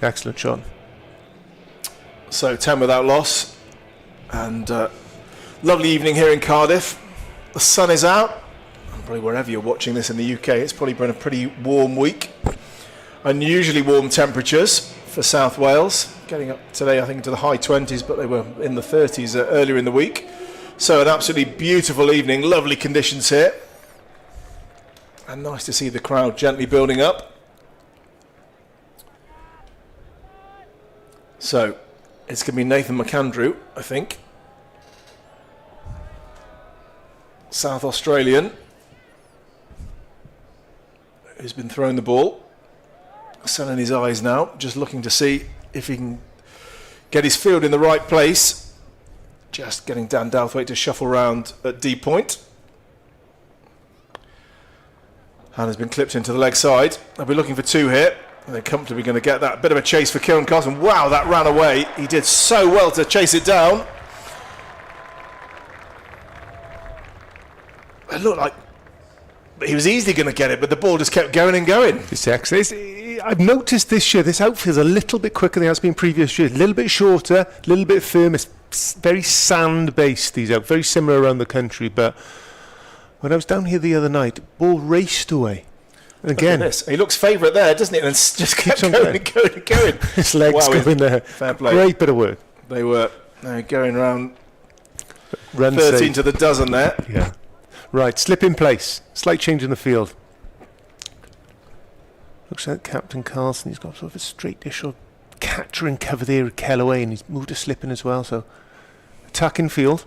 Excellent, Sean. So 10 without loss, and lovely evening here in Cardiff. The sun is out, and probably wherever you're watching this in the UK, it's probably been a pretty warm week. Unusually warm temperatures for South Wales, getting up today I think into the high 20s, but they were in the 30s earlier in the week. So an absolutely beautiful evening, lovely conditions here, and nice to see the crowd gently building up. So it's going to be Nathan McAndrew, I think. South Australian, who's been throwing the ball. Sun in his eyes now, just looking to see if he can get his field in the right place. Just getting Dan Douthwaite to shuffle round at D point. And has been clipped into the leg side. They'll be looking for two here. They're comfortably going to get that. Bit of a chase for Kieran Carson. Wow, that ran away. He did so well to chase it down. It looked like he was easily going to get it, but the ball just kept going and going. It's excellent. I've noticed this year, this outfield's a little bit quicker than it has been previous years. A little bit shorter, a little bit firm. It's very sand-based, these out. Very similar around the country, but when I was down here the other night, the ball raced away. And again, he looks favourite there, doesn't he? And just keeps on going and going and going. His legs going there. Fair play. Great bit of work. They were going around Run 13 safe. to the dozen there. Yeah. Right, slip in place. Slight change in the field. Looks like Captain Carlson, he's got sort of a straight-ish or catcher in cover there at Kellaway, and he's moved a slip in as well, so attacking field.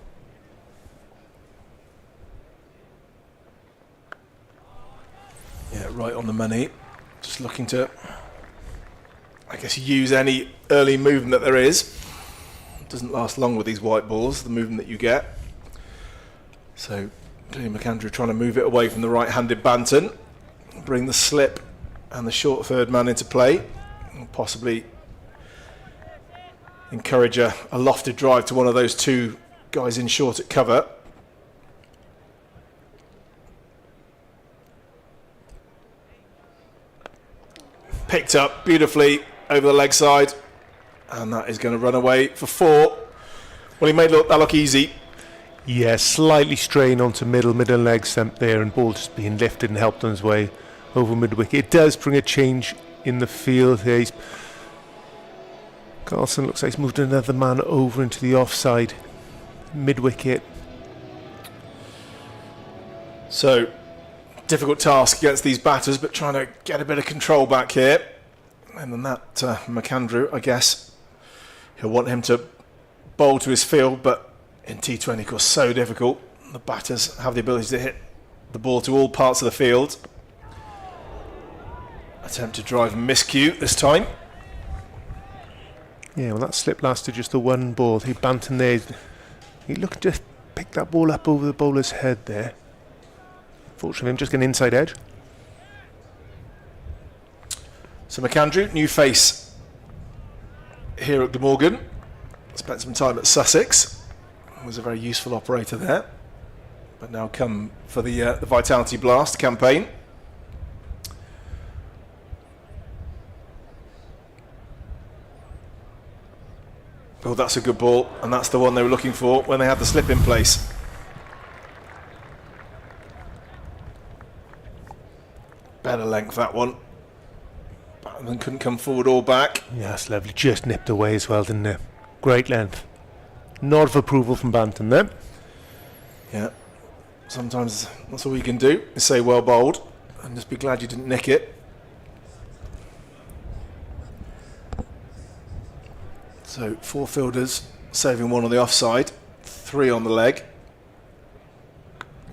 Yeah, right on the money. Just looking to, I guess, use any early movement that there is. It doesn't last long with these white balls, the movement that you get. So, McAndrew trying to move it away from the right-handed Banton, bring the slip and the short third man into play, and possibly encourage a lofted drive to one of those two guys in short at cover. Picked up beautifully over the leg side, and that is going to run away for four. Well, he made that look easy. Yeah, slightly strain onto middle leg stump there, and ball just being lifted and helped on his way over mid-wicket. It does bring a change in the field here. Carlson looks like he's moved another man over into the offside mid-wicket. So, difficult task against these batters, but trying to get a bit of control back here. And then that McAndrew, I guess, he'll want him to bowl to his field, but in T20, of course, so difficult. The batters have the ability to hit the ball to all parts of the field. Attempt to drive miscue this time. Yeah, well, that slip lasted just the one ball. He Banton there. He looked to just pick that ball up over the bowler's head there. Fortunately, him just getting inside edge. So McAndrew, new face here at Glamorgan. Spent some time at Sussex. Was a very useful operator there, but now come for the Vitality Blast campaign. Oh, that's a good ball, and that's the one they were looking for when they had the slip in place. Better length, that one. Batman couldn't come forward or back. Yeah, that's lovely. Just nipped away as well, didn't it? Great length. Nod of approval from Banton there. Yeah. Sometimes that's all you can do, is say well bowled, and just be glad you didn't nick it. So 4 fielders, saving 1 on the offside, 3 on the leg.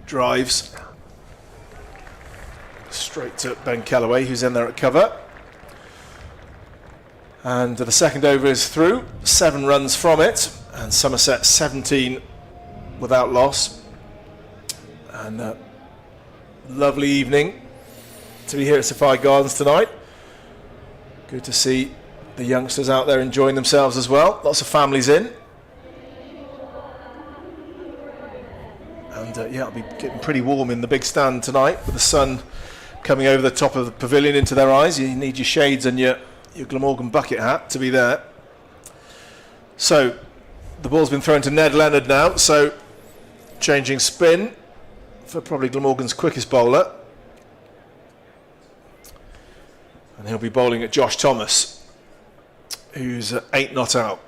Drives straight to Ben Kellaway, who's in there at cover. And the second over is through, 7 runs from it, and Somerset 17 without loss. And lovely evening to be here at Sapphire Gardens tonight. Good to see the youngsters out there enjoying themselves as well. Lots of families in. And yeah, it'll be getting pretty warm in the big stand tonight with the sun coming over the top of the pavilion into their eyes. You need your shades and your your Glamorgan bucket hat to be there. So the ball's been thrown to Ned Leonard now, so changing spin for probably Glamorgan's quickest bowler. And he'll be bowling at Josh Thomas, who's 8 not out.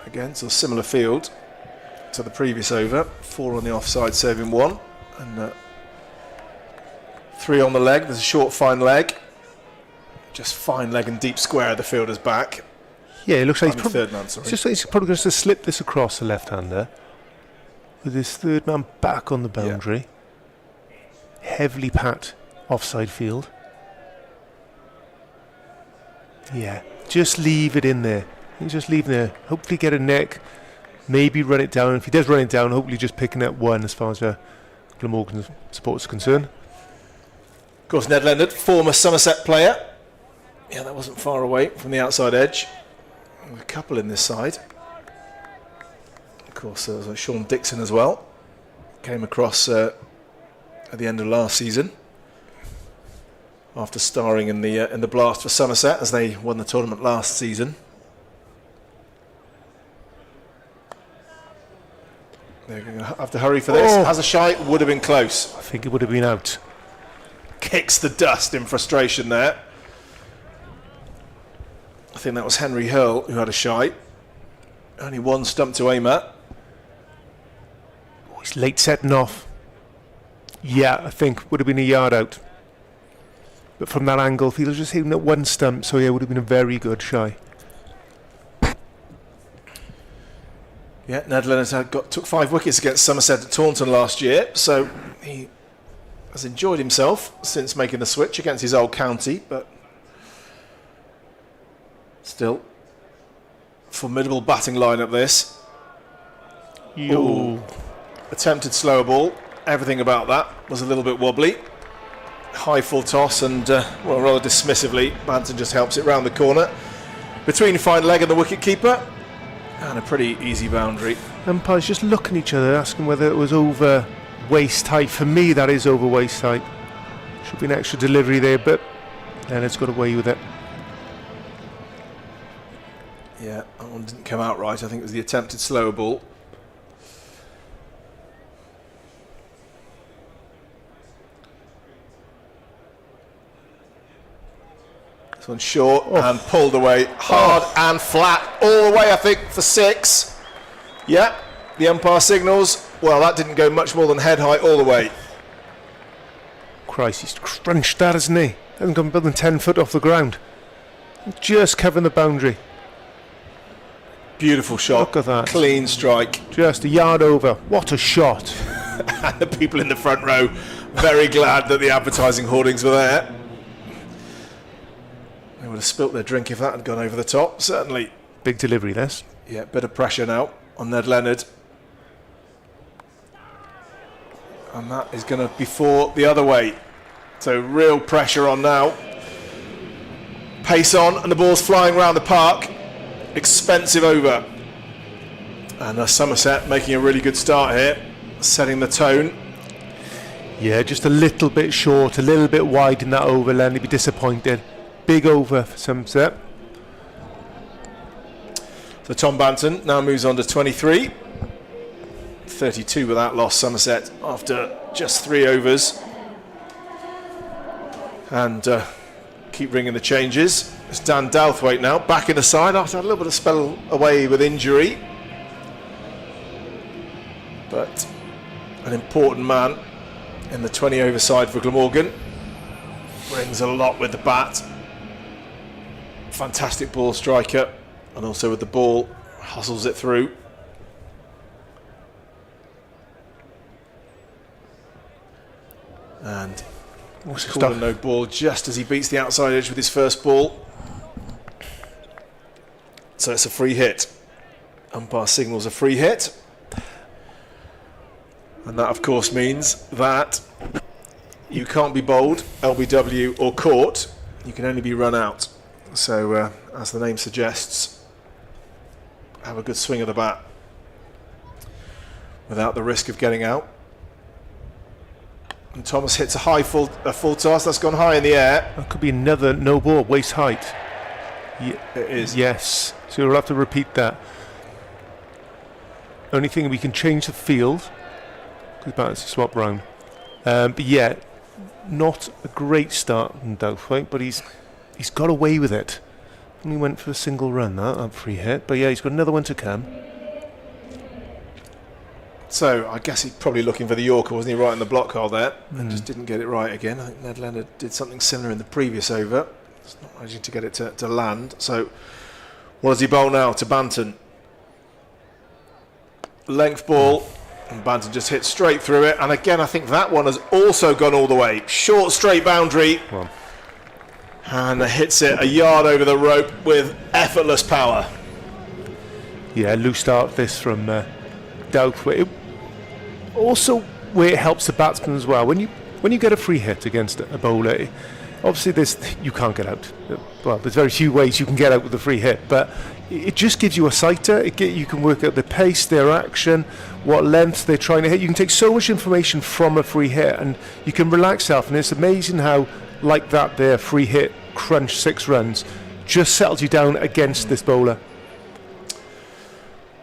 Again, so a similar field to the previous over. 4 on the offside, serving 1. And 3 on the leg. There's a short, fine leg. Just fine leg and deep square of the fielder's back. Yeah, it looks like third man, sorry. It's just like he's probably going to slip this across the left-hander with his third man back on the boundary. Yeah. Heavily pat offside field. Yeah, just leave it in there. Just leave it there. Hopefully get a neck. Maybe run it down. If he does run it down, hopefully just picking up 1 as far as Glamorgan's supporters are concerned. Of course, Ned Leonard, former Somerset player. Yeah, that wasn't far away from the outside edge. A couple in this side. Of course, there was Sean Dixon as well. Came across at the end of last season after starring in the blast for Somerset as they won the tournament last season. They're going to have to hurry for this. Has a shot, would have been close. I think it would have been out. Kicks the dust in frustration there. I think that was Henry Hurl who had a shot. Only 1 stump to aim at. He's late setting off. Yeah, I think would have been a yard out. But from that angle, if he was just hitting at 1 stump, so yeah, would have been a very good shy. Yeah, Ned Leonard took 5 wickets against Somerset at Taunton last year, so he has enjoyed himself since making the switch against his old county, but still, formidable batting lineup this. Ooh. Attempted slower ball, everything about that was a little bit wobbly. High full toss and, well, rather dismissively, Banton just helps it round the corner. Between fine leg and the wicket keeper. And a pretty easy boundary. Umpires just looking at each other, asking whether it was over waist height. For me, that is over waist height. Should be an extra delivery there, but Leonard's got away with it. Yeah, that one didn't come out right. I think it was the attempted slower ball. This one's short and pulled away hard and flat all the way, I think, for 6. Yeah, the umpire signals. Well, that didn't go much more than head height all the way. Christ, he's crunched that, hasn't he? Hasn't gone more than 10 foot off the ground. Just covering the boundary. Beautiful shot. Look at that. Clean strike. Just a yard over. What a shot. And the people in the front row very glad that the advertising hoardings were there. They would have spilt their drink if that had gone over the top, certainly. Big delivery, this. Yeah, bit of pressure now on Ned Leonard. And that is going to be for the other way. So real pressure on now. Pace on, and the ball's flying around the park. Expensive over. And Somerset making a really good start here, setting the tone. Yeah, just a little bit short, a little bit wide in that over, Leonard. He'd be disappointed. Big over for Somerset. So Tom Banton now moves on to 23. 32 without loss, Somerset, after just 3 overs. And keep ringing the changes. It's Dan Douthwaite now, back in the side after a little bit of spell away with injury. But an important man in the 20 over side for Glamorgan. Brings a lot with the bat. Fantastic ball striker, and also with the ball, hustles it through. And called a no ball just as he beats the outside edge with his first ball. So it's a free hit. Umpire signals a free hit. And that, of course, means that you can't be bowled, LBW, or caught. You can only be run out. So, as the name suggests, have a good swing of the bat. without the risk of getting out. And Thomas hits a full toss. That's gone high in the air. That could be another no ball, waist height. It is. Yes, so we'll have to repeat that. Only thing, we can change the field because balance to swap round. But yeah, not a great start in Douthwaite, but he's got away with it. Only went for a single run, that free hit. But yeah, he's got another one to come. So I guess he's probably looking for the Yorker, wasn't he, right in the block hole there, and just didn't get it right again. I think Ned Leonard did something similar in the previous over. It's not managing to get it to land. So what does he bowl now? To Banton. Length ball, and Banton just hit straight through it. And again, I think that one has also gone all the way. Short straight boundary. Well. And hits it a yard over the rope with effortless power. Yeah, loose start this from Douthwaite. Also, where it helps the batsman as well. When you get a free hit against a bowler, obviously you can't get out. Well, there's very few ways you can get out with a free hit, but it just gives you a sighter. You can work out the pace, their action, what length they're trying to hit. You can take so much information from a free hit, and you can relax yourself. And it's amazing how, like that, their free hit crunch 6 runs just settles you down against this bowler.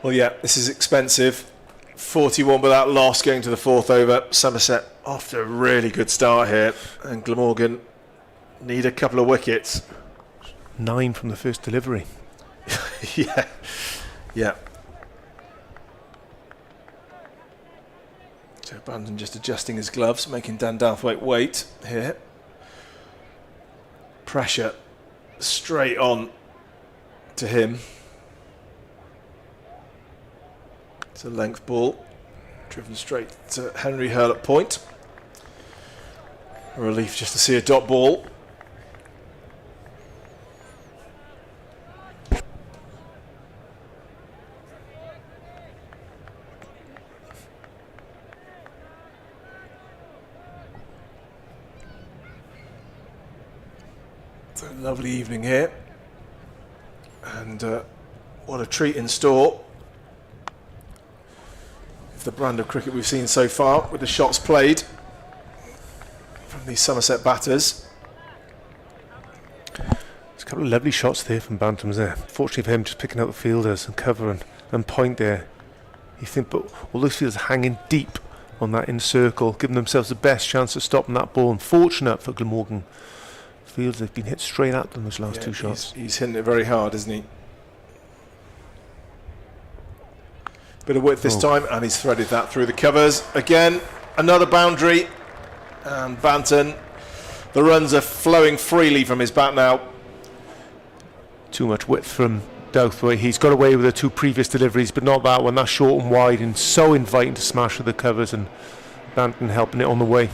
Well, yeah, this is expensive. 41 without loss going to the 4th over. Somerset off to a really good start here, and Glamorgan need a couple of wickets. 9 from the first delivery. Yeah. So Brandon just adjusting his gloves, making Dan Douthwaite wait here. Pressure straight on to him. It's a length ball, driven straight to Henry Hurl at point. A relief just to see a dot ball. It's a lovely evening here, and what a treat in store. The brand of cricket we've seen so far with the shots played from these Somerset batters. There's a couple of lovely shots there from Bantams there. Fortunately for him, just picking out the fielders and cover and point there. You think, but all those fielders hanging deep on that in circle, giving themselves the best chance of stopping that ball. Unfortunate for Glamorgan. Fields have been hit straight at them those last 2 shots. He's hitting it very hard, isn't he? Bit of width this time, and he's threaded that through the covers. Again, another boundary, and Banton. The runs are flowing freely from his bat now. Too much width from Douthwaite. He's got away with the 2 previous deliveries, but not that one. That's short and wide, and so inviting to smash through the covers, and Banton helping it on the way.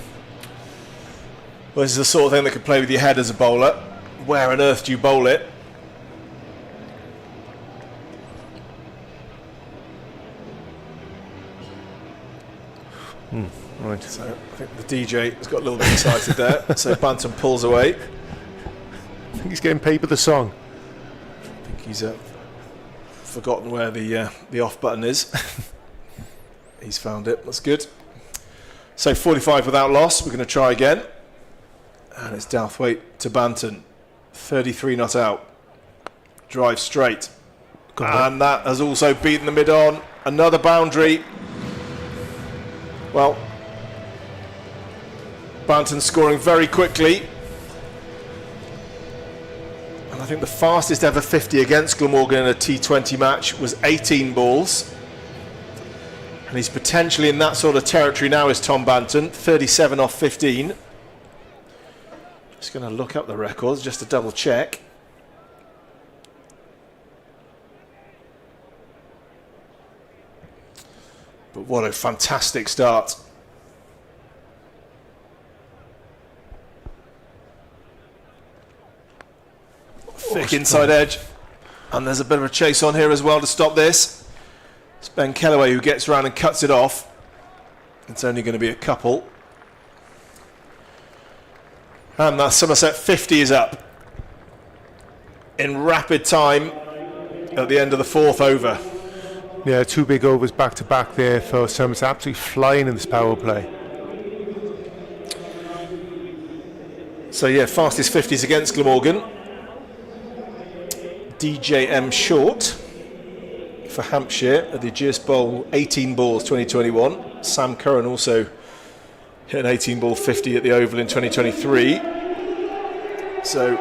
Well, this is the sort of thing that could play with your head as a bowler. Where on earth do you bowl it? Right. So I think the DJ has got a little bit excited there. So Banton pulls away. I think he's getting paid with the song. I think he's forgotten where the off button is. He's found it. That's good. So 45 without loss. We're going to try again. And it's Douthwaite to Banton. 33 not out. Drive straight. And that has also beaten the mid-on. Another boundary. Well, Banton scoring very quickly. And I think the fastest ever 50 against Glamorgan in a T20 match was 18 balls. And he's potentially in that sort of territory now is Tom Banton, 37 off 15. Just going to look up the records just to double check. But what a fantastic start. Thick inside edge. And there's a bit of a chase on here as well to stop this. It's Ben Kellaway who gets around and cuts it off. It's only going to be a couple. And that Somerset 50 is up in rapid time at the end of the 4th over. Yeah, 2 big overs back to back there for Somerset. Absolutely flying in this power play. So yeah, fastest 50s against Glamorgan. DJM Short for Hampshire at the Ageas Bowl, 18 balls 2021. Sam Curran also hit an 18 ball 50 at the Oval in 2023. So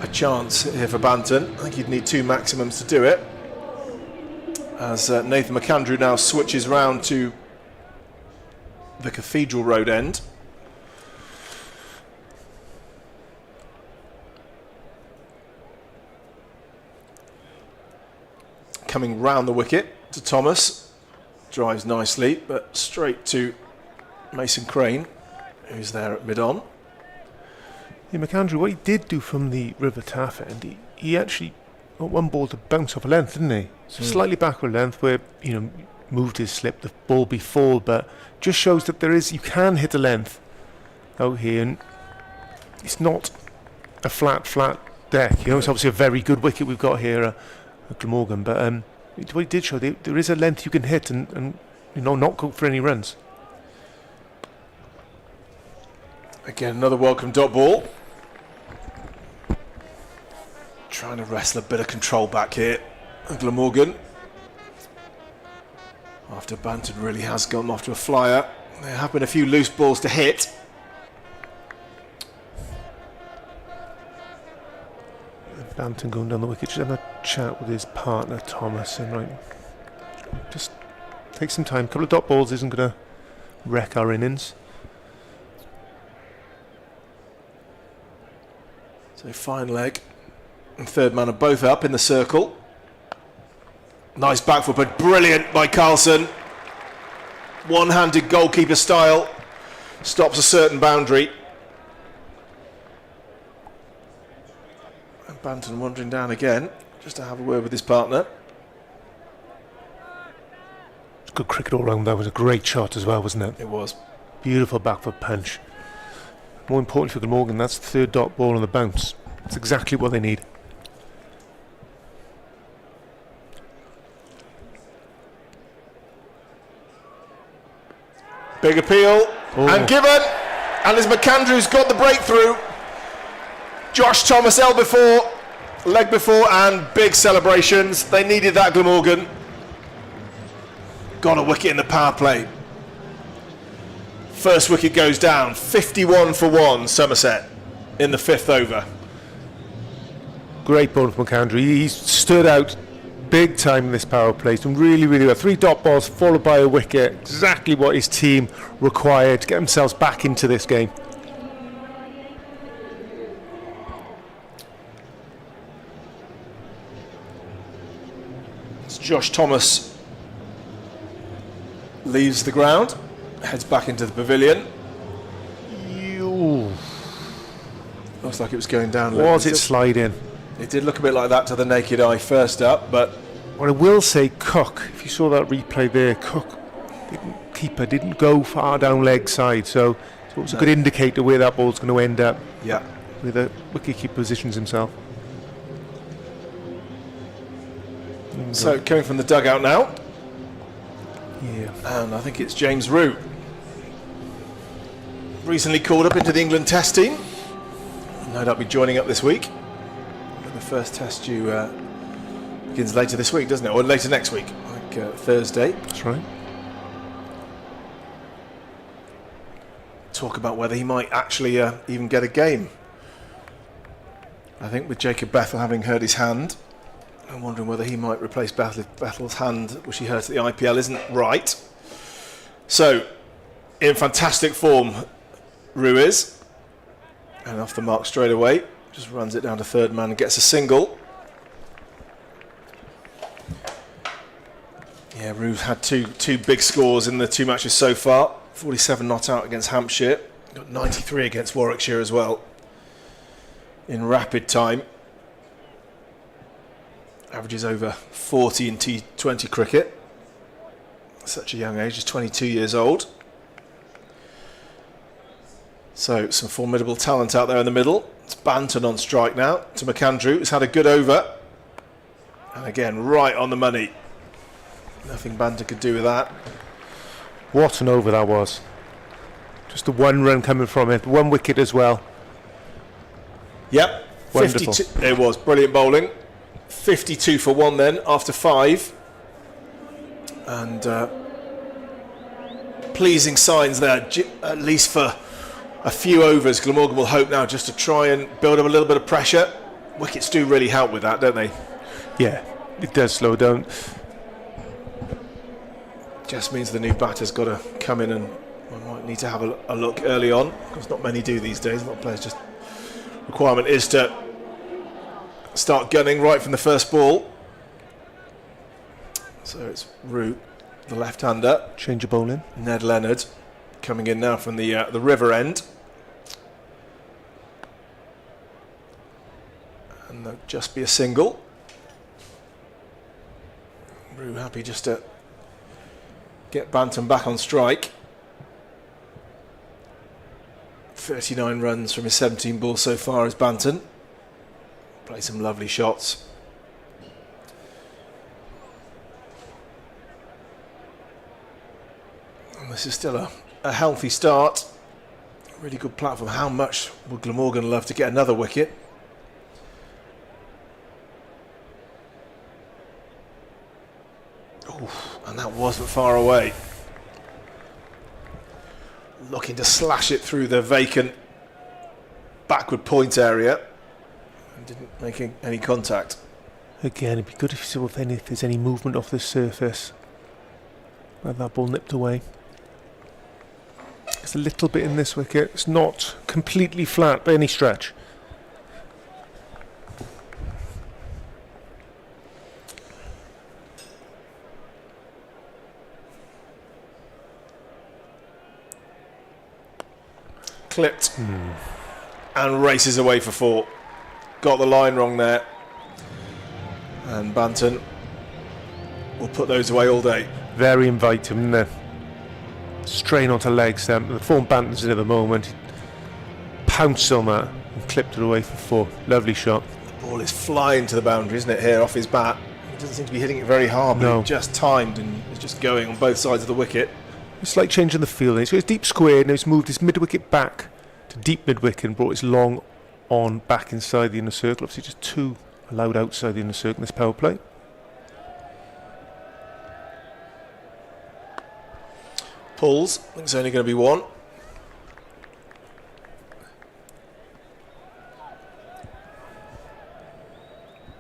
a chance here for Banton. I think you'd need 2 maximums to do it. As Nathan McAndrew now switches round to the Cathedral Road end. Coming round the wicket to Thomas. Drives nicely, but straight to Mason Crane, who's there at mid-on. Yeah, McAndrew, what he did do from the River Taff end, he actually got 1 ball to bounce off a length, didn't he? So slightly backward length where, moved his slip, the ball before, but just shows that you can hit a length out here, and it's not a flat deck. It's obviously a very good wicket we've got here at Glamorgan, but what he did show, there is a length you can hit and not go for any runs. Again, another welcome dot ball. Trying to wrestle a bit of control back here at Glamorgan. After Banton really has gone off to a flyer. There have been a few loose balls to hit. Banton going down the wicket, just having a chat with his partner Thomas, and just take some time. A couple of dot balls isn't going to wreck our innings. So fine leg and third man are both up in the circle. Nice back foot, but brilliant by Carlson. One-handed goalkeeper style. Stops a certain boundary. And Banton wandering down again, just to have a word with his partner. It's good cricket all round. That was a great shot as well, wasn't it? It was. Beautiful back foot punch. More importantly for Glamorgan, that's the 3rd dot ball on the bounce. It's exactly what they need. Big appeal, and given, and as McAndrew's got the breakthrough, Josh Thomas leg before, and big celebrations. They needed that, Glamorgan. Got a wicket in the power play. First wicket goes down, 51 for 1, Somerset, in the 5th over. Great ball from McAndrew. He stood out big time in this power play. Done really, really well. 3 dot balls followed by a wicket. Exactly what his team required to get themselves back into this game. As Josh Thomas leaves the ground, heads back into the pavilion. Looks like it was going down. Was it sliding? It did look a bit like that to the naked eye first up, but what I will say, Cook, if you saw that replay there, keeper didn't go far down leg side, so it was a good indicator where that ball's going to end up. Yeah. Where the wicket-keeper positions himself. So coming from the dugout now. Yeah. And I think it's James Root. Recently called up into the England Test team. No doubt be joining up this week. The first test due begins later this week, doesn't it? Or later next week, like Thursday. That's right. Talk about whether he might actually even get a game. I think with Jacob Bethel having hurt his hand, I'm wondering whether he might replace Bethel if Bethel's hand, which he hurt at the IPL, isn't right. So, in fantastic form, Ruiz. And off the mark straight away. Just runs it down to third man and gets a single. Yeah, Ruiz had two big scores in the 2 matches so far. 47 not out against Hampshire. Got 93 against Warwickshire as well. In rapid time. Averages over 40 in T20 cricket. Such a young age, just 22 years old. So some formidable talent out there in the middle. It's Banton on strike now to McAndrew, who's had a good over. And again, right on the money. Nothing Banton could do with that. What an over that was. Just the one run coming from it. One wicket as well. Yep. Wonderful. 52. It was brilliant bowling. 52 for 1 then after 5. And pleasing signs there, at least for a few overs. Glamorgan will hope now just to try and build up a little bit of pressure. Wickets do really help with that, don't they? Yeah, it does slow down. Just means the new batter's got to come in, and we might need to have a look early on, because not many do these days. A lot of players just... requirement is to start gunning right from the first ball. So it's Root, the left-hander. Change of bowling. Ned Leonard coming in now from the river end. And there'll just be a single. Root happy just to get Banton back on strike. 39 runs from his 17 balls so far as Banton. Played some lovely shots. And this is still a healthy start. Really good platform. How much would Glamorgan love to get another wicket? Oof, and that wasn't far away. Looking to slash it through the vacant backward point area. And didn't make any contact. Again, it'd be good if you saw if there's any movement off the surface. Have that ball nipped away. It's a little bit in this wicket. It's not completely flat by any stretch. Clipped and races away for 4. Got the line wrong there, and Banton will put those away all day. Very inviting, isn't it? Strain onto legs. The form Banton's in at the moment. Pounced on that and clipped it away for 4. Lovely shot. The ball is flying to the boundary, isn't it? Here off his bat. He doesn't seem to be hitting it very hard, but No. it just timed and it's just going on both sides of the wicket. It's like changing the field. It's got his deep square and it's moved his mid-wicket back to deep mid-wicket and brought his long on back inside the inner circle. Obviously just 2 allowed outside the inner circle in this power play. Pulls. I think it's only going to be 1.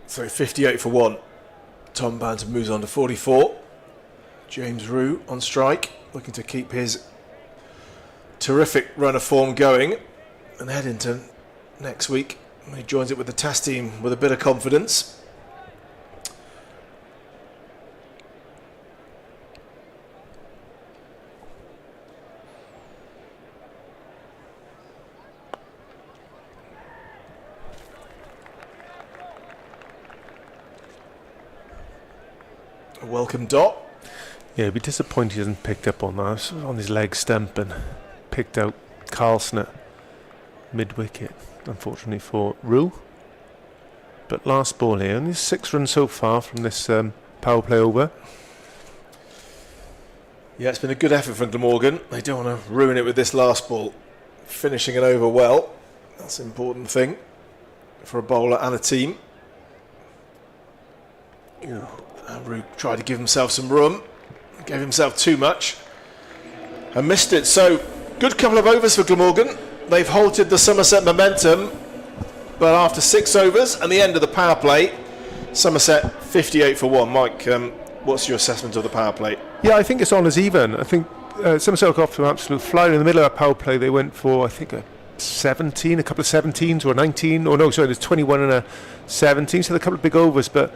So 58 for 1. Tom Banton moves on to 44. James Root on strike, looking to keep his terrific run of form going, and head into next week when he joins it with the Test team with a bit of confidence. A welcome dot. Yeah, he'd be disappointed he hasn't picked up on that. It was on his leg stump and picked out Carlson at mid-wicket, unfortunately for Rue. But last ball here, only 6 runs so far from this power play over. Yeah, it's been a good effort from Glamorgan. They don't want to ruin it with this last ball. Finishing it over well, that's an important thing for a bowler and a team. Rue tried to give himself some room. Gave himself too much and missed it. So, good couple of overs for Glamorgan. They've halted the Somerset momentum, but after 6 overs and the end of the power play, Somerset 58 for 1. Mike, what's your assessment of the power play? Yeah, I think it's on as even. I think Somerset got off to an absolute flyer in the middle of that power play. They went for, I think, a 17, a couple of 17s or a 19. Or no, sorry, there's 21 and a 17. So a couple of big overs, but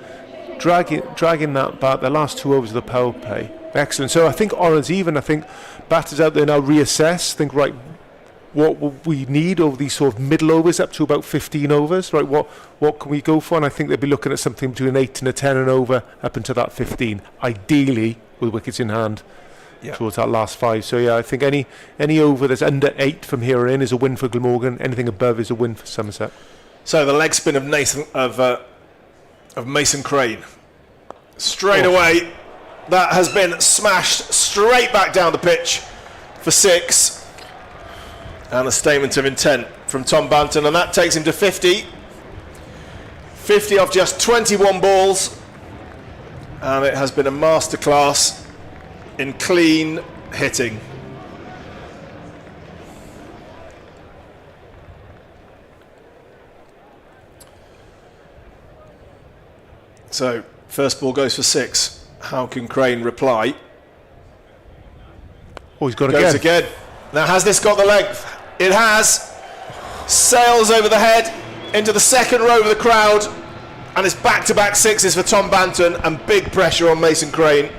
dragging that back, the last 2 overs of the power play. Excellent. So I think on as even. I think batters out there now reassess, think, right, what will we need over these sort of middle overs up to about 15 overs, right? What can we go for? And I think they'll be looking at something between an 8 and a 10 and over up into that 15, ideally with wickets in hand towards that last 5. So yeah, I think any over that's under 8 from here in is a win for Glamorgan. Anything above is a win for Somerset. So the leg spin of Mason Crane Straight away, that has been smashed straight back down the pitch for 6. And a statement of intent from Tom Banton, and that takes him to 50. 50 off just 21 balls. And it has been a masterclass in clean hitting. So, first ball goes for 6. How can Crane reply? Oh, he's got Goes again. Now, has this got the length? It has. Sails over the head into the second row of the crowd, and it's back-to-back 6s for Tom Banton, and big pressure on Mason Crane.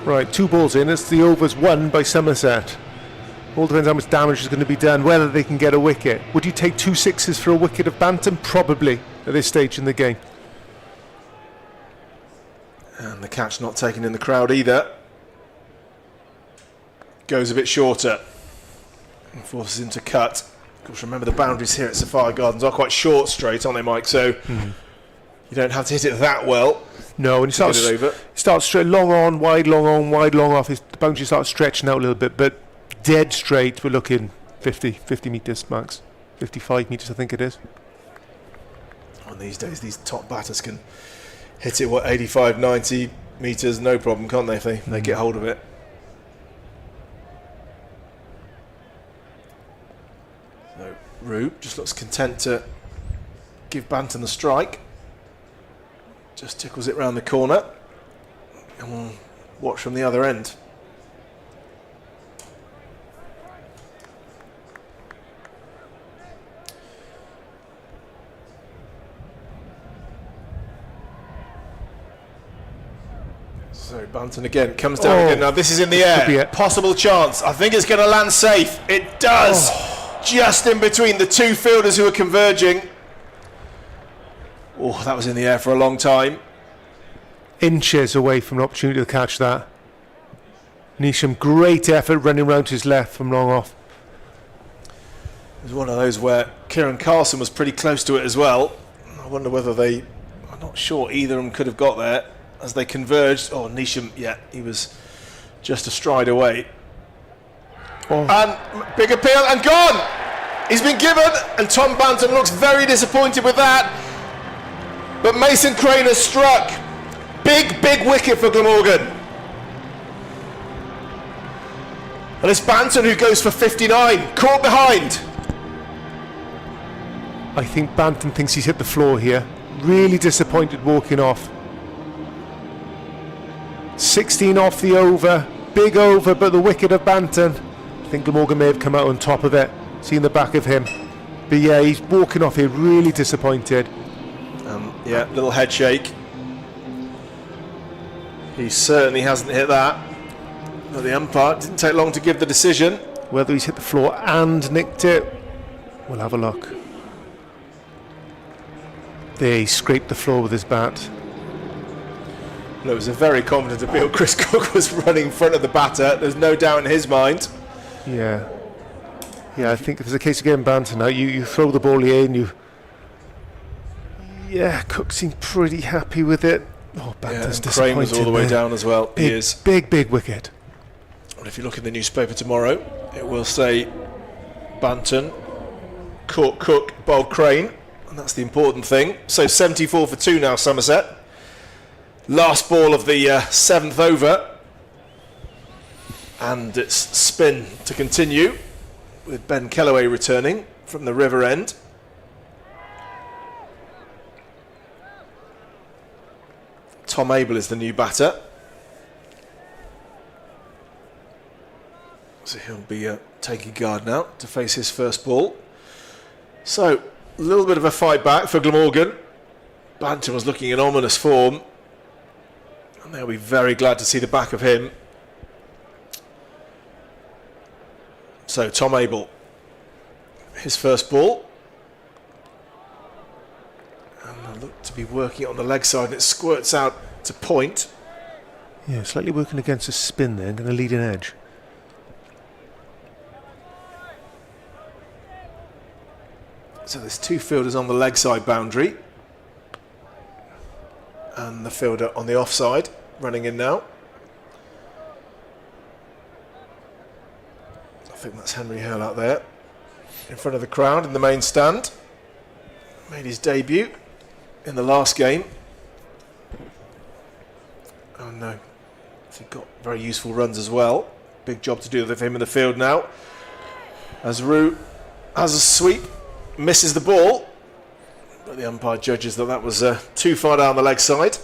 Right, 2 balls in. It's the overs won by Somerset. All depends how much damage is going to be done, whether they can get a wicket. Would you take 2 6s for a wicket of Banton? Probably at this stage in the game. And the catch not taken in the crowd either. Goes a bit shorter and forces him to cut. Of course, remember the boundaries here at Safari Gardens are quite short straight, aren't they, Mike? So you don't have to hit it that well. No, when you start straight, long on, wide long off, the boundary starts stretching out a little bit, but dead straight, we're looking 50 metres max. 55 metres, I think it is. And these days, these top batters can hit it, 85, 90 metres, no problem, can't they, if they get hold of it. So, Root just looks content to give Banton the strike. Just tickles it round the corner. And we'll watch from the other end. So Banton again comes down again. Now this is in the air. Possible chance. I think it's going to land safe. It does. Just in between the 2 fielders who are converging. Oh, that was in the air for a long time. Inches away from an opportunity to catch that. Neesham, great effort running round to his left from long off. It was one of those where Kieran Carlson was pretty close to it as well. I wonder whether I'm not sure either of them could have got there as they converged. Oh, Neesham, yeah, he was just a stride away. And big appeal and gone! He's been given, and Tom Banton looks very disappointed with that. But Mason Crane has struck. Big wicket for Glamorgan. And it's Banton who goes for 59, caught behind. I think Banton thinks he's hit the floor here. Really disappointed walking off. 16 off the over, big over, but the wicket of Banton. I think Glamorgan may have come out on top of it, seeing the back of him. But yeah, he's walking off here really disappointed. Yeah, little head shake. He certainly hasn't hit that. But the umpire didn't take long to give the decision. Whether he's hit the floor and nicked it, we'll have a look. There, he scraped the floor with his bat. Well, it was a very confident appeal. Chris Cook was running in front of the batter. There's no doubt in his mind. Yeah. Yeah, I think if it's a case of getting Banton out, you throw the ball in, Yeah, Cook seemed pretty happy with it. Oh, Banton's disappointed. Crane was all the way down as well. He is. Big wicket. And if you look in the newspaper tomorrow, it will say Banton, Cook, bowled Crane. And that's the important thing. So 74 for 2 now, Somerset. Last ball of the 7th over. And it's spin to continue with Ben Kellaway returning from the river end. Tom Abel is the new batter. So he'll be taking guard now to face his first ball. So, a little bit of a fight back for Glamorgan. Banton was looking in ominous form. And they'll be very glad to see the back of him. So, Tom Abel, his first ball. And look to be working on the leg side, and it squirts out to point. Yeah, slightly working against a spin there, going to lead an edge. So there's 2 fielders on the leg side boundary. And the fielder on the offside, running in now. I think that's Henry Hill out there, in front of the crowd in the main stand. Made his debut in the last game. Oh no, he got very useful runs as well. Big job to do with him in the field now. As Roux has a sweep, misses the ball, but the umpire judges that was too far down the leg side,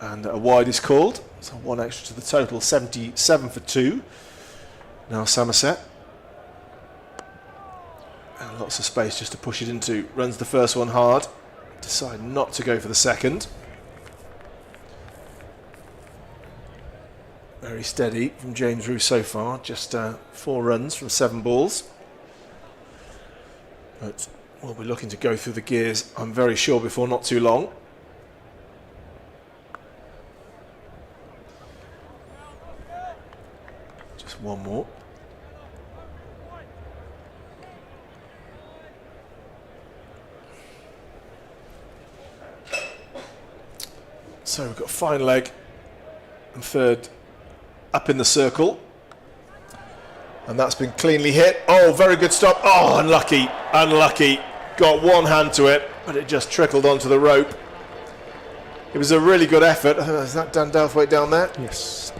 and a wide is called. So one extra to the total, 77 for 2. Now Somerset. And lots of space just to push it into. Runs the first one hard. Decide not to go for the second. Very steady from James Roux so far. Just 4 runs from 7 balls. But we'll be looking to go through the gears, I'm very sure, before not too long. Just one more. So we've got fine leg and third up in the circle. And that's been cleanly hit. Oh, very good stop. Oh, unlucky, unlucky. Got one hand to it, but it just trickled onto the rope. It was a really good effort. Is that Dan Douthwaite down there? Yes.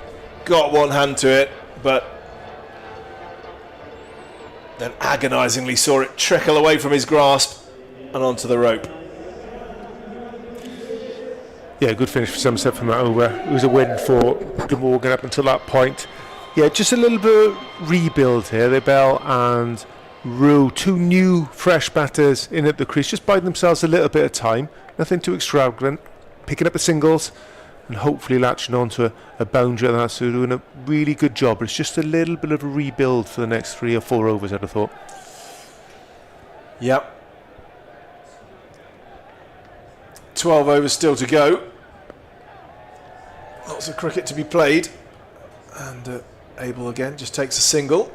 Got one hand to it, but then agonisingly saw it trickle away from his grasp and onto the rope. Yeah, good finish for Somerset from that over. It was a win for Glamorgan up until that point. Yeah, just a little bit of rebuild here. They Bell and Roux, 2 new fresh batters in at the crease, just biding themselves a little bit of time. Nothing too extravagant. Picking up the singles and hopefully latching on to a boundary at that. So doing a really good job. But it's just a little bit of a rebuild for the next 3 or 4 overs, I'd have thought. Yep. 12 overs still to go. Lots of cricket to be played. And Abel again just takes a single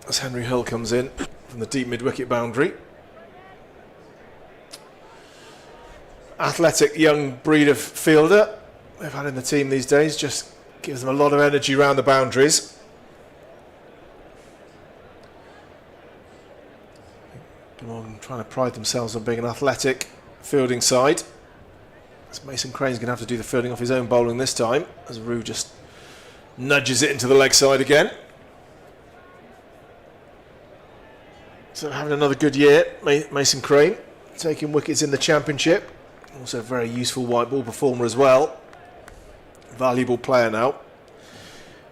as Henry Hill comes in from the deep mid-wicket boundary. Athletic young breed of fielder they've had in the team these days, just gives them a lot of energy around the boundaries. Glamorgan trying to pride themselves on being an athletic fielding side. As Mason Crane's going to have to do the fielding off his own bowling this time, as Roux just nudges it into the leg side again. So having another good year, Mason Crane, taking wickets in the championship. Also a very useful white ball performer as well. Valuable player now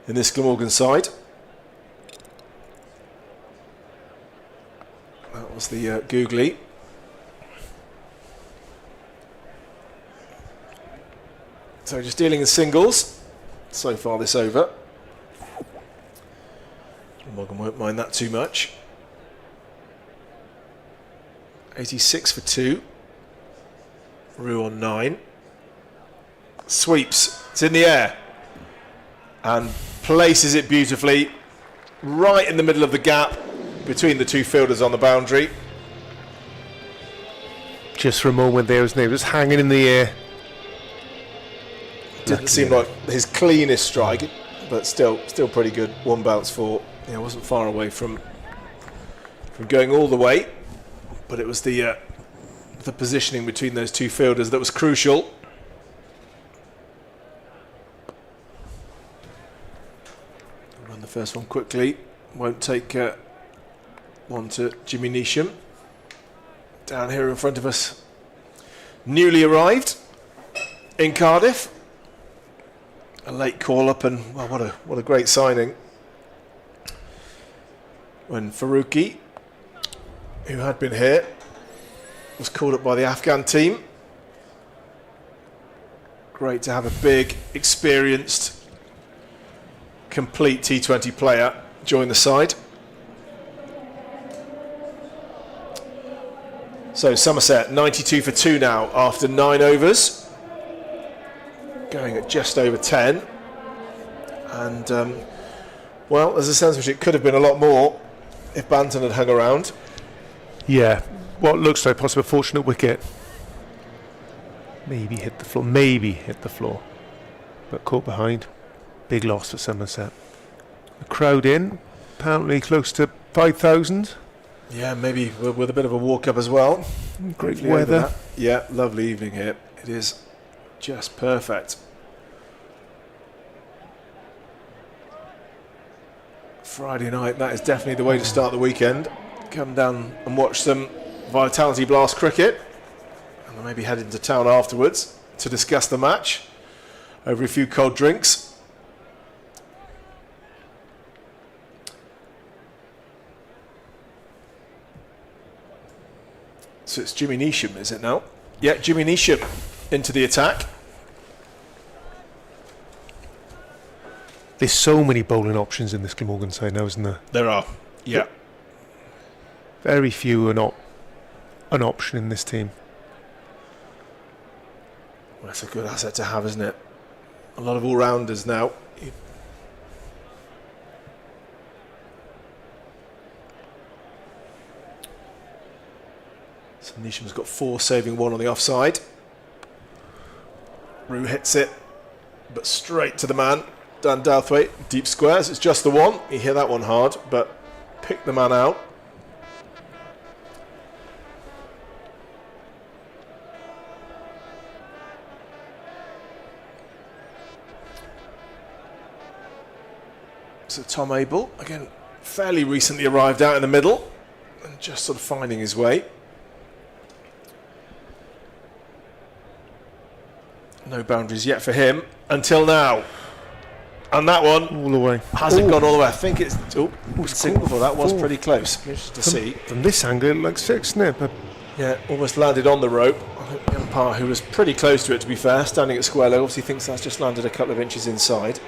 in this Glamorgan side. That was the googly. So just dealing in singles so far this over. Glamorgan won't mind that too much. 86 for 2. Roux on 9. Sweeps. It's in the air. And places it beautifully right in the middle of the gap between the 2 fielders on the boundary. Just for a moment there, wasn't it? It was hanging in the air. Didn't seem like his cleanest strike, but still pretty good. 1 bounce for. Yeah, wasn't far away from going all the way, but it was the positioning between those 2 fielders that was crucial. Run the first one quickly. Won't take one to Jimmy Neesham. Down here in front of us, newly arrived in Cardiff. A late call up, and well, what a great signing. When Faruqi, who had been here, was called up by the Afghan team. Great to have a big, experienced, complete T20 player join the side. So Somerset 92 for 2 now after 9 overs. Going at just over 10. And, well, there's a sense which it could have been a lot more if Banton had hung around. Yeah, what looks like possibly a fortunate wicket. Maybe hit the floor. Maybe hit the floor. But caught behind. Big loss for Somerset. The crowd in. Apparently close to 5,000. Yeah, maybe with a bit of a walk up as well. Great Hopefully over weather. that. Yeah, lovely evening here. It is just perfect. Friday night, that is definitely the way to start the weekend. Come down and watch some Vitality Blast cricket, and then maybe head into town afterwards to discuss the match over a few cold drinks. So it's Jimmy Neesham, is it now? Yeah, Jimmy Neesham into the attack. There's so many bowling options in this Glamorgan side now, isn't there? There are, yeah. Very few are not an option in this team. Well, that's a good asset to have, isn't it? A lot of all-rounders now. So Neesham's got 4, saving 1 on the offside. Rue hits it, but straight to the man. Dan Douthwaite, deep squares. It's just the one. He hit that one hard, but picked the man out. So Tom Abel, again, fairly recently arrived out in the middle and just sort of finding his way. No boundaries yet for him until now. And that one All the way. hasn't Ooh. gone all the way. I think it's... Oh, It's signal for that was 4. pretty close. Interesting to see. From this angle, it looks 6, isn't it? But Yeah, almost landed on the rope. I think the umpire, who was pretty close to it, to be fair, standing at square leg, obviously thinks that's just landed a couple of inches inside.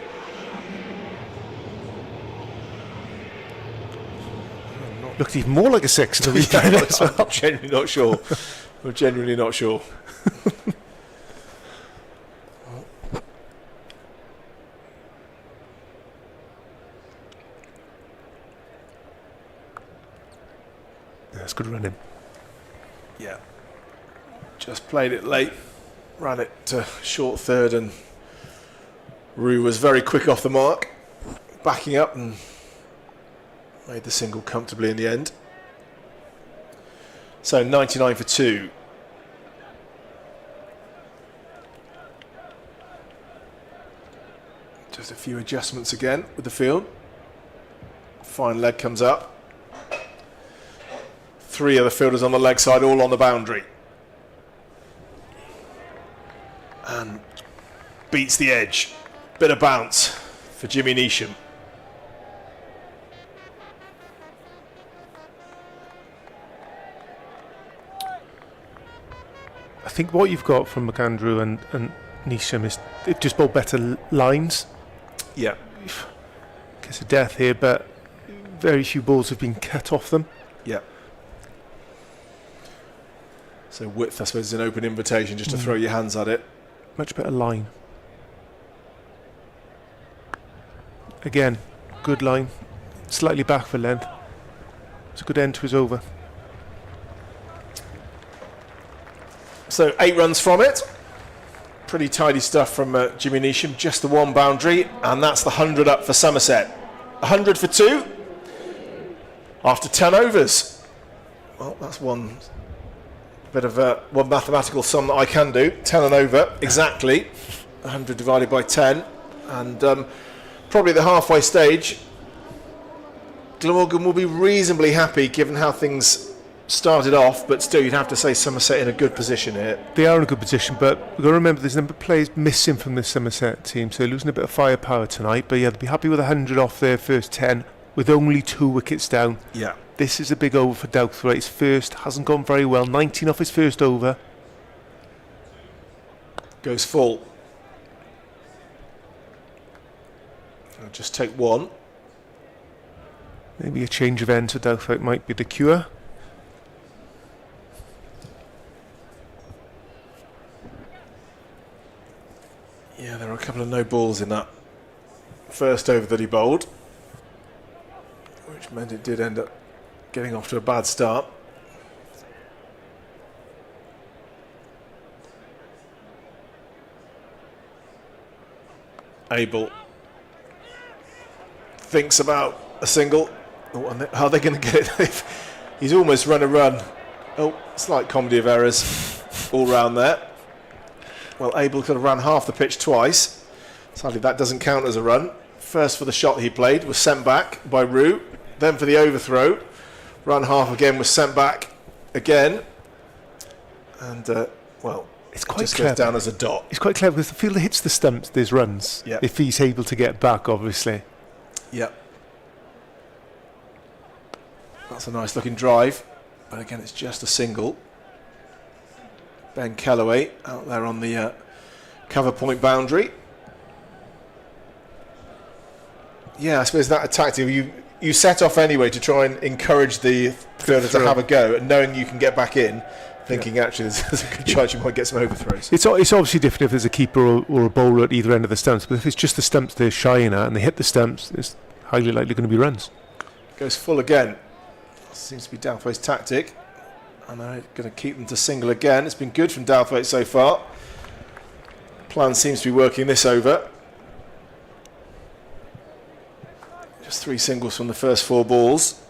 looked even more like a 6 to be fair. I'm genuinely not sure. I'm genuinely not sure. That's good running. Yeah. Just played it late, ran it to short third, and Rue was very quick off the mark, backing up and made the single comfortably in the end. So 99 for 2. Just a few adjustments again with the field. Fine leg comes up. 3 of the fielders on the leg side, all on the boundary. And beats the edge. Bit of bounce for Jimmy Neesham. I think what you've got from McAndrew and Neesham is they've just bowled better lines. Yeah. Kiss of death here, but very few balls have been cut off them. Yeah. So width, I suppose, is an open invitation just to throw your hands at it. Much better line. Again, good line. Slightly back for length. It's a good end to his over. So 8 runs from it. Pretty tidy stuff from Jimmy Neesham. Just the 1 boundary, and that's the 100 up for Somerset. 100 for 2 after 10 overs. Well, that's one bit of one mathematical sum that I can do. 10 and over, exactly. 100 divided by 10. And probably at the halfway stage, Glamorgan will be reasonably happy given how things started off, but still you'd have to say Somerset in a good position here. They are in a good position, but we've got to remember there's a number of players missing from this Somerset team, so they're losing a bit of firepower tonight. But yeah, they'll be happy with 100 off their first 10 with only 2 wickets down. Yeah. This is a big over for Douthwaite. His first hasn't gone very well. 19 off his first over. Goes full. I'll just take 1. Maybe a change of ends for Douthwaite might be the cure. Yeah, there are a couple of no balls in that first over that he bowled, which meant it did end up getting off to a bad start. Abel thinks about a single. Oh, and how are they going to get it? He's almost run a run. Oh, slight comedy of errors all round there. Well, Abel could have run half the pitch twice. Sadly, that doesn't count as a run. First for the shot he played, was sent back by Roux. Then for the overthrow. Run half again, was sent back again. And, well, it's quite just clever. goes down as a dot. It's quite clever because the fielder hits the stumps, there's runs. Yep. If he's able to get back, obviously. Yep. That's a nice looking drive. But again, it's just a single. Ben Kellaway out there on the cover point boundary. Yeah, I suppose that a tactic. You set off anyway to try and encourage the fielder to have a go, and knowing you can get back in, thinking actually there's a good chance you might get some overthrows. It's obviously different if there's a keeper or a bowler at either end of the stumps, but if it's just the stumps they're shying at and they hit the stumps, it's highly likely going to be runs. Goes full again. Seems to be Douthwaite's tactic. And they're going to keep them to single again. It's been good from Douthwaite so far. Plan seems to be working this over. Just 3 singles from the first 4 balls.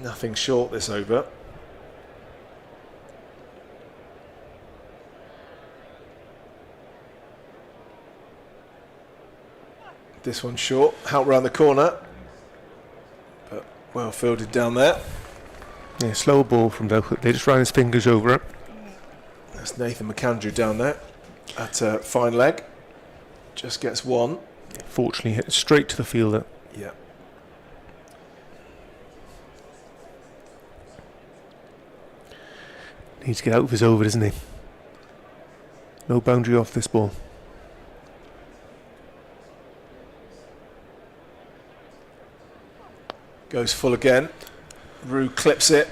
Nothing short this over. This one short. Help round the corner. But well fielded down there. Yeah, slow ball from Douthwaite. They just ran his fingers over it. That's Nathan McAndrew down there at fine leg. Just gets one. Fortunately, hit straight to the fielder. Yeah. Needs to get out of his over, doesn't he? No boundary off this ball. Goes full again. Roux clips it.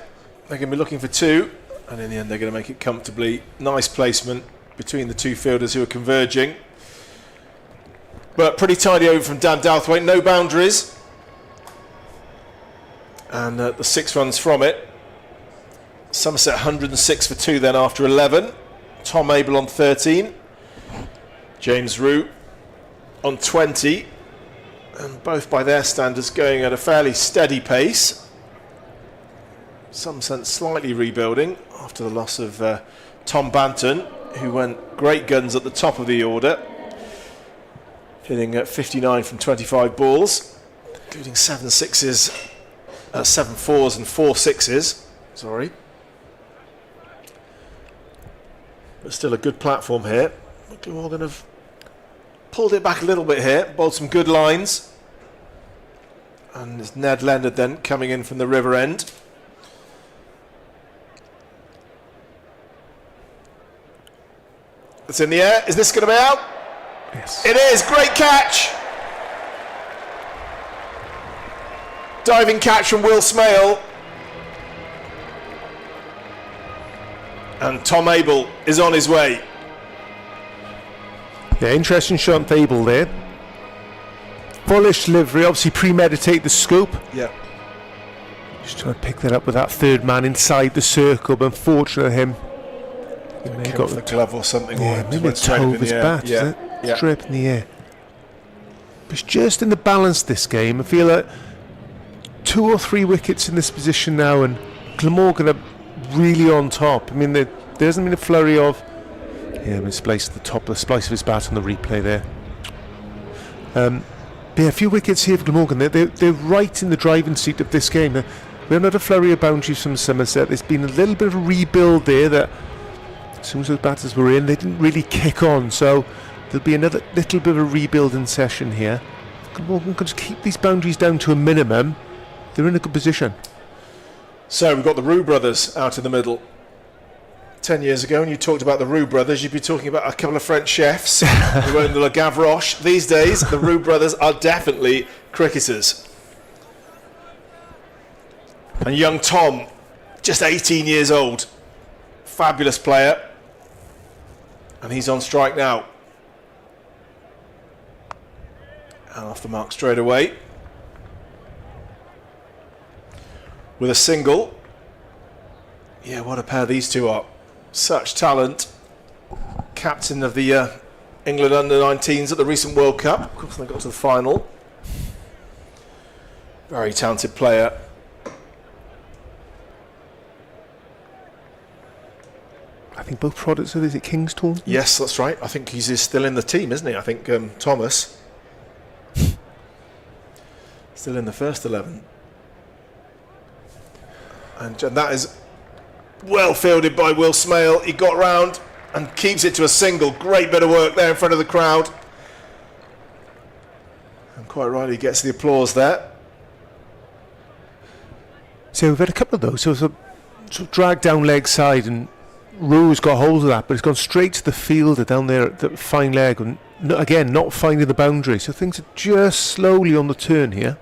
They're going to be looking for 2. And in the end, they're going to make it comfortably. Nice placement between the 2 fielders who are converging. But pretty tidy over from Dan Douthwaite. No boundaries. And the 6 runs from it. Somerset 106 for 2 then after 11. Tom Abel on 13. James Roux on 20. And both by their standards going at a fairly steady pace. Somerset slightly rebuilding after the loss of Tom Banton, who went great guns at the top of the order, hitting at 59 from 25 balls, including 7 sixes, 7 fours and 4 sixes. Sorry. But still a good platform here. Glamorgan have pulled it back a little bit here, bowled some good lines. And it's Ned Leonard then coming in from the river end. It's in the air. Is this going to be out? Yes. It is. Great catch. Diving catch from Will Smale. And Tom Abel is on his way. Yeah, interesting shot on Abel there. Bullish delivery, obviously premeditate the scoop. Yeah. Just trying to pick that up with that third man inside the circle, but unfortunately him. He may have Got the glove or something. Yeah, or maybe went a straight toe up of in his the air. bat, Yeah. is it? Yeah. Straight up in the air. But it's just in the balance this game. I feel like 2 or 3 wickets in this position now, and Glamorgan are really on top. I mean, there hasn't been a flurry of. Yeah, misplaced at the top, the splice of his bat on the replay there. But yeah, a few wickets here for Glamorgan. They're right in the driving seat of this game. We haven't had a flurry of boundaries from Somerset. There's been a little bit of a rebuild there that as soon as those batters were in, they didn't really kick on. So there'll be another little bit of a rebuilding session here. Glamorgan can just keep these boundaries down to a minimum. They're in a good position. So we've got the Roux brothers out in the middle. 10 years ago, when you talked about the Roux brothers, you'd be talking about a couple of French chefs who owned the Le Gavroche. These days, the Roux brothers are definitely cricketers. And young Tom, just 18 years old, fabulous player. And he's on strike now. And off the mark straight away. With a single. Yeah, what a pair these two are. Such talent. captain of the England under-19s at the recent World Cup. Of course, they got to the final. Very talented player. I think both products of, is it King's Taunton? Yes, that's right. I think he's still in the team, isn't he? I think Thomas. Still in the first 11. And that is well fielded by Will Smale. He got round and keeps it to a single. Great bit of work there in front of the crowd. And quite right, he gets the applause there. So we've had a couple of those. So it's a sort of drag down leg side, and Rowe's got hold of that, but it's gone straight to the fielder down there at the fine leg, and again, not finding the boundary. So things are just slowly on the turn here.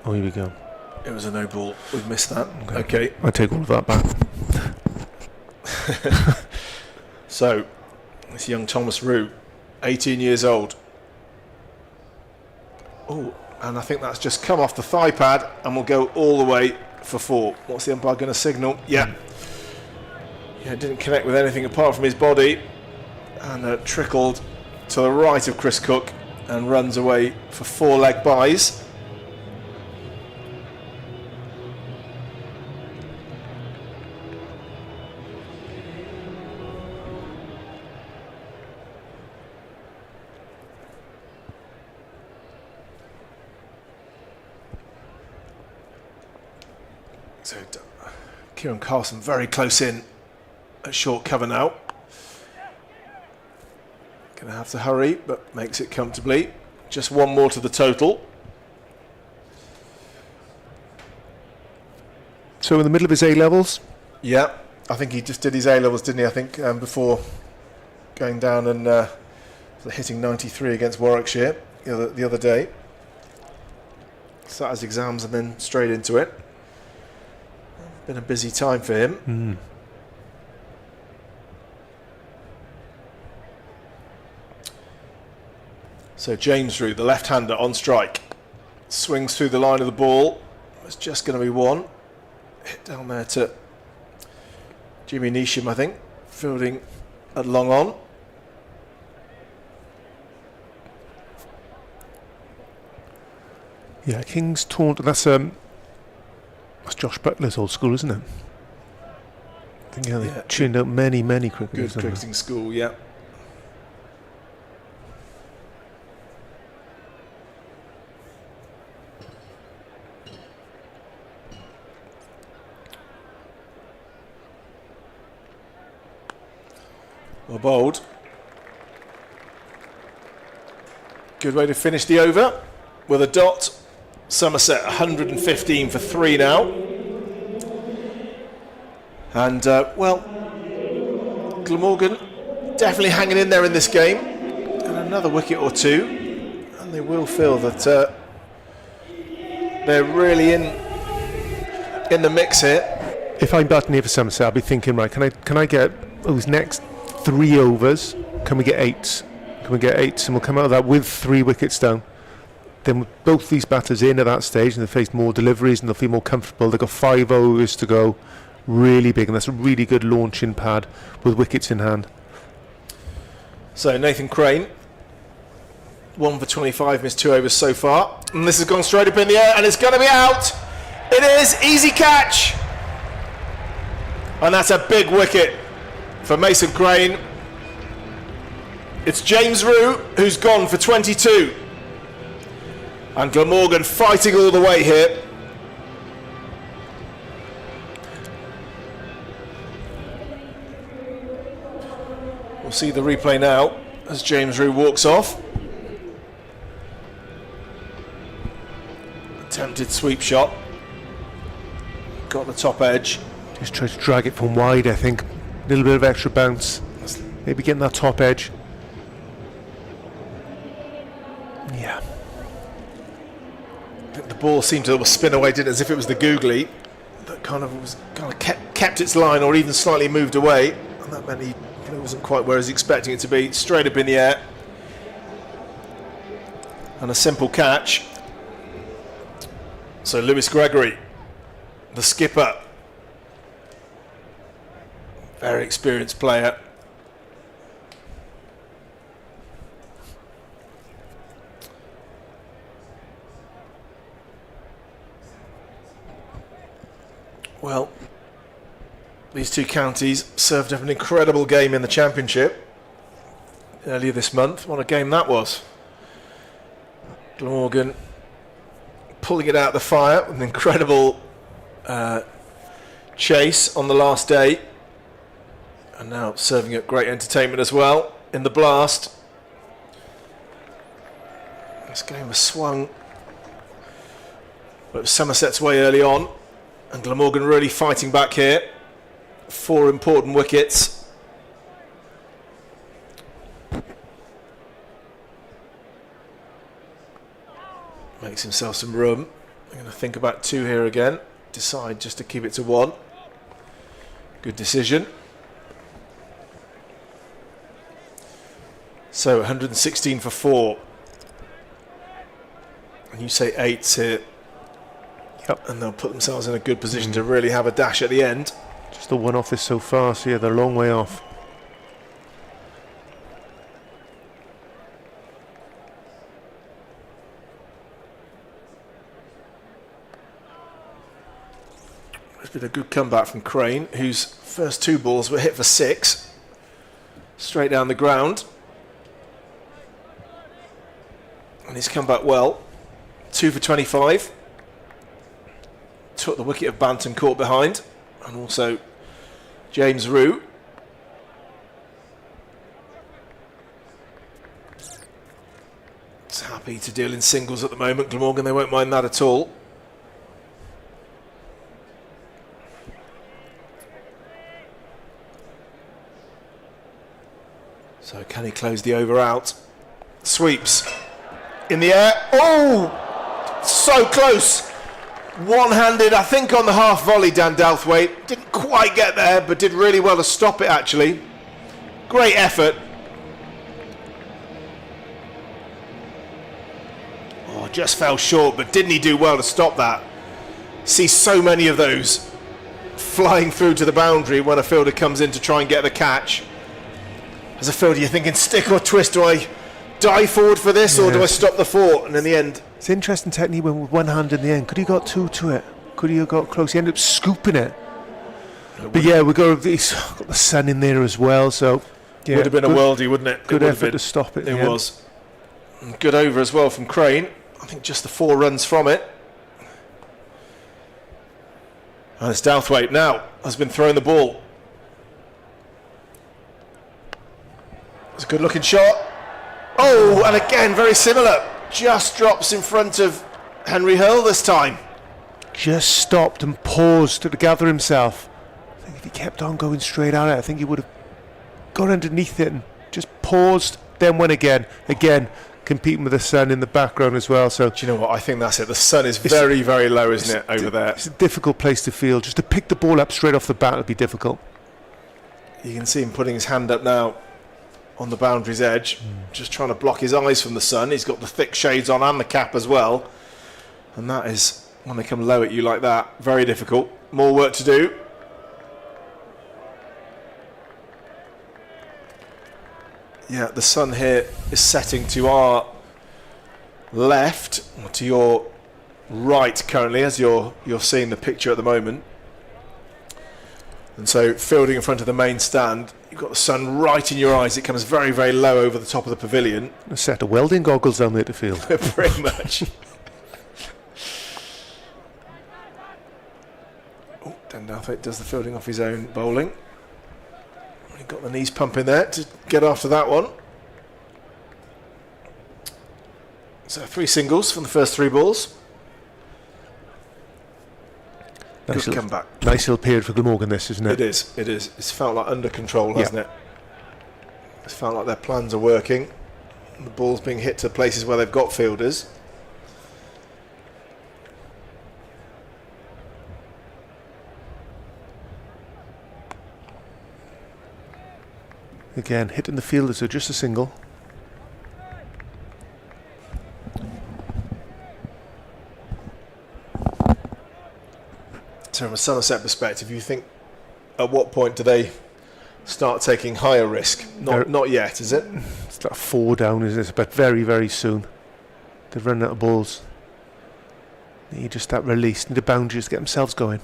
Oh, here we go. It was a no ball. We've missed that. Okay. I take all of that back. So, this young Thomas Rowe, 18 years old. Oh, and I think that's just come off the thigh pad and will go all the way for 4. What's the umpire going to signal? Yeah. Yeah, it didn't connect with anything apart from his body, and trickled to the right of Chris Cook and runs away for 4 leg byes. So Kieran Carson very close in at short cover now. Going to have to hurry, but makes it comfortably. Just 1 more to the total. So in the middle of his A-levels? Yeah, I think he just did his A-levels, didn't he? I think before going down and hitting 93 against Warwickshire the other day. Sat his exams and then straight into it. Been a busy time for him. So James Rowe, the left-hander on strike, swings through the line of the ball. It's just going to be 1. Hit down there to Jimmy Neesham, I think, fielding at long on. Yeah, King's Taunton. That's Josh Butler's old school, isn't it? I think they tuned out many cricketers. Good cricketing school, yeah. Well bowled. Good way to finish the over with a dot. Somerset 115 for 3 now. And, well, Glamorgan definitely hanging in there in this game. And another wicket or 2. And they will feel that they're really in the mix here. If I'm batting here for Somerset, I'll be thinking, right, can I get those next 3 overs? Can we get 8? Can we get 8? And we'll come out of that with 3 wickets down. Then with both these batters in at that stage, and they've faced more deliveries and they'll feel more comfortable. They've got 5 overs to go, really big, and that's a really good launching pad with wickets in hand. So Nathan Crane, 1 for 25, missed 2 overs so far, and this has gone straight up in the air, and it's going to be out. It is, easy catch, and that's a big wicket for Mason Crane. It's James Rowe who's gone for 22. And Glamorgan fighting all the way here. We'll see the replay now as James Rowe walks off. Attempted sweep shot. Got the top edge. Just try to drag it from wide, I think. A little bit of extra bounce. Maybe getting that top edge. Yeah. The ball seemed to spin away, didn't it, as if it was the googly that kind of kept its line or even slightly moved away, and that meant he wasn't quite where he was expecting it to be. Straight up in the air, and a simple catch. So Lewis Gregory, the skipper, Very experienced player. Well, these two counties served up an incredible game in the Championship earlier this month. What a game that was. Glamorgan pulling it out of the fire with an incredible chase on the last day. And now serving up great entertainment as well in the blast. This game was swung, but it was Somerset's way early on. And Glamorgan really fighting back here. 4 important wickets. Makes himself some room. I'm going to think about 2 here again. Decide just to keep it to 1. Good decision. So 116 for 4. And you say 8's here. Yep. And they'll put themselves in a good position to really have a dash at the end. Just the one off this so far, so yeah, they're a long way off. It's been a good comeback from Crane, whose first 2 balls were hit for 6. Straight down the ground. And he's come back well. 2 for 25. Took the wicket of Banton caught behind. And also James Rue. It's happy to deal in singles at the moment. Glamorgan, they won't mind that at all. So can he close the over out? Sweeps in the air. Oh, so close. One-handed, I think, on the half volley, Dan Douthwaite. Didn't quite get there, but did really well to stop it, actually. Great effort. Oh, just fell short, but didn't he do well to stop that? See so many of those flying through to the boundary when a fielder comes in to try and get the catch. As a fielder, you're thinking, stick or twist? Do I dive forward for this, or do I stop the 4? And in the end... It's interesting technique when with one hand in the end. Could he got 2 to it? Could he have got close? He ended up scooping it. But yeah, he's got the sun in there as well, so... Yeah, would have been a worldie, wouldn't it? Good effort to stop it. It was. And good over as well from Crane. I think just the 4 runs from it. And it's Douthwaite now has been throwing the ball. It's a good looking shot. Oh, and again, very similar. Just drops in front of Henry Hurl this time. Just stopped and paused to gather himself. I think if he kept on going straight at it, I think he would have got underneath it and just paused, then went again. Again, competing with the sun in the background as well. So do you know what? I think that's it. The sun is very, very low, isn't it, over there? It's a difficult place to field. Just to pick the ball up straight off the bat would be difficult. You can see him putting his hand up now on the boundary's edge, just trying to block his eyes from the sun. He's got the thick shades on and the cap as well. And that is, when they come low at you like that, very difficult. More work to do. Yeah, the sun here is setting to our left, or to your right currently, as you're seeing the picture at the moment. And so fielding in front of the main stand, you've got the sun right in your eyes. It comes very, very low over the top of the pavilion. A set of welding goggles down there to field. Pretty much. Oh, Dan Douthwaite does the fielding off his own bowling. He got the knees pumping there to get after that one. So 3 singles from the first 3 balls. Good comeback. Nice little period for Glamorgan, this, isn't it? It is, it is. It's felt like under control, hasn't it? It's felt like their plans are working. The ball's being hit to places where they've got fielders. Again, hitting the fielders, so just a single. So from a Somerset perspective, you think at what point do they start taking higher risk. Not yet, is it? It's like 4 down, isn't it? But very, very soon. They've run out of balls. Need just that release. Need a boundary to get themselves going.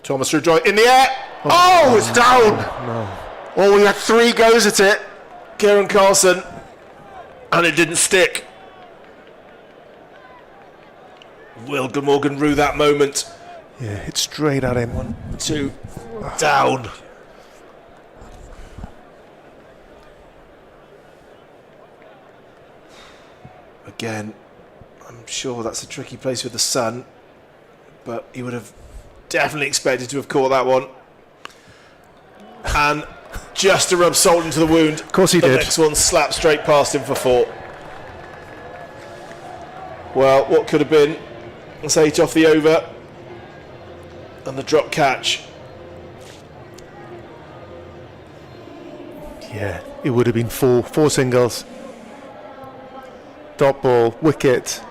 Thomas Rudroy in the air. Oh, it's down. No. Oh, we had 3 goes at it. Kieran Carlson. And it didn't stick. Will Glamorgan rue that moment? Yeah, hit straight at him. 1, 2, down. Again, I'm sure that's a tricky place with the sun, but he would have definitely expected to have caught that one. And just to rub salt into the wound, of course he did. The next one slapped straight past him for 4. Well, what could have been? Let's 8 off the over and the drop catch. Yeah, it would have been 4 singles. Dot ball, wicket.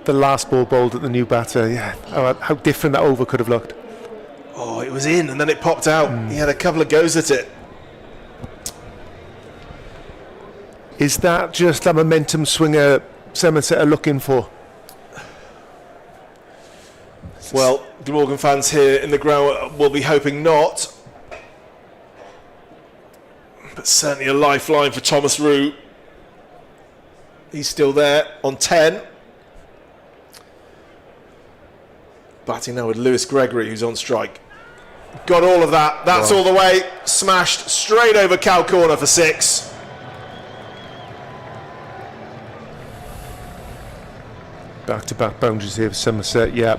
The last ball bowled at the new batter. Yeah, how different that over could have looked. Oh, it was in and then it popped out. He had a couple of goes at it. Is that just a momentum swinger Somerset are looking for? Well, Glamorgan fans here in the ground will be hoping not. But certainly a lifeline for Thomas Rue. He's still there on 10. Batting now with Lewis Gregory, who's on strike. Got all of that. That's all the way. Smashed straight over cow corner for 6. Back-to-back boundaries here for Somerset. Yeah,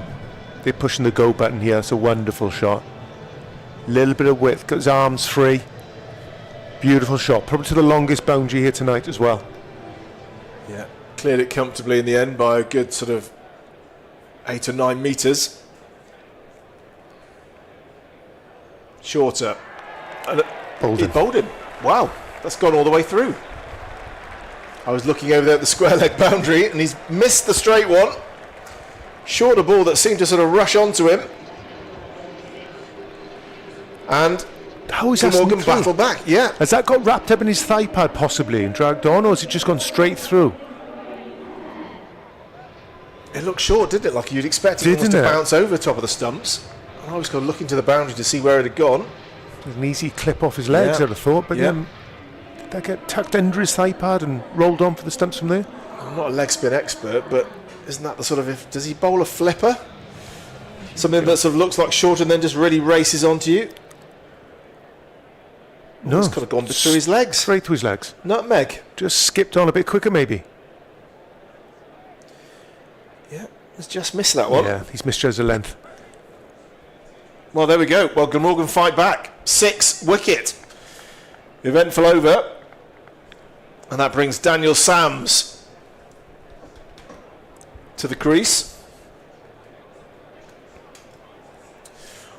they're pushing the go button here. It's a wonderful shot. Little bit of width. Got his arms free. Beautiful shot. Probably to the longest boundary here tonight as well. Yeah, cleared it comfortably in the end by a good sort of 8 or 9 metres. Shorter. And he bowled him. Wow, that's gone all the way through. I was looking over there at the square leg boundary and he's missed the straight one. Shorter ball that seemed to sort of rush onto him. And how is that Morgan battle back? Yeah. Has that got wrapped up in his thigh pad possibly and dragged on, or has it just gone straight through? It looked short, didn't it? Like you'd expect it to bounce over the top of the stumps. And I was going to look into the boundary to see where it had gone. An easy clip off his legs, I'd have thought, but did that get tucked under his thigh pad and rolled on for the stumps from there? I'm not a leg spin expert, but isn't that the sort of, does he bowl a flipper? Something that sort of looks like short and then just really races onto you? No, it's could have gone through his legs. Straight through his legs. Nutmeg. Just skipped on a bit quicker, maybe. Yeah, he's just missed that one. Yeah, he's misjudged the length. Well, there we go. Well, Glamorgan fight back. 6 wicket. Eventful over. And that brings Daniel Sams to the crease.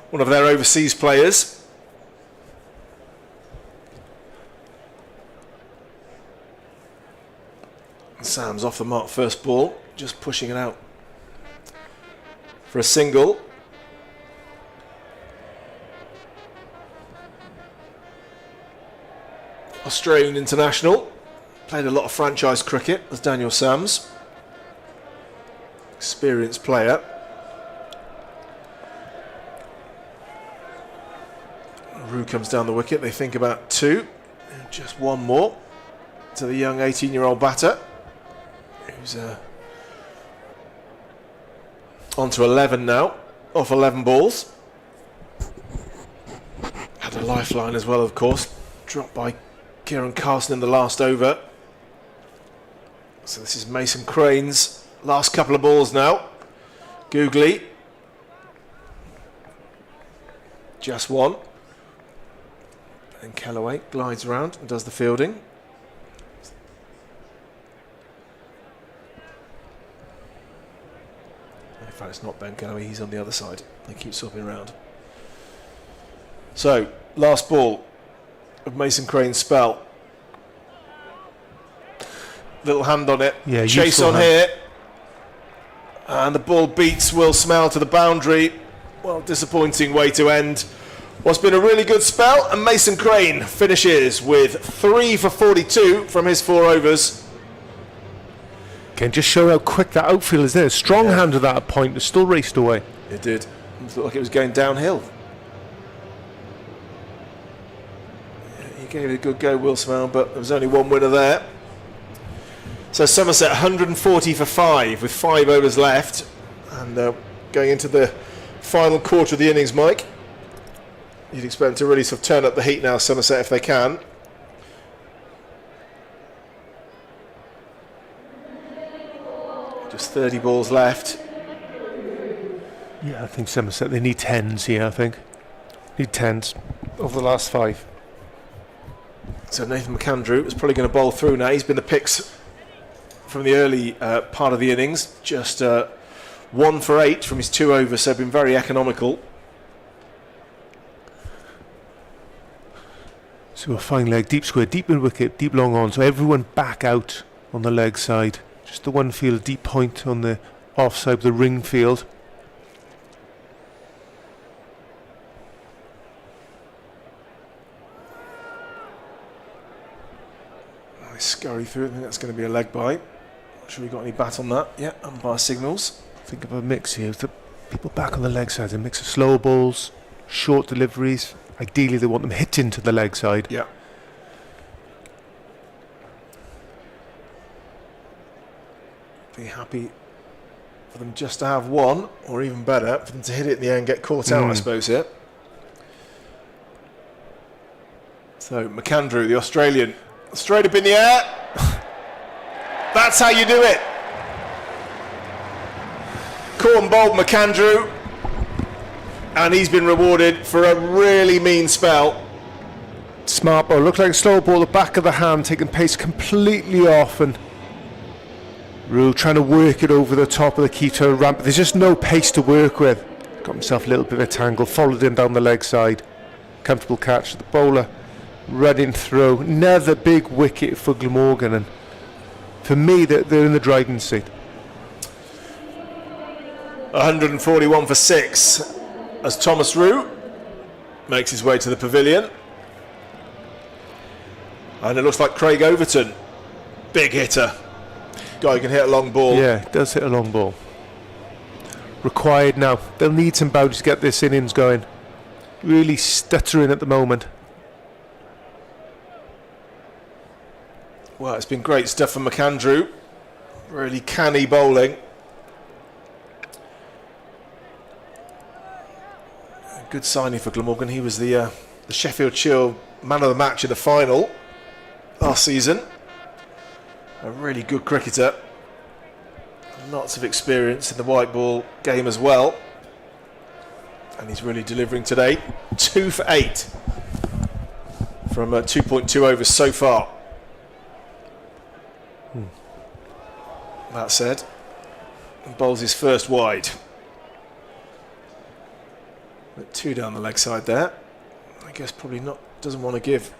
One of their overseas players. Sam's off the mark first ball, just pushing it out for a single. Australian international, played a lot of franchise cricket as Daniel Sams. Experienced player. Rue comes down the wicket, they think about 2. Just one more to the young 18-year-old batter. Who's on to 11 now, off 11 balls. Had a lifeline as well, of course. Dropped by Kieran Carlson in the last over. So this is Mason Crane's last couple of balls now. Googly. Just one. And Kellaway glides around and does the fielding. In fact, it's not Ben Kellaway, he's on the other side. They keep swapping around. So, last ball of Mason Crane's spell. Little hand on it. Yeah, chase on here. And the ball beats Will Smell to the boundary. Well, disappointing way to end what's been a really good spell. And Mason Crane finishes with 3 for 42 from his 4 overs. Can just show how quick that outfield is there. Strong hand at that point, it's still raced away. It did. It looked like it was going downhill. He gave it a good go, Will Smell, but there was only one winner there. So Somerset 140 for 5 with 5 overs left. And going into the final quarter of the innings, Mike. You'd expect them to really sort of turn up the heat now, Somerset, if they can. Just 30 balls left. Yeah, I think Somerset, they need 10s here, I think. Need 10s over the last 5. So Nathan McAndrew is probably going to bowl through now. He's been the picks from the early part of the innings. Just 1 for 8 from his 2 overs, so been very economical. So a fine leg, deep square, deep in wicket, deep long on. So everyone back out on the leg side. Just the one field, deep point on the offside of the ring field. Nice scurry through. I think that's going to be a leg bite. Not sure we got any bat on that. Yeah, umpire signals. Think of a mix here. The people back on the leg side, a mix of slow balls, short deliveries. Ideally, they want them hit into the leg side. Yeah. Be happy for them just to have one, or even better, for them to hit it in the air and get caught out, I suppose, here. So, McAndrew, the Australian, straight up in the air. That's how you do it. Corn bowled McAndrew, and he's been rewarded for a really mean spell. Smart ball. Looked like a slow ball, the back of the hand, taking pace completely off, and Rule trying to work it over the top of the keto ramp. There's just no pace to work with. Got himself a little bit of a tangle, followed him down the leg side. Comfortable catch. The bowler running through. Another big wicket for Glamorgan, and for me, they're in the driving seat. 141 for 6 as Thomas Rue makes his way to the pavilion. And it looks like Craig Overton, big hitter. Guy who can hit a long ball. Yeah, does hit a long ball. Required now. They'll need some boundaries to get this innings going. Really stuttering at the moment. Well, it's been great stuff from McAndrew. Really canny bowling. Good signing for Glamorgan. He was the Sheffield Shield man of the match in the final last season. A really good cricketer. Lots of experience in the white ball game as well. And he's really delivering today. 2 for 8 from 2.2 overs so far. That said, he bowls his first wide. 2 down the leg side there. I guess probably not, doesn't want to give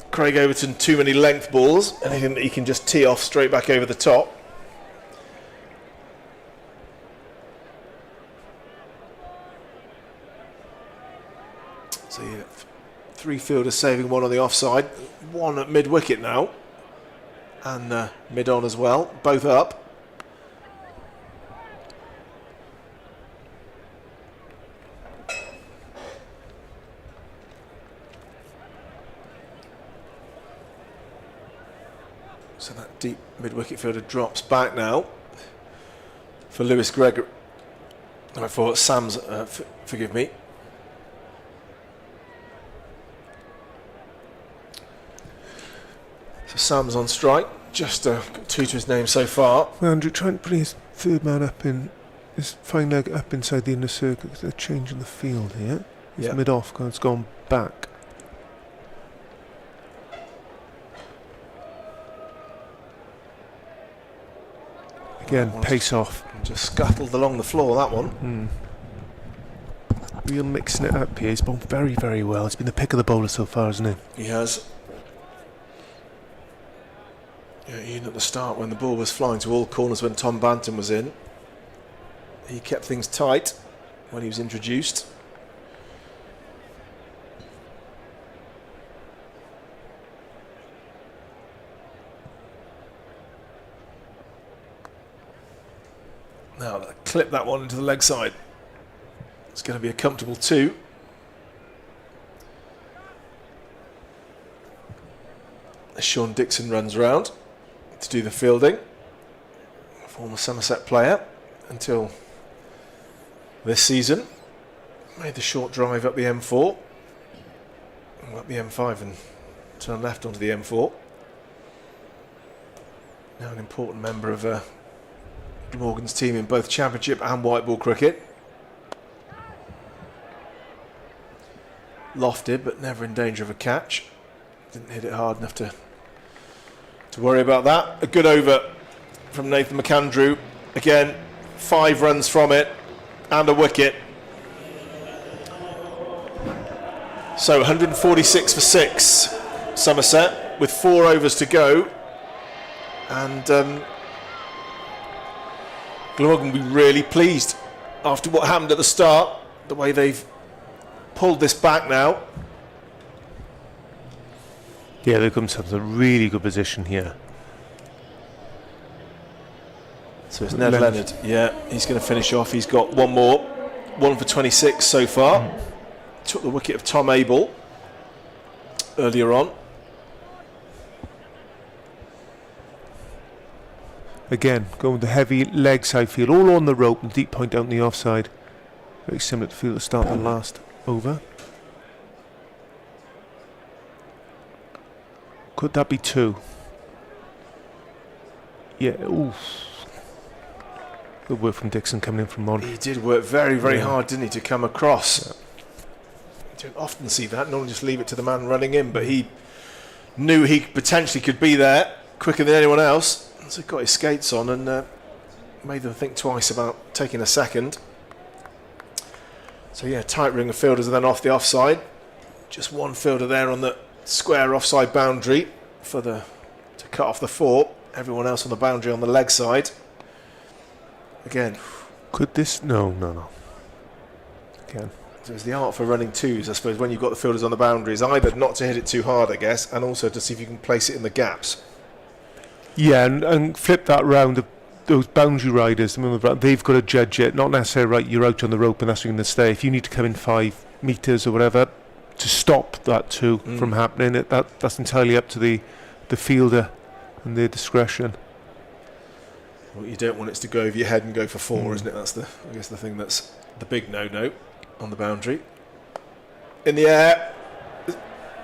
Craig Overton too many length balls, anything that he can just tee off straight back over the top. So yeah, 3 fielders saving 1 on the offside, 1 at mid wicket now, and mid on as well, both up. So that deep mid-wicket fielder drops back now for Lewis Gregory. No, for Sam's, forgive me. So Sam's on strike, just got 2 to his name so far. Well, Andrew trying to bring his third man up in, his fine leg up inside the inner circle because they're changing the field here. His mid-off guard's gone back. Again, pace off. Just scuttled along the floor, that one. Real mixing it up here. He's bowled very, very well. He's been the pick of the bowler so far, hasn't he? He has. Yeah, even at the start when the ball was flying to all corners when Tom Banton was in, he kept things tight. when he was introduced. Now, clip that one into the leg side. It's going to be a comfortable 2. Sean Dixon runs round to do the fielding. Former Somerset player until this season. Made the short drive up the M4. Up the M5 and turn left onto the M4. Now an important member of Glamorgan's team in both Championship and white ball cricket. Lofted but never in danger of a catch. Didn't hit it hard enough to worry about that. A good over from Nathan McAndrew. Again, 5 runs from it and a wicket. So 146 for 6, Somerset, with 4 overs to go. And Glamorgan will be really pleased after what happened at the start, the way they've pulled this back now. Yeah, they've got themselves a really good position here. So it's Ned Leonard. Yeah, he's going to finish off. He's got one more. 1 for 26 so far. Took the wicket of Tom Abel earlier on. Again, going with the heavy leg side field, all on the rope, and deep point out on the offside. Very similar to the field at the start of the last over. Could that be 2? Yeah, ooh. Good work from Dixon coming in from on. He did work very, very hard, didn't he, to come across. You don't often see that. Normally just leave it to the man running in, but he knew he potentially could be there quicker than anyone else. So he got his skates on and made them think twice about taking a second. So yeah, tight ring of fielders and then off the offside. Just one fielder there on the square offside boundary to cut off the 4. Everyone else on the boundary on the leg side. Again. Could this? No. Again. So it's the art for running 2s, I suppose, when you've got the fielders on the boundaries. Either not to hit it too hard, I guess, and also to see if you can place it in the gaps. Yeah, and flip that round. Those boundary riders, they've got to judge it. Not necessarily, right, you're out on the rope and that's where you're going to stay. If you need to come in 5 metres or whatever to stop that 2 from happening, that's entirely up to the fielder and their discretion. What you don't want it to go over your head and go for 4, isn't it? That's I guess the thing that's the big no-no on the boundary. In the air.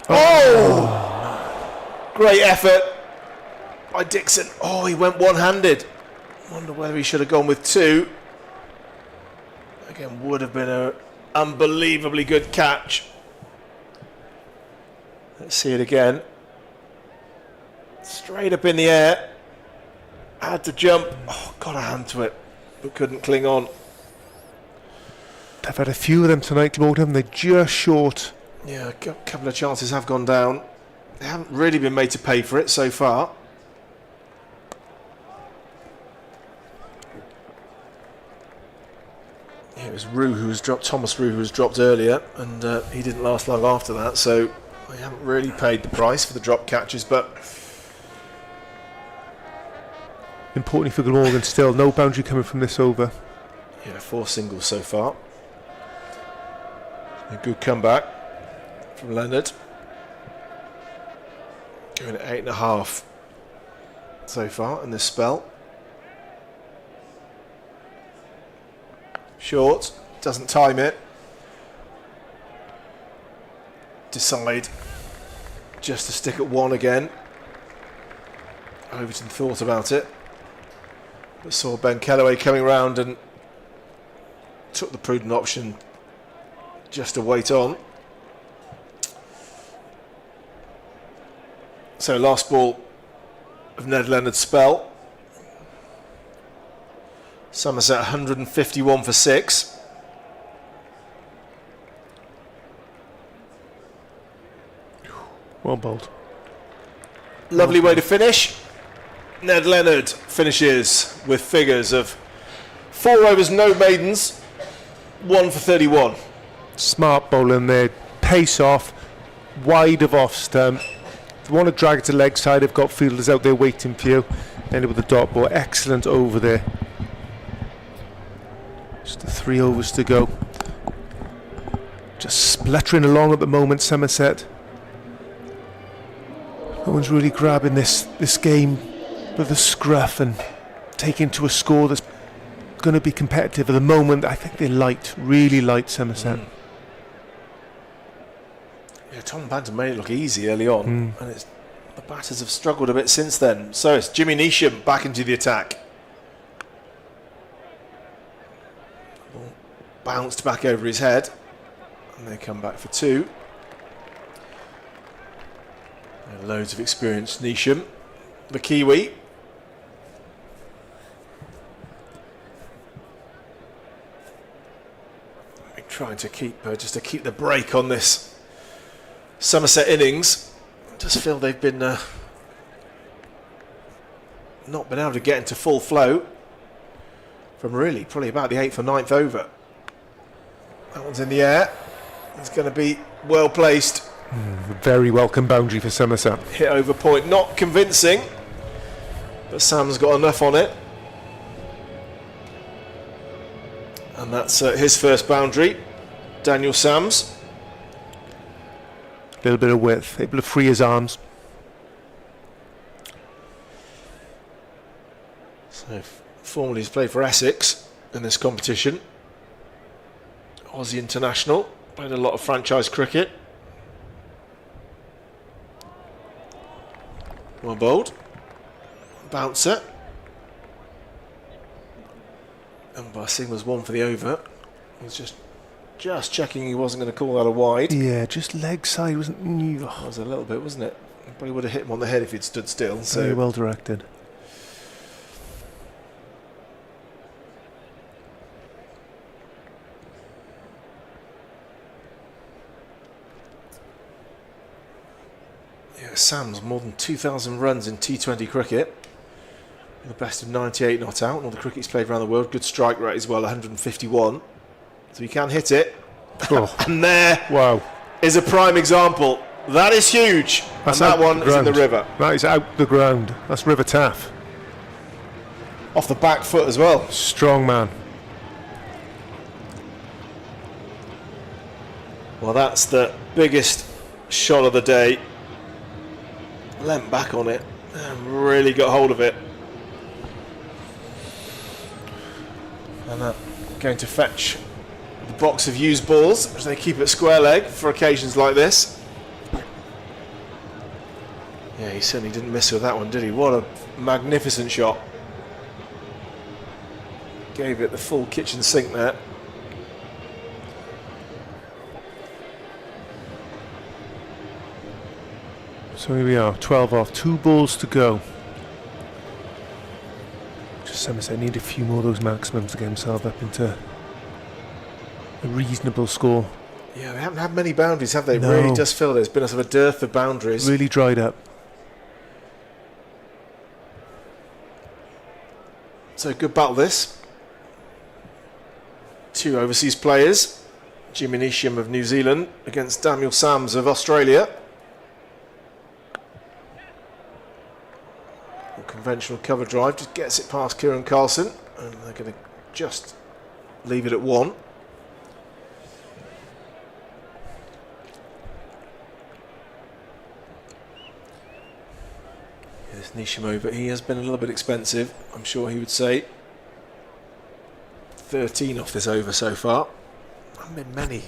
Oh! Great effort by Dixon. Oh, he went one-handed. Wonder whether he should have gone with 2. Again, would have been an unbelievably good catch. Let's see it again. Straight up in the air. Had to jump. Oh, got a hand to it, but couldn't cling on. They've had a few of them tonight, Glamorgan. They're just short. Yeah, a couple of chances have gone down. They haven't really been made to pay for it so far. Yeah, it was Rue who was dropped, Thomas Rue who was dropped earlier, and he didn't last long after that, so they haven't really paid the price for the drop catches, but Importantly for Glamorgan still, no boundary coming from this over. yeah, 4 singles so far. A good comeback from Leonard. Going at 8.5 so far in this spell. Short, doesn't time it. Decide just to stick at 1 again. Overton thought about it, but saw Ben Kellaway coming round and took the prudent option just to wait on. So last ball of Ned Leonard's spell. Somerset 151 for 6. Well bowled. Lovely way to finish. Ned Leonard finishes with figures of 4 overs, no maidens, 1 for 31. Smart bowling there. Pace off. Wide of off stump. If you want to drag it to leg side, they've got fielders out there waiting for you. Ended with the dot ball. Excellent over there. Just the 3 overs to go. Just spluttering along at the moment, Somerset. No one's really grabbing this game with a scruff and taking to a score that's going to be competitive. At the moment, I think they're light, really light, Somerset. Yeah, Tom Banton made it look easy early on, and the batters have struggled a bit since then. So it's Jimmy Neesham back into the attack. Ball bounced back over his head, and they come back for 2. And loads of experience, Neesham, the Kiwi. Trying to keep keep the break on this Somerset innings. I just feel they've been not been able to get into full flow from really probably about the 8th or 9th over. That one's in the air. It's going to be well placed. Very welcome boundary for Somerset. Hit over point, not convincing, but Sam's got enough on it. And that's his first boundary, Daniel Sams. A little bit of width, able to free his arms. So formerly he's played for Essex in this competition. Aussie international, played a lot of franchise cricket. Well bowled. Bouncer. And Barsingh was 1 for the over. He was just checking he wasn't going to call that a wide. Yeah, just leg side wasn't. That was a little bit, wasn't it? Probably would have hit him on the head if he'd stood still. So very well directed. Yeah, Sam's more than 2,000 runs in T20 cricket. The best of 98 not out, and all the cricket he's played around the world. Good strike rate as well, 151. So he can hit it. Oh. And there Wow. is a prime example. That is huge. That's and that out one the is in the ground. river. That is out the ground. That's River Taff. Off the back foot as well. Strong man. Well, that's the biggest shot of the day. Leant back on it and really got hold of it. And that going to fetch the box of used balls as they keep it square leg for occasions like this. Yeah, he certainly didn't miss with that one, did he? What a magnificent shot. Gave it the full kitchen sink there. So here we are, 12 off, 2 balls to go. Just Somerset need a few more of those maximums to get himself up into a reasonable score. Yeah, they haven't had many boundaries, have they? No. Really does feel there's been a sort of a dearth of boundaries. Really dried up. So good battle this. 2 overseas players. Jimmy Neesham of New Zealand against Daniel Sams of Australia. Conventional cover drive, just gets it past Kieran Carlson, and they're going to just leave it at 1. There's Neesham over. He has been a little bit expensive, I'm sure he would say. 13 off this over so far. Haven't been many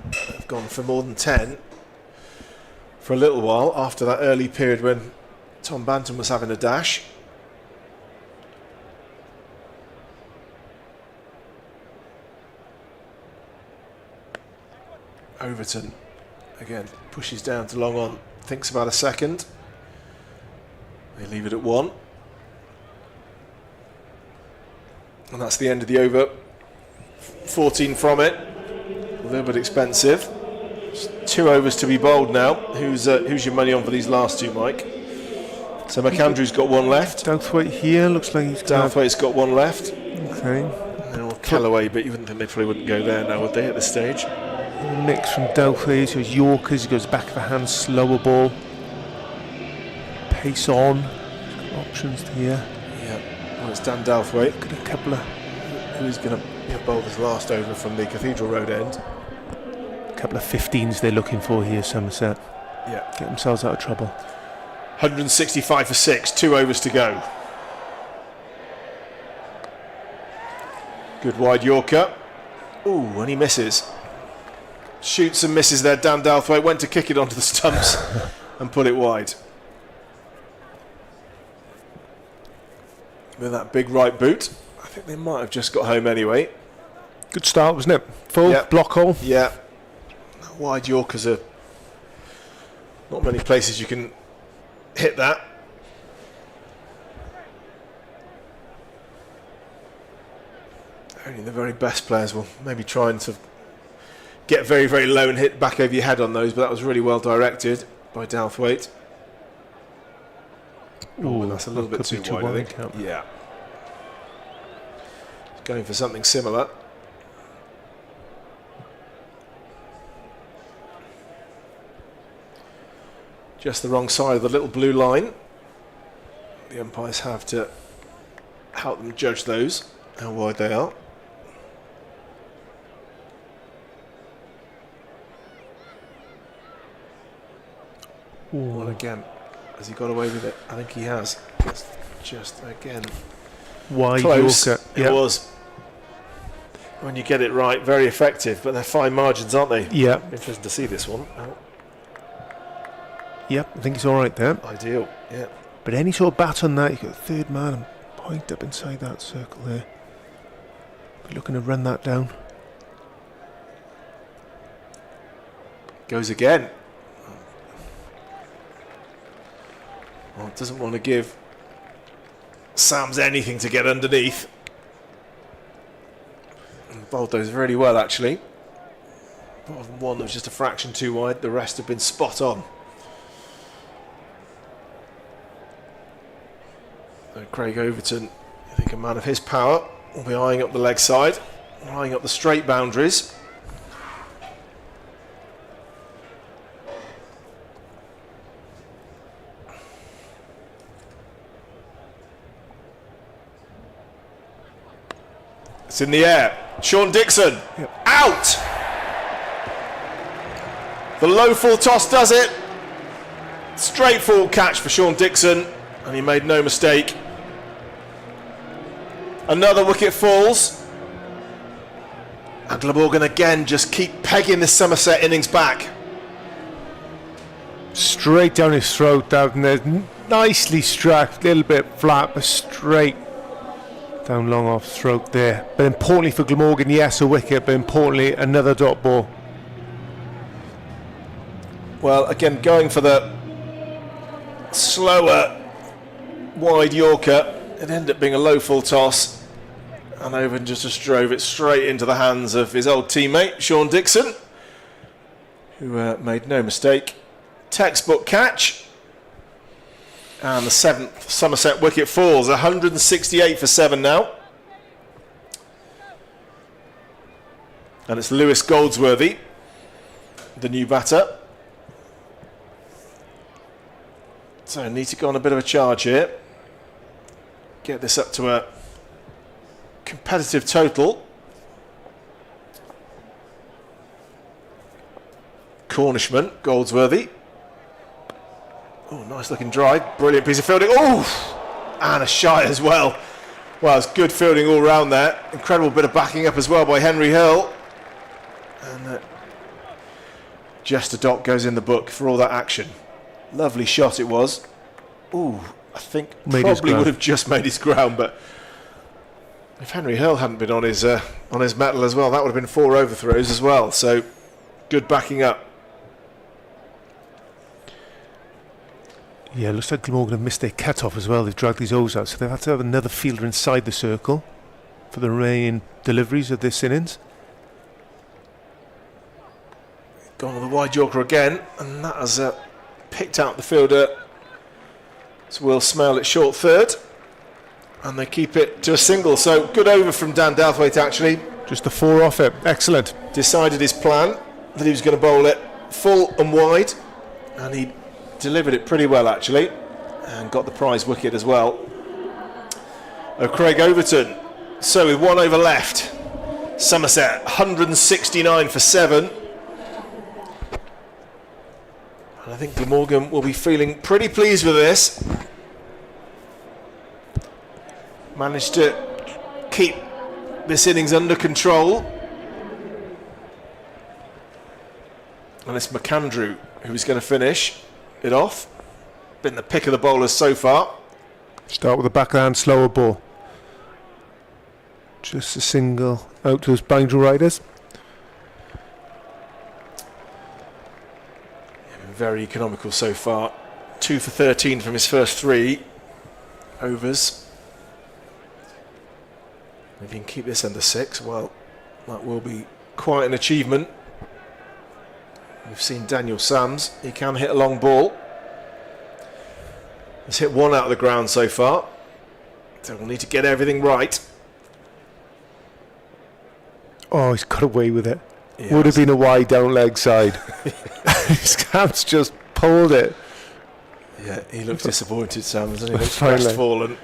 that have gone for more than 10 for a little while after that early period when Tom Banton was having a dash. Overton again pushes down to long on, thinks about a second. They leave it at 1. And that's the end of the over. 14 from it. A little bit expensive. Just 2 overs to be bowled now. Who's your money on for these last 2, Mike? So McAndrew's got 1 left. Douthwaite here, looks like he's got... Douthwaite's got 1 left. Okay. And then we'll Callaway, but you wouldn't think they probably wouldn't go there now, would they, at this stage? Mix from Delphi to his Yorkers. He goes back of the hand, slower ball. Pace on. Options here. Yeah. Well, it's Dan Dalthwaite. Got a couple of. Who's going to bowl his last over from the Cathedral Road end? A couple of 15s they're looking for here, Somerset. Yeah. Get themselves out of trouble. 165 for 6, 2 overs to go. Good wide Yorker. Ooh, and he misses. Shoots and misses there. Dan Dalthwaite went to kick it onto the stumps and put it wide. With that big right boot, I think they might have just got home anyway. Good start, wasn't it? Full block hole. Yeah. Wide Yorkers are not many places you can hit that. Only the very best players will maybe try and sort of get very, very low and hit back over your head on those, but that was really well directed by Dalthwaite. Oh, and that's a little bit too wide, I think. Yeah. Going for something similar. Just the wrong side of the little blue line. The umpires have to help them judge those, how wide they are. Well, again, has he got away with it? I think he has. Just again, Wide close. Yorker. It was. When you get it right, very effective, but they're fine margins, aren't they? Yeah. Interesting to see this one. Yep, I think he's all right there. Ideal, yeah. But any sort of bat on that, you've got a third man and point up inside that circle there. Be looking to run that down. Goes again. Well, doesn't want to give Sams anything to get underneath. And bowled those really well, actually. Bottom one that was just a fraction too wide. The rest have been spot on. So Craig Overton, I think a man of his power, will be eyeing up the leg side, eyeing up the straight boundaries. It's in the air. Sean Dixon. Yep. Out! The low full toss does it. Straightforward catch for Sean Dixon, and he made no mistake. Another wicket falls. And Glamorgan again just keep pegging this Somerset innings back. Straight down his throat, down there. Nicely struck, a little bit flat, but straight down long off throat there. But importantly for Glamorgan, yes, a wicket, but importantly, another dot ball. Well, again, going for the slower wide Yorker, it ended up being a low full toss, and Owen just drove it straight into the hands of his old teammate Sean Dixon, who made no mistake. Textbook catch, and the 7th Somerset wicket falls. 168 for 7 now, and it's Lewis Goldsworthy, the new batter. So need to go on a bit of a charge here. Get this up to a competitive total. Cornishman, Goldsworthy. Oh, nice looking drive. Brilliant piece of fielding. Oh, and a shy as well. Well, it's good fielding all round there. Incredible bit of backing up as well by Henry Hill. And just a dot goes in the book for all that action. Lovely shot it was. Ooh, I think probably would have just made his ground, but if Henry Hill hadn't been on his mettle as well, that would have been 4 overthrows as well. So good backing up. Yeah, looks like Glamorgan have missed their cut-off as well. They've dragged these O's out, so they've had to have another fielder inside the circle for the remaining deliveries of this innings. Gone with the wide Yorker again, and that has picked out the fielder. It's Will Smale at short third. and they keep it to a single. So good over from Dan Douthwaite, actually. Just the 4 off it. Excellent. Decided his plan, that he was going to bowl it full and wide, and he delivered it pretty well, actually, and got the prize wicket as well. Craig Overton. So with 1 over left, Somerset 169 for 7. And I think Glamorgan will be feeling pretty pleased with this. Managed to keep this innings under control. And it's McAndrew who's going to finish it off. Been the pick of the bowlers so far. Start with a backhand slower ball. Just a single out to his boundary riders. Very economical so far. 2 for 13 from his first 3 overs. If he can keep this under 6, well, that will be quite an achievement. We've seen Daniel Sams, he can hit a long ball. He's hit 1 out of the ground so far, so we'll need to get everything right. Oh, he's got away with it. Yeah, would have been a wide down leg side. His hands just pulled it. Yeah, he looks disappointed, Sam, doesn't he? He looks Finally. crestfallen,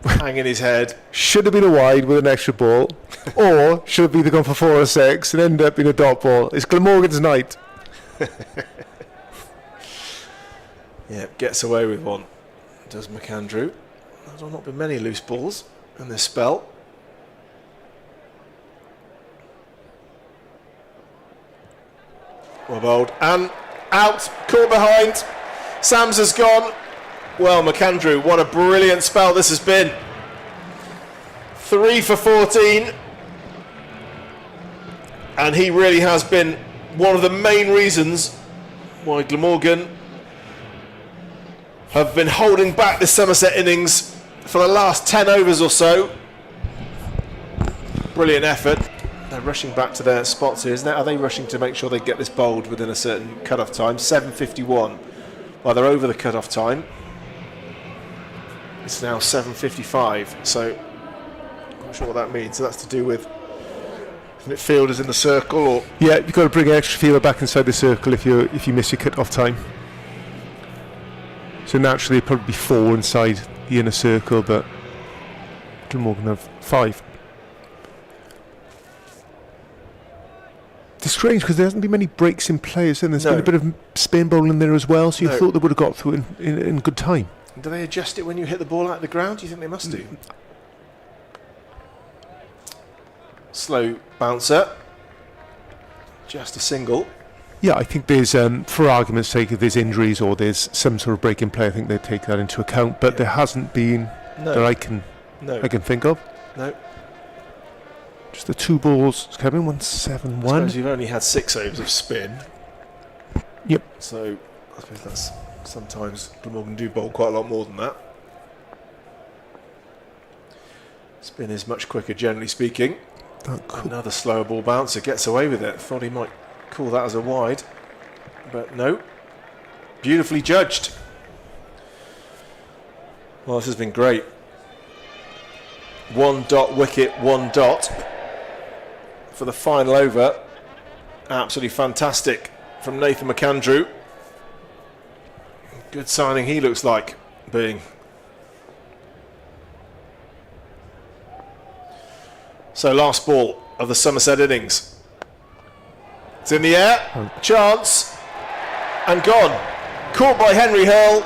hanging his head. Should have been a wide with an extra ball, or should have either gone for 4 or 6 and ended up being a dot ball. It's Glamorgan's night. Yeah, gets away with 1. Does McAndrew. There's not been many loose balls in this spell. Well bowled and out, caught behind. Sams has gone. Well, McAndrew, what a brilliant spell this has been. 3 for 14. And he really has been one of the main reasons why Glamorgan have been holding back this Somerset innings for the last 10 overs or so. Brilliant effort. They're rushing back to their spots here, isn't it? Are they rushing to make sure they get this bowled within a certain cut-off time? 7:51. Well, they're over the cut-off time. It's now 7:55, so I'm not sure what that means. So that's to do with, isn't it, fielders in the circle, or Yeah, you've got to bring an extra fielder back inside the circle if you miss your cut-off time. So naturally, it'd probably be 4 inside the inner circle, but Glamorgan have 5. It's strange because there hasn't been many breaks in players, and there's No. been a bit of spin bowling there as well. So you No. thought they would have got through in good time. do they adjust it when you hit the ball out of the ground? Do you think they must do? Slow bouncer. Just a single. Yeah, I think there's, for argument's sake, if there's injuries or there's some sort of break in play, I think they take that into account. But there hasn't been that I can think of. No. Just the 2 balls coming, 171. I suppose you've only had 6 overs of spin. Yep. So I suppose that's sometimes Glamorgan do bowl quite a lot more than that. Spin is much quicker, generally speaking. Another slower ball bouncer gets away with it. Thought he might call that as a wide, but no. Beautifully judged. Well, this has been great. 1 dot wicket, 1 dot for the final over. Absolutely fantastic from Nathan McAndrew. Good signing he looks like being. So last ball of the Somerset innings. It's in the air, chance, and gone. Caught by Henry Hurl.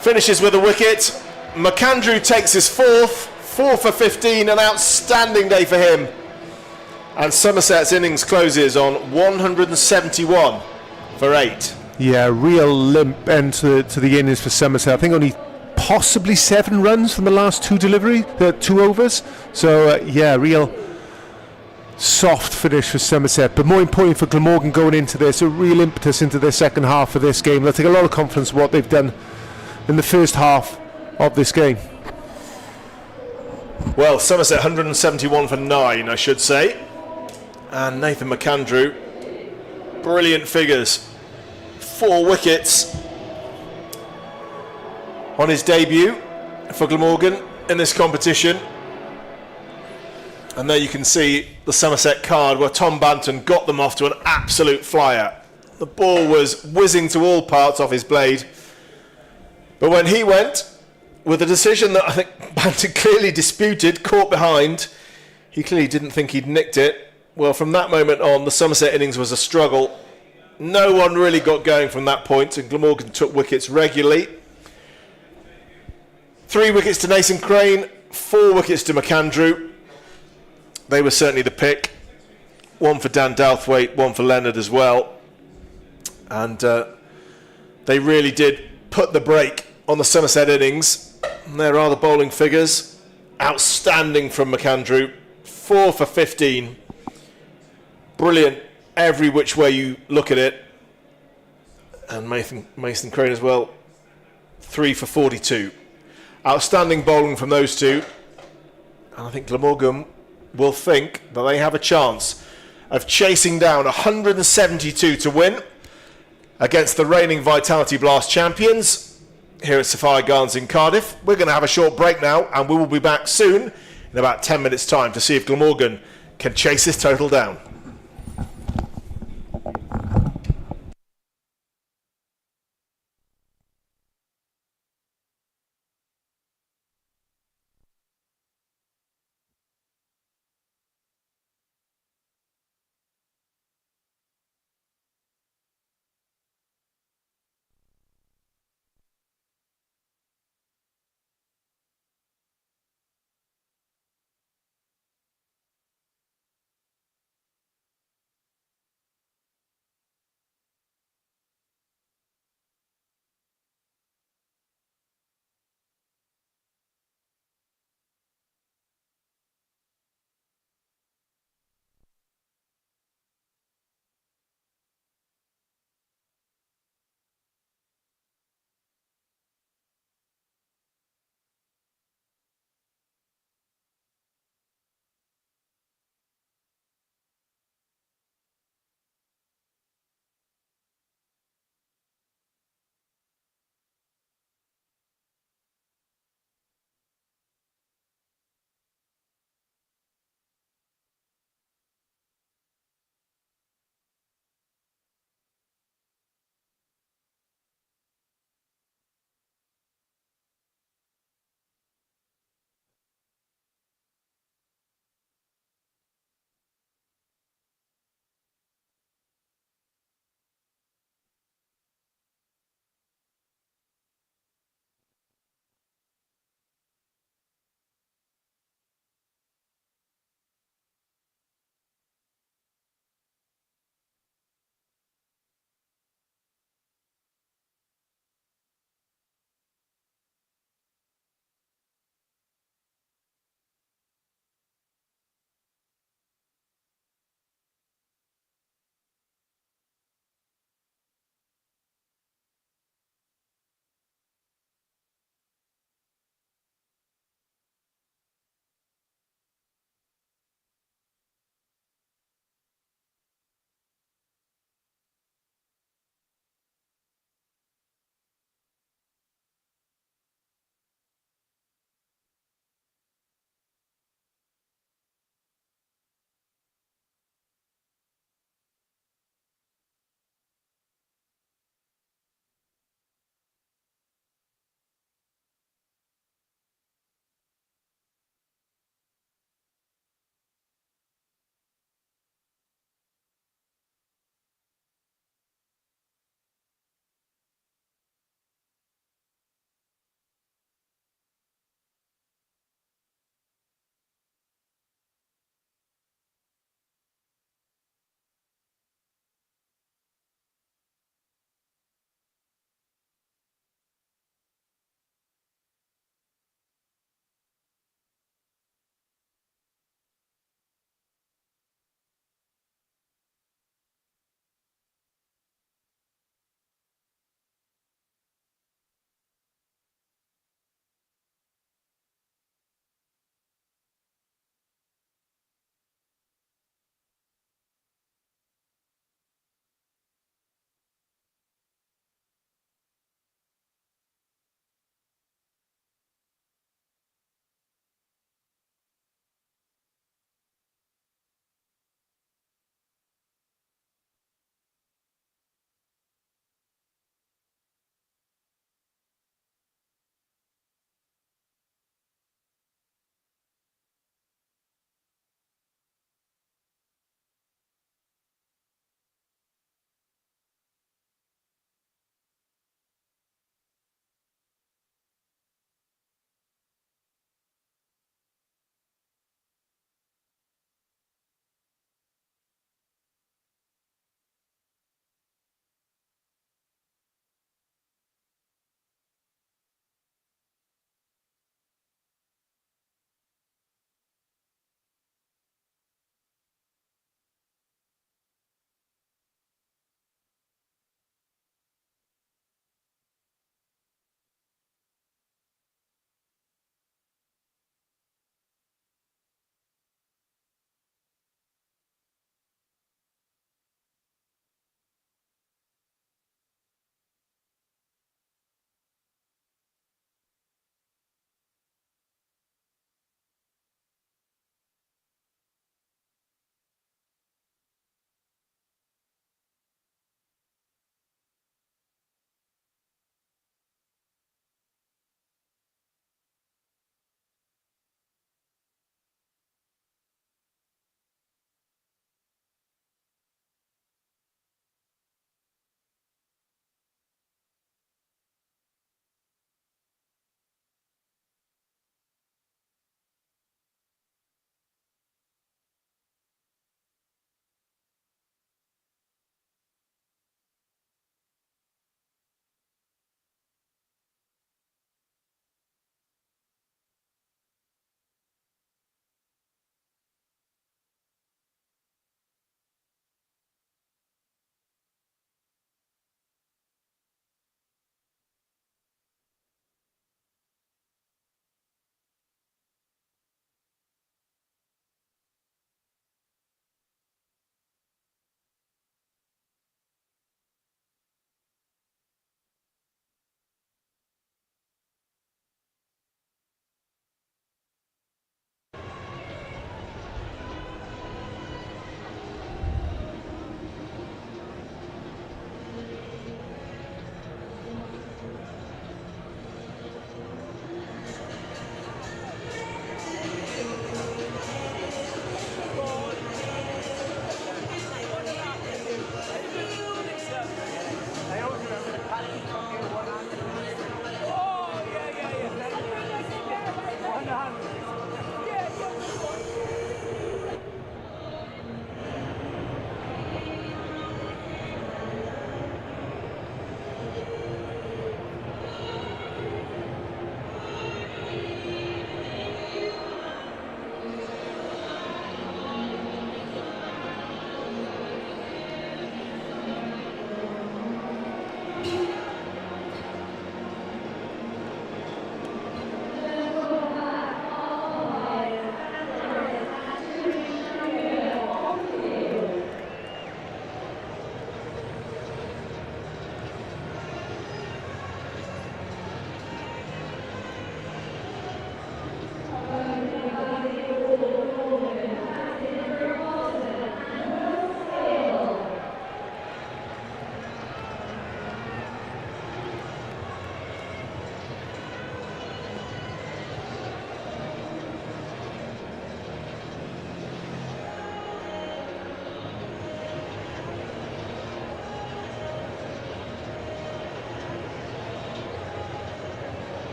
Finishes with a wicket. McAndrew takes his 4th, 4 for 15, an outstanding day for him. And Somerset's innings closes on 171 for 8. Yeah, real limp end to the innings for Somerset. I think only possibly 7 runs from the last 2 overs. So yeah, real soft finish for Somerset. But more importantly for Glamorgan going into this, a real impetus into their second half of this game. They'll take a lot of confidence in what they've done in the first half of this game. Well, Somerset 171 for 9, I should say. And Nathan McAndrew, brilliant figures. 4 wickets on his debut. for Glamorgan in this competition. And there you can see the Somerset card where Tom Banton got them off to an absolute flyer. The ball was whizzing to all parts off his blade. But when he went, with a decision that I think Banton clearly disputed, caught behind, he clearly didn't think he'd nicked it. Well, from that moment on, the Somerset innings was a struggle. No one really got going from that point, and Glamorgan took wickets regularly. 3 wickets to Nathan Crane, 4 wickets to McAndrew. They were certainly the pick. 1 for Dan Douthwaite, 1 for Leonard as well. And they really did put the brake on the Somerset innings. And there are the bowling figures. Outstanding from McAndrew. 4 for 15. Brilliant every which way you look at it. And Mason Crane as well. 3 for 42. Outstanding bowling from those two. And I think Glamorgan will think that they have a chance of chasing down 172 to win against the reigning Vitality Blast champions here at Sapphire Gardens in Cardiff. We're going to have a short break now, and we will be back soon in about 10 minutes' time to see if Glamorgan can chase this total down.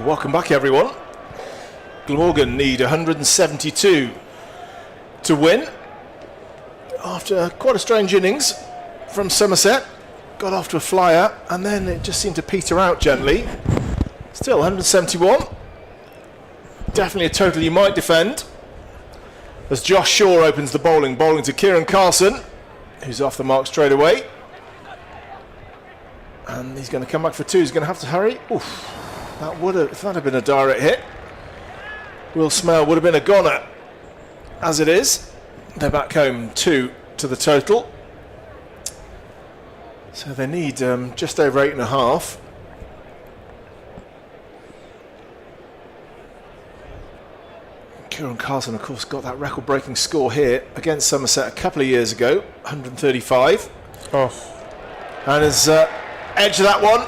Welcome back, everyone. Glamorgan need 172 to win after quite a strange innings from Somerset. Got off to a flyer and then it just seemed to peter out gently. Still 171. Definitely a total you might defend. As Josh Shaw opens the bowling to Kieran Carson, who's off the mark straight away. And he's going to come back for two. He's going to have to hurry. Oof. If that had been a direct hit, Will Smell would have been a goner. As it is, they're back home 2 to the total. So they need just over 8.5. Kieran Carson, of course, got that record-breaking score here against Somerset a couple of years ago, 135. Oh. And has edged that one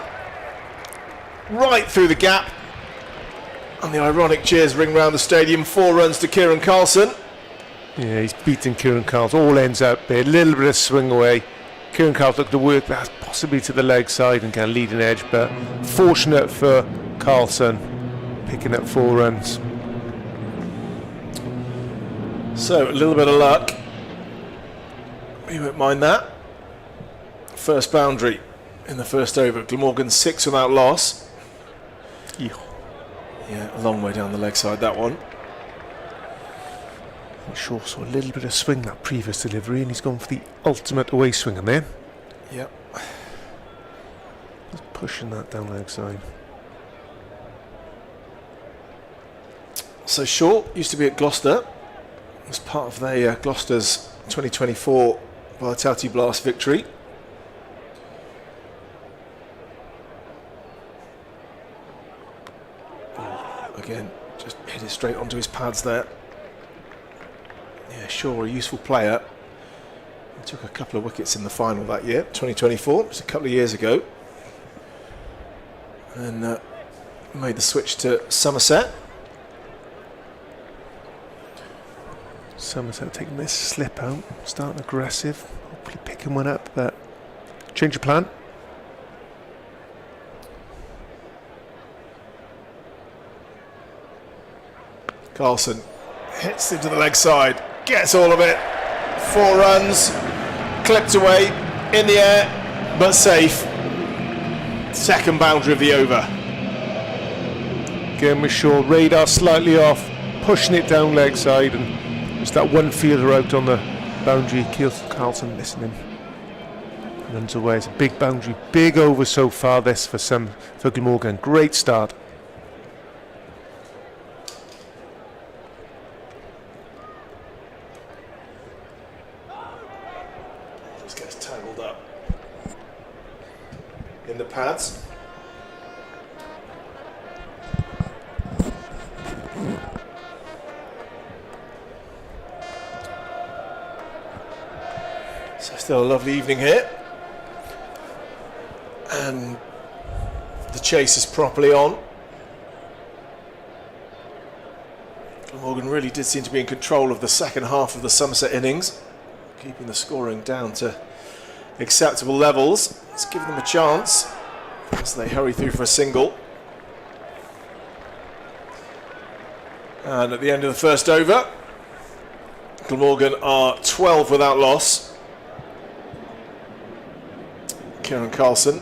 right through the gap. And the ironic cheers ring round the stadium. 4 runs to Kieran Carson. Yeah, he's beating Kieran Carson. All ends out there. A little bit of swing away. Kieran Carson looked to work that possibly to the leg side and can lead an edge, but fortunate for Carlson picking up 4 runs. So a little bit of luck. You won't mind that. First boundary in the first over. Glamorgan 6 without loss. Yeah, a long way down the leg side, that one. Shaw saw a little bit of swing that previous delivery and he's gone for the ultimate away swinger there. Yep. Just pushing that down leg side. So Shaw used to be at Gloucester. Was part of their Gloucester's 2024 Vitality Blast victory. Again, just hit it straight onto his pads there. Yeah, Shaw, a useful player. He took a couple of wickets in the final that year, 2024. It was a couple of years ago. And made the switch to Somerset. Somerset taking this slip out, starting aggressive, hopefully picking one up, but change of plan. Carlson hits into the leg side, gets all of it. 4 runs, clipped away, in the air, but safe. Second boundary of the over. Again with Shaw, radar slightly off, pushing it down leg side, and just that one fielder out on the boundary. Carlson missing him. Runs away. It's a big boundary, big over so far this for Glamorgan. Great start. Just gets tangled up in the pads. So still a lovely evening here. And the chase is properly on. Glamorgan really did seem to be in control of the second half of the Somerset innings, keeping the scoring down to acceptable levels. Let's give them a chance as they hurry through for a single. And at the end of the first over, Glamorgan are 12 without loss. Kieran Carlson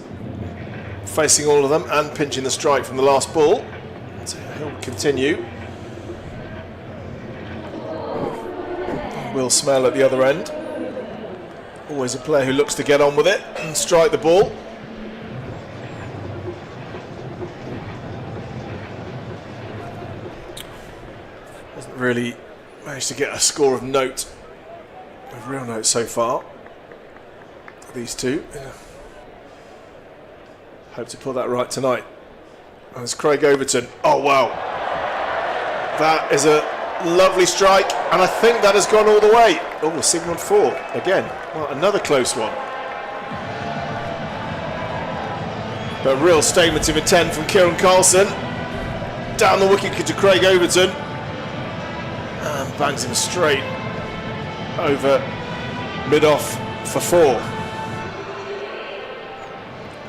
facing all of them and pinching the strike from the last ball. So he'll continue. Will Smell at the other end. Always a player who looks to get on with it and strike the ball. Hasn't really managed to get a score of note, of real note so far. These two. Hope to put that right tonight. And it's Craig Overton. Oh wow. That is a lovely strike, and I think that has gone all the way. Oh, signal 4 again. Well, another close one. But real statement of intent from Kieran Carlson. Down the wicket to Craig Overton. And bangs him straight over mid-off for 4.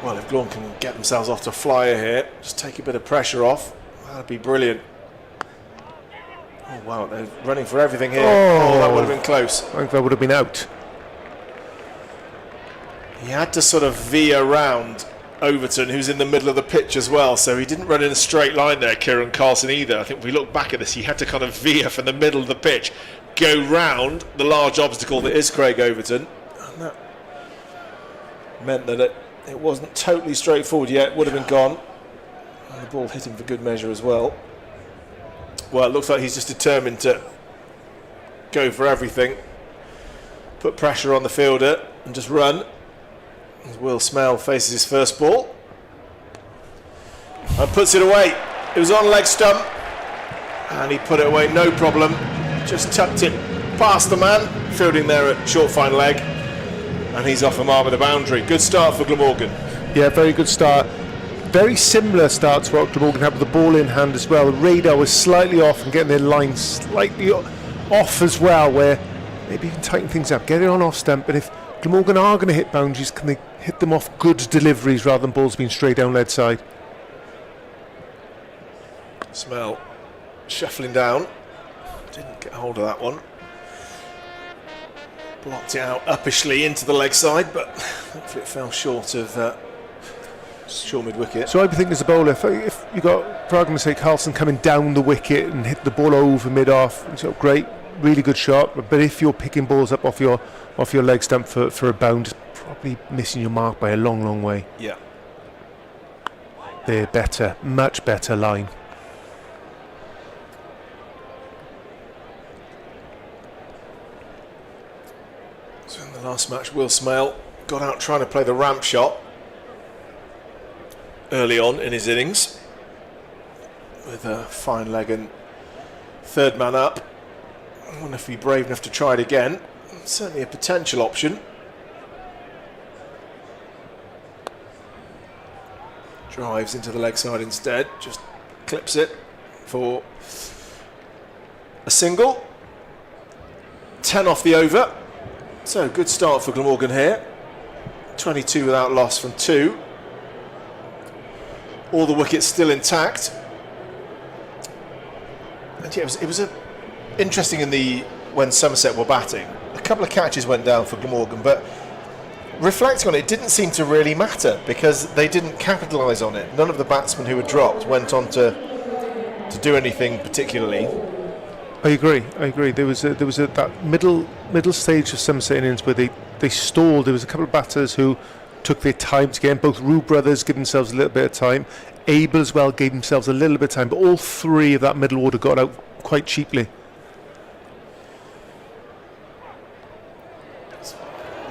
Well, if Glamorgan can get themselves off to a flyer here, just take a bit of pressure off. That'd be brilliant. Oh wow, they're running for everything here. Oh, that would have been close. I think that would have been out. He had to sort of veer around Overton, who's in the middle of the pitch as well, so he didn't run in a straight line there, Kieran Carlson, either. I think if we look back at this, he had to kind of veer from the middle of the pitch, go round the large obstacle that is Craig Overton. And that meant that it wasn't totally straightforward yet, would have been gone. And the ball hit him for good measure as well. Well, it looks like he's just determined to go for everything, put pressure on the fielder and just run. As Will Smell faces his first ball and puts it away. It was on leg stump and he put it away, no problem. Just tucked it past the man, fielding there at short fine leg, and he's off a mark with a boundary. Good start for Glamorgan. Yeah, very good start. Very similar start to what Glamorgan had with the ball in hand as well. The radar was slightly off and getting their line slightly off as well, where maybe you can tighten things up, get it on off stump, but if Glamorgan are going to hit boundaries, can they hit them off good deliveries rather than balls being straight down lead side? Smell shuffling down. Didn't get hold of that one. Blocked it out uppishly into the leg side, but hopefully it fell short of short mid-wicket. So I would think as a bowler, if you got, for argument's sake, Carlson coming down the wicket and hit the ball over mid-off, so great, really good shot. But if you're picking balls up off your leg stump for a bound, probably missing your mark by a long, long way. Yeah. They're better, much better line. So in the last match, Will Smale got out trying to play the ramp shot early on in his innings with a fine leg and third man up. I wonder if he'd be brave enough to try it again. Certainly a potential option. Drives into the leg side instead, just clips it for a single. 10 off the over. So good start for Glamorgan here. 22 without loss from 2. All the wickets still intact. And yeah, it was interesting when Somerset were batting. A couple of catches went down for Glamorgan, but reflecting on it, it didn't seem to really matter because they didn't capitalise on it. None of the batsmen who were dropped went on to do anything particularly. I agree. There was that middle stage of Somerset innings where they stalled. There was a couple of batters who took their time to get in. Both Rue brothers gave themselves a little bit of time. Abel as well gave themselves a little bit of time, but all three of that middle order got out quite cheaply.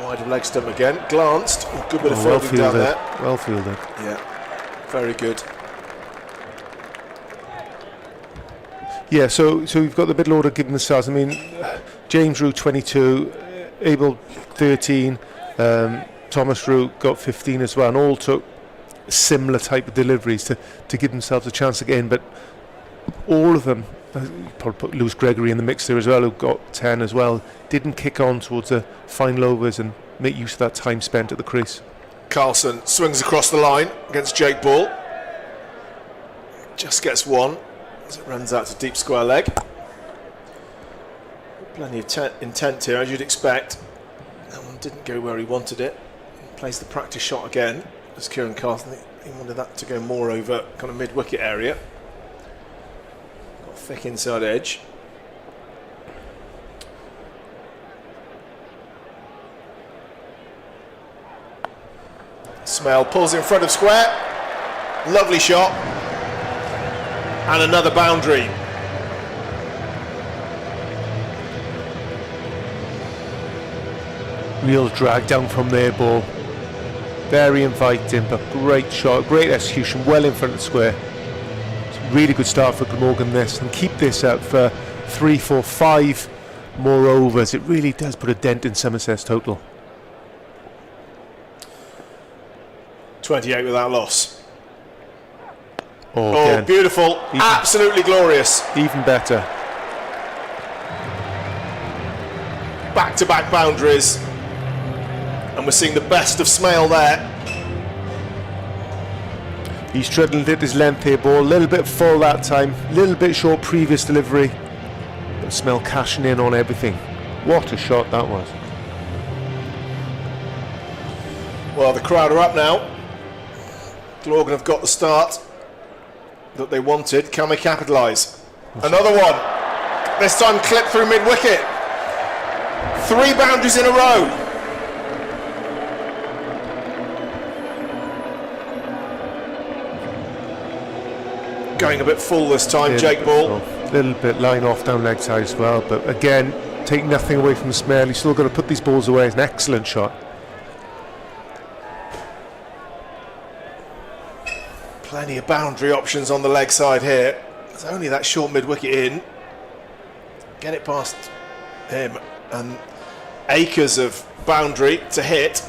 Wide of leg stump again. Glanced. Good bit of fielding down there. Well fielded. Yeah, very good. Yeah, so we've got the middle order giving the stars. I mean, James Rue 22, Abel 13, Thomas Rue got 15 as well, and all took similar type of deliveries to give themselves a chance again. But all of them, probably put Lewis Gregory in the mix there as well, who got 10 as well, didn't kick on towards the final overs and make use of that time spent at the crease. Carlson swings across the line against Jake Ball. Just gets one as it runs out to deep square leg. Plenty of intent here, as you'd expect. That one didn't go where he wanted it. He plays the practice shot again as Kieran Carlson. He wanted that to go more over kind of mid-wicket area. Got thick inside edge. Smell pulls in front of square. Lovely shot. And another boundary. Real drag down from their ball. Very inviting, but great shot, great execution, well in front of the square. It's a really good start for Glamorgan this, and keep this up for 3, 4, 5 more overs. It really does put a dent in Somerset's total. 28 without loss. Oh, Oh, beautiful. Absolutely glorious. Even better. Back-to-back boundaries. And we're seeing the best of Smale there. He's straddled it his length here, ball. A little bit full that time. A little bit short previous delivery. But Smell cashing in on everything. What a shot that was. Well, the crowd are up now. Glamorgan have got the start that they wanted. Can they capitalise? Another one. This time clipped through mid-wicket. 3 boundaries in a row. Going a bit full this time, Jake Ball. A little bit line off down leg side as well, but again, take nothing away from Smell. He's still got to put these balls away. It's an excellent shot. Plenty of boundary options on the leg side here. There's only that short mid-wicket in. Get it past him, and acres of boundary to hit.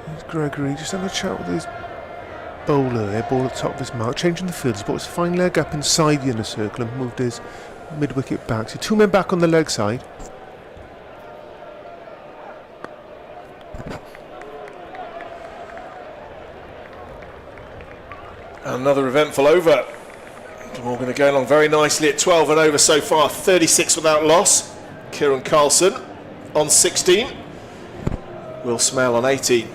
There's Gregory just having a chat with his bowler there, ball at the top of his mark, changing the field. He's brought his fine leg up inside the inner circle and moved his mid-wicket back. So 2 men back on the leg side. Another eventful over. Glamorgan are going along very nicely at 12 and over so far, 36 without loss. Kieran Carlson on 16. Will Smell on 18.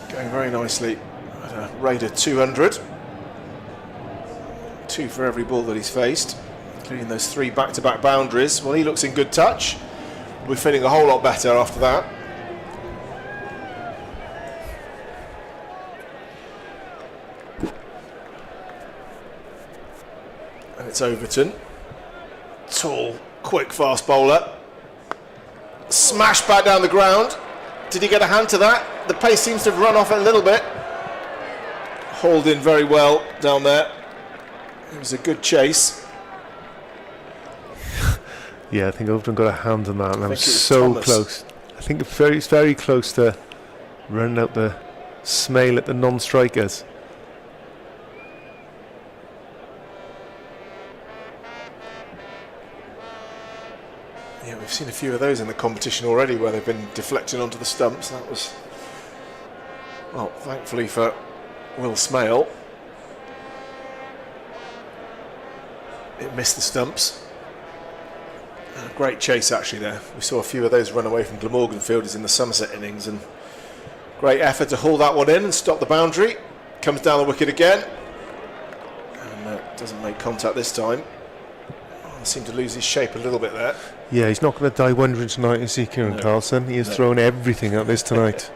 Going very nicely at a rate of 200. 2 for every ball that he's faced, including those 3 back-to-back boundaries. Well, he looks in good touch. We're feeling a whole lot better after that. And it's Overton. Tall, quick, fast bowler. Smash back down the ground. Did he get a hand to that? The pace seems to have run off a little bit. Hauled in very well down there. It was a good chase. Yeah, I think Overton got a hand on that, and that was so Thomas. Close. I think it's very close to running out the Smale at the non-strikers. Yeah, we've seen a few of those in the competition already where they've been deflected onto the stumps. That was, well, thankfully for Will Smale, it missed the stumps. A great chase actually there. We saw a few of those run away from Glamorgan fielders in the Somerset innings, and great effort to haul that one in and stop the boundary. Comes down the wicket again, and doesn't make contact this time. Seemed to lose his shape a little bit there. Yeah, he's not going to die wondering tonight, is he, Kieran Carlson? He has thrown everything at this tonight.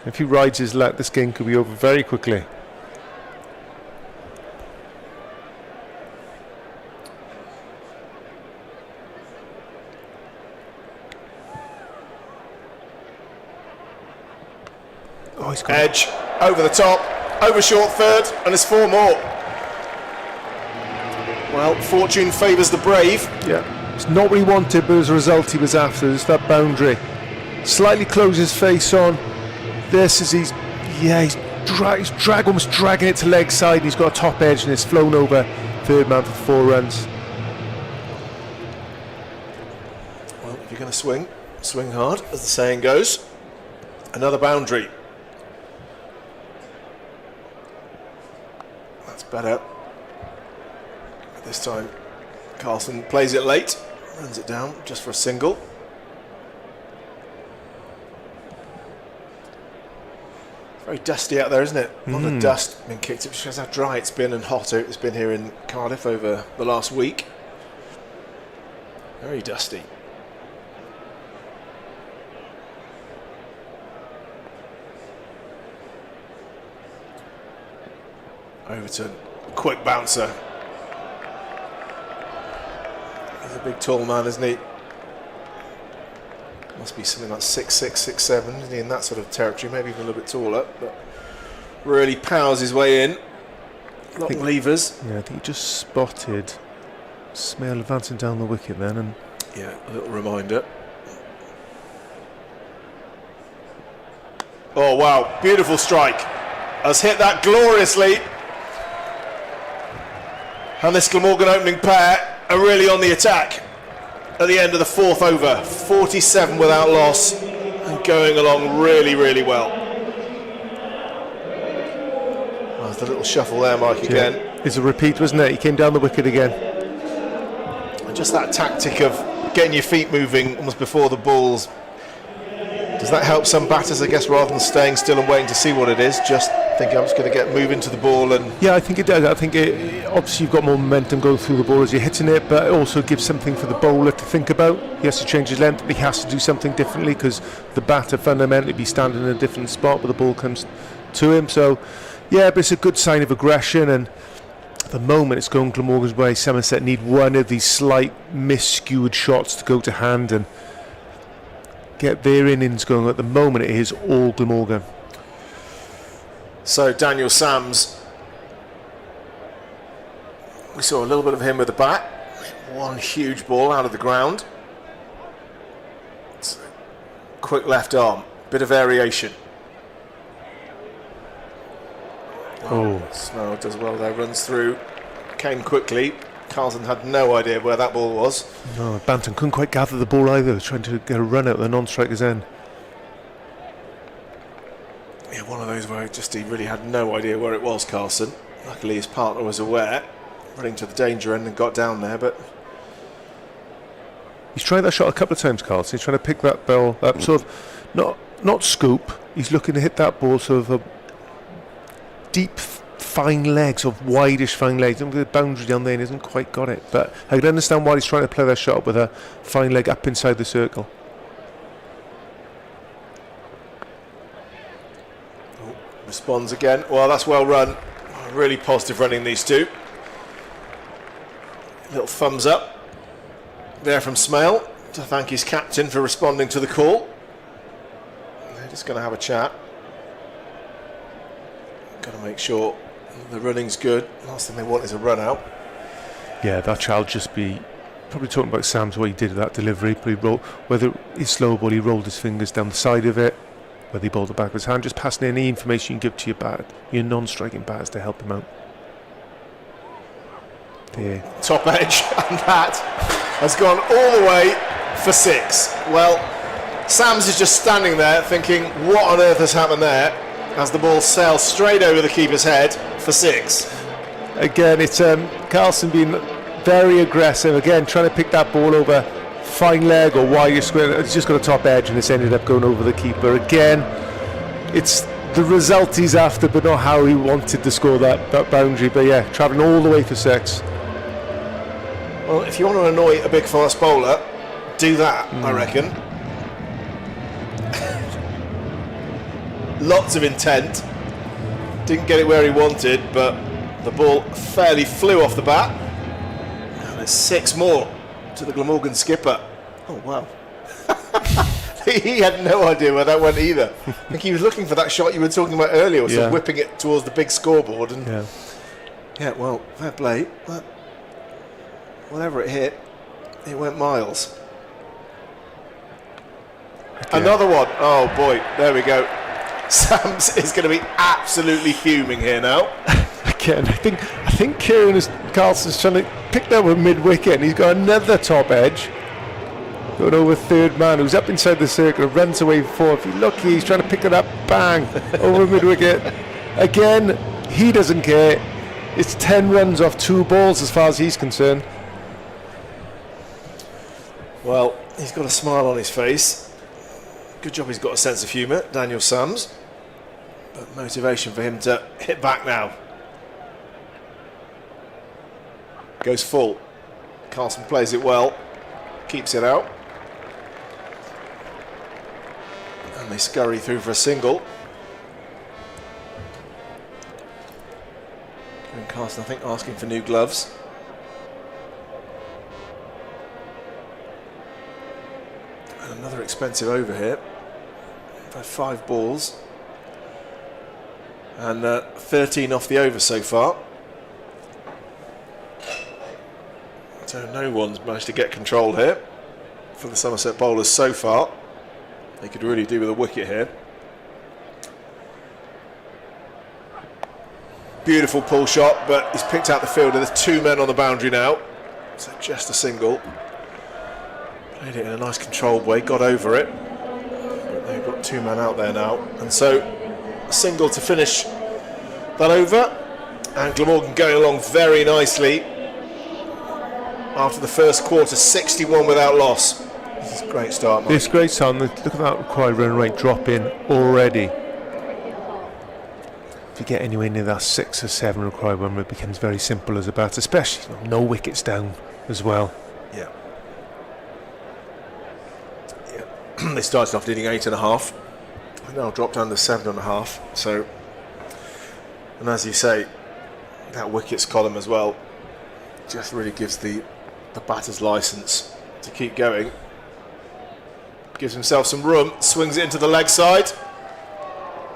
If he rides his luck, this game could be over very quickly. Oh, he's got edge, over the top, over short third, and there's 4 more. Well, fortune favours the brave. Yeah, it's not what he wanted, but as a result he was after. It's that boundary. Slightly closes his face on. This is he's almost dragging it to leg side. He's got a top edge and it's flown over third man for 4 runs. Well, if you're going to swing, swing hard, as the saying goes. Another boundary. That's better. This time, Carlson plays it late, runs it down just for a single. It's very dusty out there, isn't it? A lot of dust being kicked up. It shows how dry it's been and hot it's been here in Cardiff over the last week. Very dusty. Overton, quick bouncer. He's a big tall man, isn't he? Must be something like 6'6", 6'7", isn't he, in that sort of territory, maybe even a little bit taller, but really powers his way in. Long levers. Yeah, I think he just spotted Smale advancing down the wicket then, and yeah, a little reminder. Oh wow, beautiful strike. Has hit that gloriously. And this Glamorgan opening pair are really on the attack at the end of the 4th over. 47 without loss and going along really, really well. a little shuffle there, Mike, again. It's a repeat, wasn't it? He came down the wicket again. And just that tactic of getting your feet moving almost before the balls. Does that help some batters, I guess, rather than staying still and waiting to see what it is? Just thinking I'm just going to get moving to the ball and... Yeah, I think it does. I think obviously you've got more momentum going through the ball as you're hitting it, but it also gives something for the bowler to think about. He has to change his length, but he has to do something differently because the batter fundamentally be standing in a different spot where the ball comes to him. So, yeah, but it's a good sign of aggression, and at the moment it's going Glamorgan's way. Somerset need one of these slight mis-skewed shots to go to hand and get their innings going. At the moment it is all Glamorgan. So Daniel Sams, we saw a little bit of him with the bat. One huge ball out of the ground. Quick left arm, bit of variation. Oh, Snow does well there, runs through, came quickly. Carlson had no idea where that ball was. no, Banton couldn't quite gather the ball either, trying to get a run out the non-striker's end. Yeah, one of those where he really had no idea where it was, Carlson. Luckily his partner was aware, running to the danger end and got down there, but... He's tried that shot a couple of times, Carlson. He's trying to pick that ball up, sort of, not scoop. He's looking to hit that ball sort of a deep, fine legs, of wideish fine legs. The boundary down there, and he hasn't quite got it. But I can understand why he's trying to play that shot with a fine leg up inside the circle. Responds again. Well, that's well run. Really positive running, these two. Little thumbs up there from Smale to thank his captain for responding to the call. They're just going to have a chat. Got to make sure the running's good. Last thing they want is a run out. Yeah, that child just be probably talking about Sam's what he did at that delivery. But he rolled, whether his slow ball, he rolled his fingers down the side of it, whether he bowled the back of his hand, just passing any information you can give to your non-striking batters to help him out. There. Top edge, and that has gone all the way for 6. Well, Sams is just standing there thinking, what on earth has happened there? As the ball sails straight over the keeper's head for 6. Again, it's Carlson being very aggressive. Again, trying to pick that ball over fine leg or wire square. It's just got a top edge, and it's ended up going over the keeper. Again, it's the result he's after, but not how he wanted to score that boundary. But yeah, travelling all the way for 6. Well, if you want to annoy a big fast bowler, do that, I reckon. Lots of intent. Didn't get it where he wanted, but the ball fairly flew off the bat. And there's 6 more to the Glamorgan skipper. Oh, wow. He had no idea where that went either. I think he was looking for that shot you were talking about earlier, sort of whipping it towards the big scoreboard. And yeah, well, fair play. But whatever it hit, it went miles. Okay. Another one. Oh, boy. There we go. Sams is going to be absolutely fuming here now. Again, I think Carlson's trying to pick that with mid-wicket, and he's got another top edge. Going over third man, who's up inside the circle, runs away 4. If you're lucky, he's trying to pick it up, bang, over mid-wicket. Again, he doesn't care. It's 10 runs off 2 balls as far as he's concerned. Well, he's got a smile on his face. Good job he's got a sense of humour, Daniel Sams. But motivation for him to hit back now. Goes full. Carlson plays it well. Keeps it out. And they scurry through for a single. And Carlson, I think, asking for new gloves. And another expensive over here. 5 balls. And 13 off the over so far. So no one's managed to get control here for the Somerset bowlers so far. They could really do with a wicket here. Beautiful pull shot, but he's picked out the fielder. There's 2 men on the boundary now. So just a single. Played it in a nice controlled way, got over it. But they've got 2 men out there now. And so a single to finish that over. And Glamorgan going along very nicely. After the first quarter, 61 without loss. This is a great start, Mike. This great start. Look at that required run rate drop in already. If you get anywhere near that 6 or 7 required run rate, it becomes very simple as a bat, especially no wickets down as well. Yeah. They started off leading 8.5. And now dropped down to 7.5. So, and as you say, that wickets column as well just really gives the batter's license to keep going. Gives himself some room, swings it into the leg side.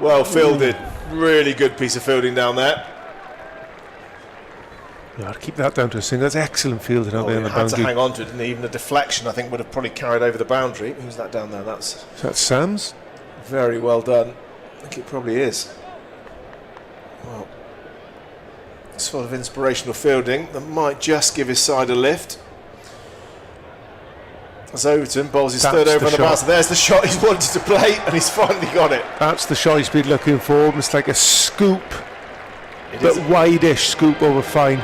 Well fielded, really good piece of fielding down there. Yeah, I'd keep that down to a single. That's excellent fielding out there on the Had to boundary. hang on to it, didn't he? Even a deflection, I think, would have probably carried over the boundary. Who's that down there? Is that Sam's? Very well done. I think it probably is. Well, sort of inspirational fielding that might just give his side a lift. As Overton bowls his third over on the bouncer. There's the shot he's wanted to play, and he's finally got it. That's the shot he's been looking for. It's like a scoop, but wide-ish scoop over fine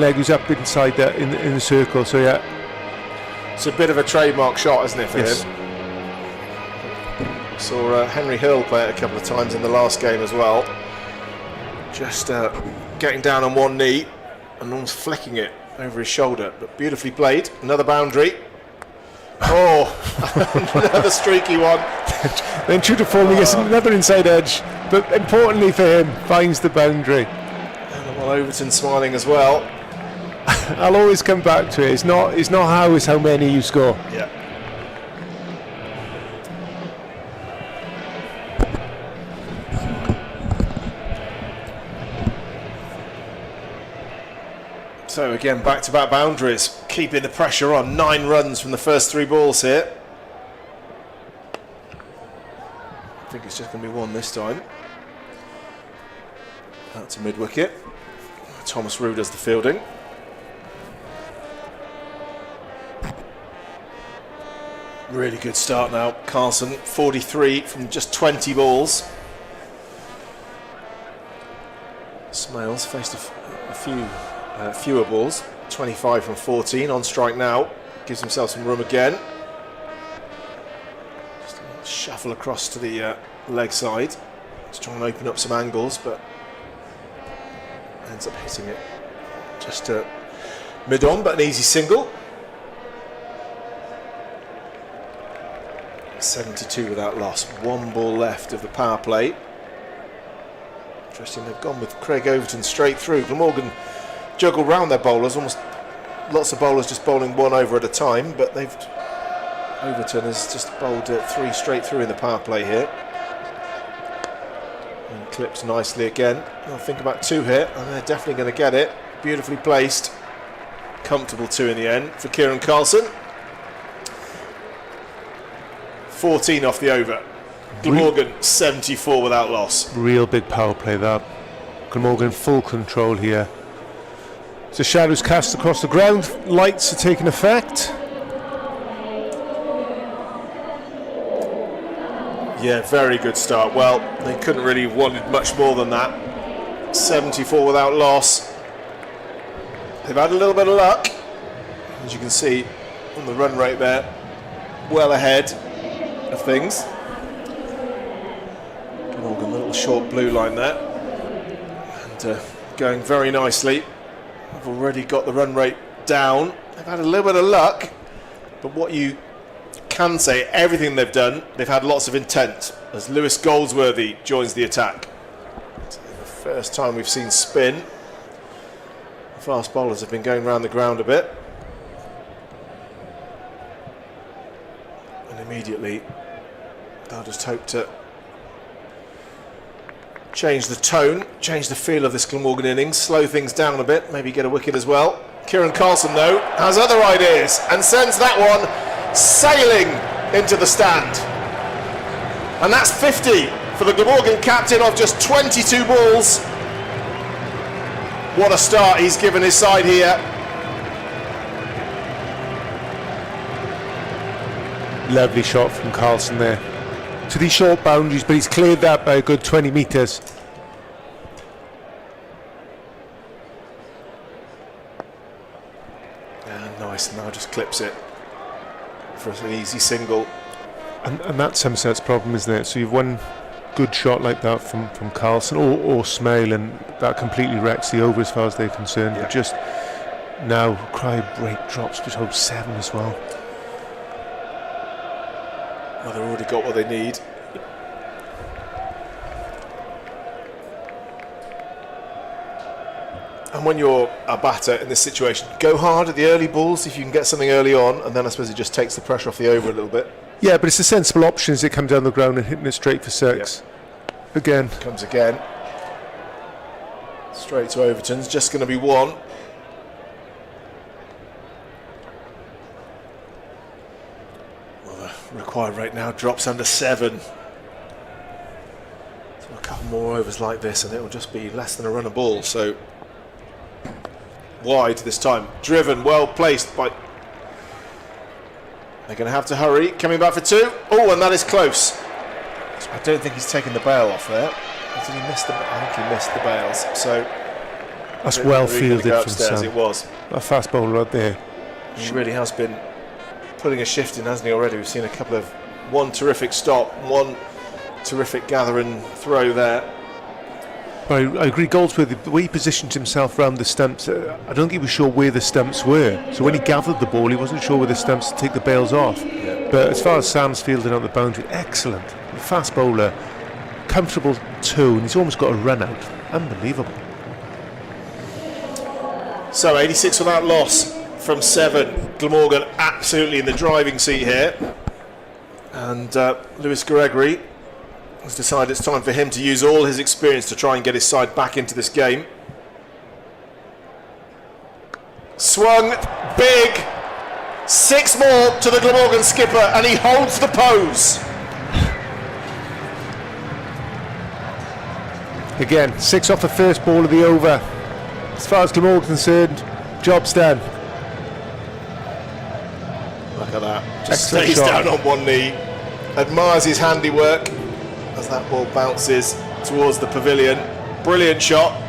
leg who's up inside that in the circle. So yeah, it's a bit of a trademark shot, isn't it, for him? Saw Henry Hill play it a couple of times in the last game as well. Just getting down on one knee and almost flicking it over his shoulder, but beautifully played. Another boundary. Oh, another streaky one. Then true to form, he gets another inside edge, but importantly for him, finds the boundary. And well, Overton smiling as well. I'll always come back to it. It's not how, it's how many you score. Yeah. So again, back-to-back boundaries, keeping the pressure on. 9 runs from the first 3 balls here. I think it's just going to be 1 this time. Out to mid-wicket. Thomas Rue does the fielding. Really good start now. Carlson, 43 from just 20 balls. Smales faced a few fewer balls, 25 from 14, on strike now, gives himself some room again. Just a shuffle across to the leg side, just trying to open up some angles, but ends up hitting it just mid-on, but an easy single. 72 without loss, 1 ball left of the power play. Interesting, they've gone with Craig Overton straight through. Glamorgan juggle round their bowlers, almost lots of bowlers just bowling 1 over at a time, but Overton has just bowled 3 straight through in the power play here. And clips nicely again. I'll think about 2 here, and they're definitely going to get it. Beautifully placed. Comfortable 2 in the end for Kieran Carlson. 14 off the over. Glamorgan 74 without loss. Real big power play that. Glamorgan full control here. So shadows cast across the ground, lights are taking effect. Yeah, very good start. Well, they couldn't really have wanted much more than that. 74 without loss. They've had a little bit of luck, as you can see on the run rate there, well ahead of things. Glamorgan, little short blue line there, and going very nicely. They've already got the run rate down. They've had a little bit of luck, but what you can say, everything they've done, they've had lots of intent, as Lewis Goldsworthy joins the attack. So the first time we've seen spin. The fast bowlers have been going around the ground a bit. And immediately, they'll just hope to change the tone, change the feel of this Glamorgan innings, slow things down a bit, maybe get a wicket as well. Kieran Carlson, though, has other ideas and sends that one sailing into the stand. And that's 50 for the Glamorgan captain of just 22 balls. What a start he's given his side here. Lovely shot from Carlson there. To these short boundaries, but he's cleared that by a good 20 metres. clips it for an easy single. And that's Somerset's problem, isn't it? So you've one good shot like that from Carlson or Smale, and that completely wrecks the over as far as they're concerned. But just now, cry break drops, which holds 7 as well. Well, they've already got what they need. And when you're a batter in this situation, go hard at the early balls if you can get something early on, and then I suppose it just takes the pressure off the over a little bit. Yeah, but it's a sensible option as it comes down the ground and hitting it straight for 6. Again. Comes again. Straight to Overton's, just going to be 1. Well, the required rate now drops under 7. So a couple more overs like this and it will just be less than a run a ball. So wide this time. Driven, well placed by... They're going to have to hurry. Coming back for 2. Oh, and that is close. I don't think he's taken the bail off there. Did he miss the? I think he missed the bails. So that's well fielded from Sam. It was a fast bowler right there. He really has been putting a shift in, hasn't he? Already, we've seen a couple of one terrific stop, one terrific gather and throw there. But I agree, Goldsworthy, the way he positioned himself around the stumps, I don't think he was sure where the stumps were. So when he gathered the ball, he wasn't sure where the stumps to take the bails off. Yeah. But as far as Sam's fielding out the boundary, excellent. Fast bowler, comfortable 2, and he's almost got a run out. Unbelievable. So 86 without loss from 7. Glamorgan absolutely in the driving seat here. And Lewis Gregory has decided it's time for him to use all his experience to try and get his side back into this game. Swung big. 6 more to the Glamorgan skipper, and he holds the pose. Again, 6 off the first ball of the over. As far as Glamorgan's concerned, job's done. Look at that. Just Excellent stays shot. down on one knee, admires his handiwork as that ball bounces towards the pavilion. Brilliant shot.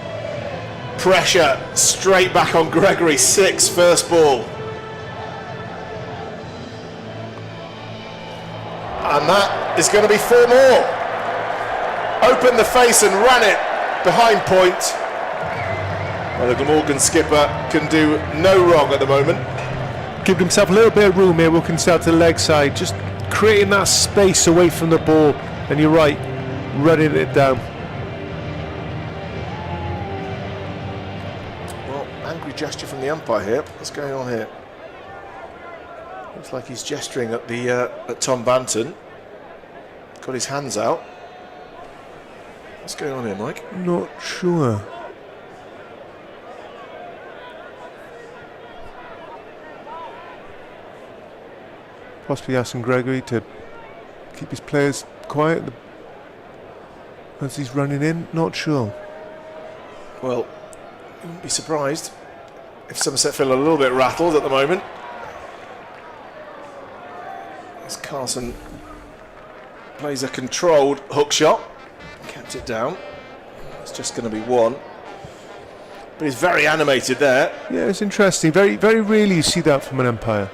Pressure straight back on Gregory. 6 first ball. And that is going to be 4 more. Opened the face and ran it behind point. Well, the Glamorgan skipper can do no wrong at the moment. Give himself a little bit of room here, working himself to the leg side, just creating that space away from the ball. And you're right, running it down. Well, angry gesture from the umpire here. What's going on here? Looks like he's gesturing at the at Tom Banton. Got his hands out. What's going on here, Mike? Not sure. Possibly asking Gregory to keep his players quiet as he's running in. Not sure. Well, you wouldn't be surprised if Somerset feel a little bit rattled at the moment. As Carlson plays a controlled hook shot, kept it down. It's just going to be 1. But he's very animated there. Yeah, it's interesting. Very, very rarely you see that from an umpire.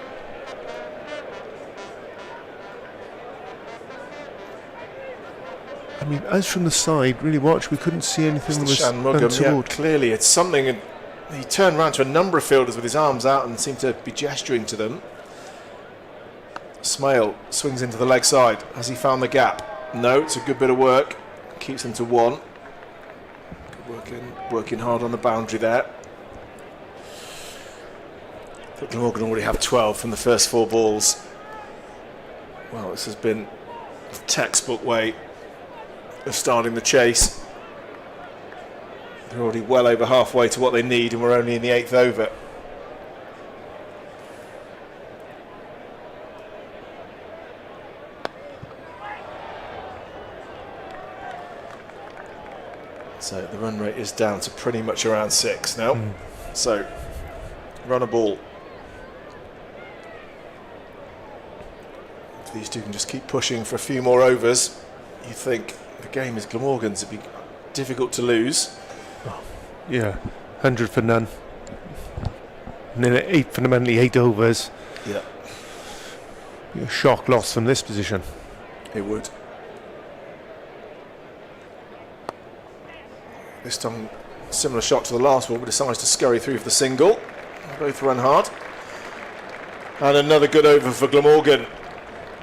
I mean, as from the side, really watch, we couldn't see anything that was untoward. Clearly, it's something. And he turned around to a number of fielders with his arms out and seemed to be gesturing to them. Smale swings into the leg side. Has he found the gap? No, it's a good bit of work. Keeps him to 1. Working hard on the boundary there. But Glamorgan already have 12 from the first 4 balls. Well, this has been a textbook way of starting the chase. They're already well over halfway to what they need, and we're only in the 8th over. So the run rate is down to pretty much around 6 now. So run a ball. If these two can just keep pushing for a few more overs, you think the game is Glamorgan's. It'd be difficult to lose. Yeah, 100 for none. And then fundamentally 8 overs. Yeah, Be a shock loss from this position. it would. This time, similar shot to the last one, but decides to scurry through for the single. Both run hard. And another good over for Glamorgan.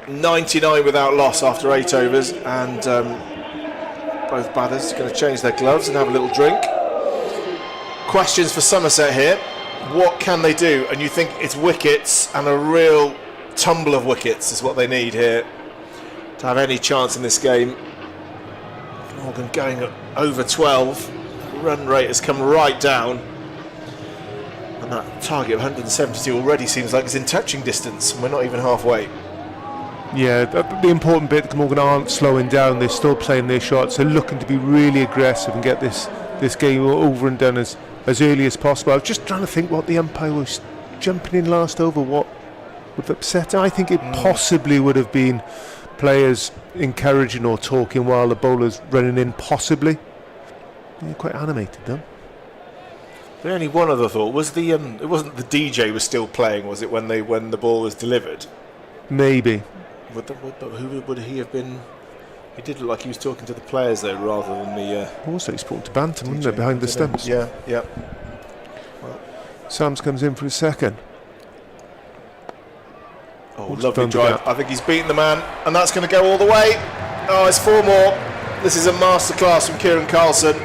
99 without loss after 8 overs, and both batters are going to change their gloves and have a little drink. Questions for Somerset here. What can they do? And you think it's wickets, and a real tumble of wickets is what they need here to have any chance in this game. Morgan going at over 12. Run rate has come right down, and that target of 172 already seems like it's in touching distance, and we're not even halfway. Yeah, the important bit, Glamorgan aren't slowing down. They're still playing their shots. They're looking to be really aggressive and get this game over and done as early as possible. I was just trying to think what the umpire was jumping in last over, what would have upset him. I think it possibly would have been players encouraging or talking while the bowler's running in, possibly. Yeah, quite animated though. The only one other thought was it wasn't the DJ was still playing, was it, when the ball was delivered? Maybe. Who would he have been? He did look like he was talking to the players though, rather than the. Also, he's talking to Bantam, wasn't it, behind the stumps? Yeah. Well, Sams comes in for a second. Oh, lovely drive. I think he's beaten the man, and that's going to go all the way. Oh, it's 4 more. This is a masterclass from Kieran Carlson.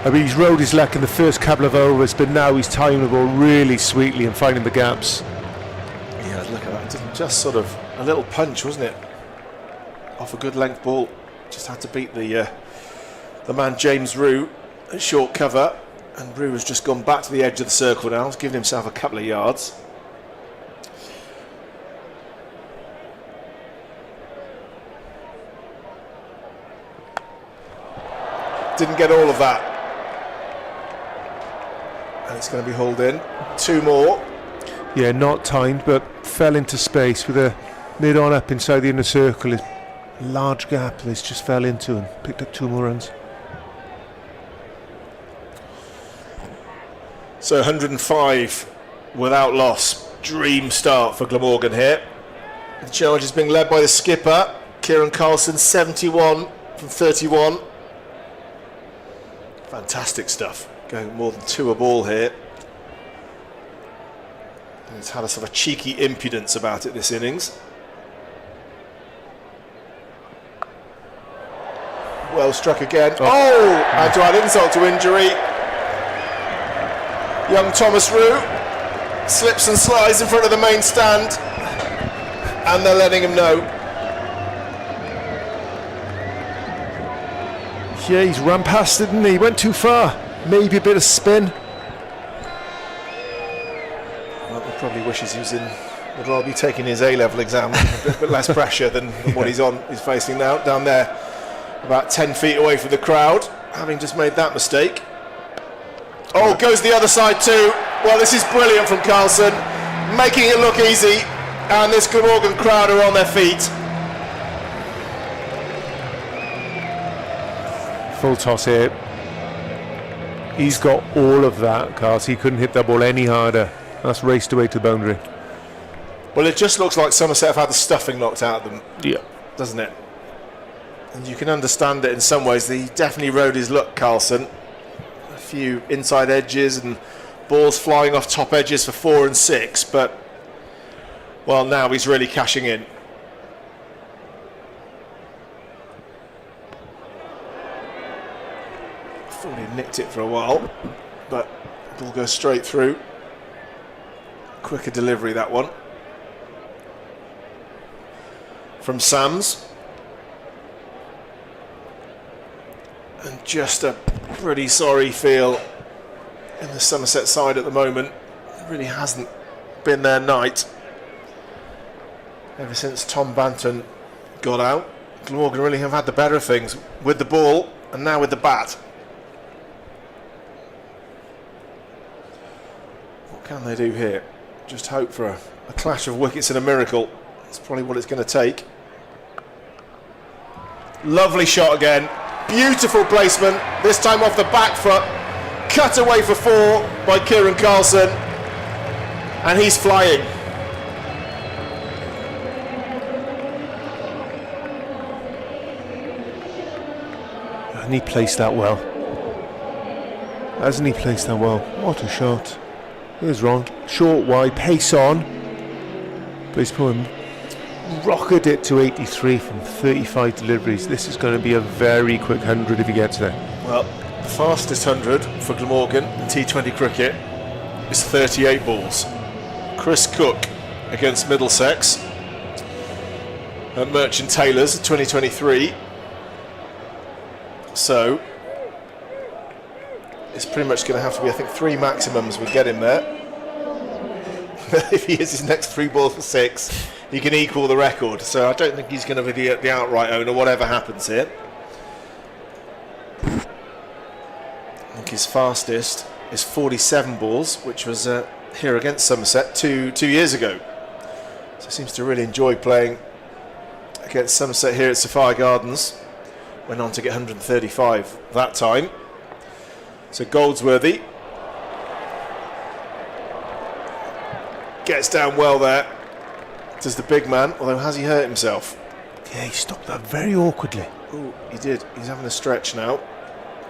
I mean, he's rode his luck in the first couple of overs, but now he's timing the ball really sweetly and finding the gaps. Yeah, look at that. Just sort of a little punch, wasn't it? Off a good length ball. Just had to beat the man James Rue at short cover, and Rue has just gone back to the edge of the circle now. He's given himself a couple of yards. Didn't get all of that. And it's going to be hauled in. 2 more. Yeah, not timed, but fell into space with a mid-on up inside the inner circle. A large gap this just fell into and picked up 2 more runs. So 105 without loss. Dream start for Glamorgan here. The charge is being led by the skipper, Kieran Carlson, 71 from 31. Fantastic stuff. Going more than 2 a ball here. And it's had a sort of cheeky impudence about it this innings. Well struck again. Oh! And to add insult to injury, young Thomas Rue slips and slides in front of the main stand, and they're letting him know. Yeah, he's run past it, didn't he? He went too far. Maybe a bit of spin. Well, he probably wishes he was in. Would rather be taking his A-level exam, a bit less pressure than what he's facing now. Down there, about 10 feet away from the crowd, having just made that mistake. Oh, goes the other side too. Well, this is brilliant from Carlson, making it look easy, and this Glamorgan crowd are on their feet. Full toss here. He's got all of that, Carls. He couldn't hit that ball any harder. That's raced away to the boundary. Well, it just looks like Somerset have had the stuffing knocked out of them. Yeah. Doesn't it? And you can understand it in some ways. He definitely rode his luck, Carlson. A few inside edges and balls flying off top edges for 4 and 6, but well, now he's really cashing in. Thought he nicked it for a while, but ball goes straight through. Quicker delivery, that one. From Sams. And just a pretty sorry feel in the Somerset side at the moment. It really hasn't been their night ever since Tom Banton got out. Glamorgan really have had the better of things with the ball and now with the bat. What can they do here? Just hope for a clash of wickets and a miracle. That's probably what it's going to take. Lovely shot again. Beautiful placement. This time off the back foot. Cut away for 4 by Kieran Carlson. And he's flying. And he placed that well. Hasn't he placed that well? What a shot. Here's wrong. Short, wide, pace on. But he's probably rocketed it to 83 from 35 deliveries. This is going to be a very quick 100 if he gets there. Well, the fastest 100 for Glamorgan in T20 cricket is 38 balls. Chris Cook against Middlesex at Merchant Taylor's 2023. So it's pretty much going to have to be, I think, 3 maximums would get him there. If he hits his next 3 balls for 6, he can equal the record. So I don't think he's going to be the outright owner, whatever happens here. I think his fastest is 47 balls, which was here against Somerset two years ago. So he seems to really enjoy playing against Somerset here at Sapphire Gardens. Went on to get 135 that time. So Goldsworthy gets down well there. Does the big man, although has he hurt himself? Yeah, he stopped that very awkwardly. Oh, he did. He's having a stretch now.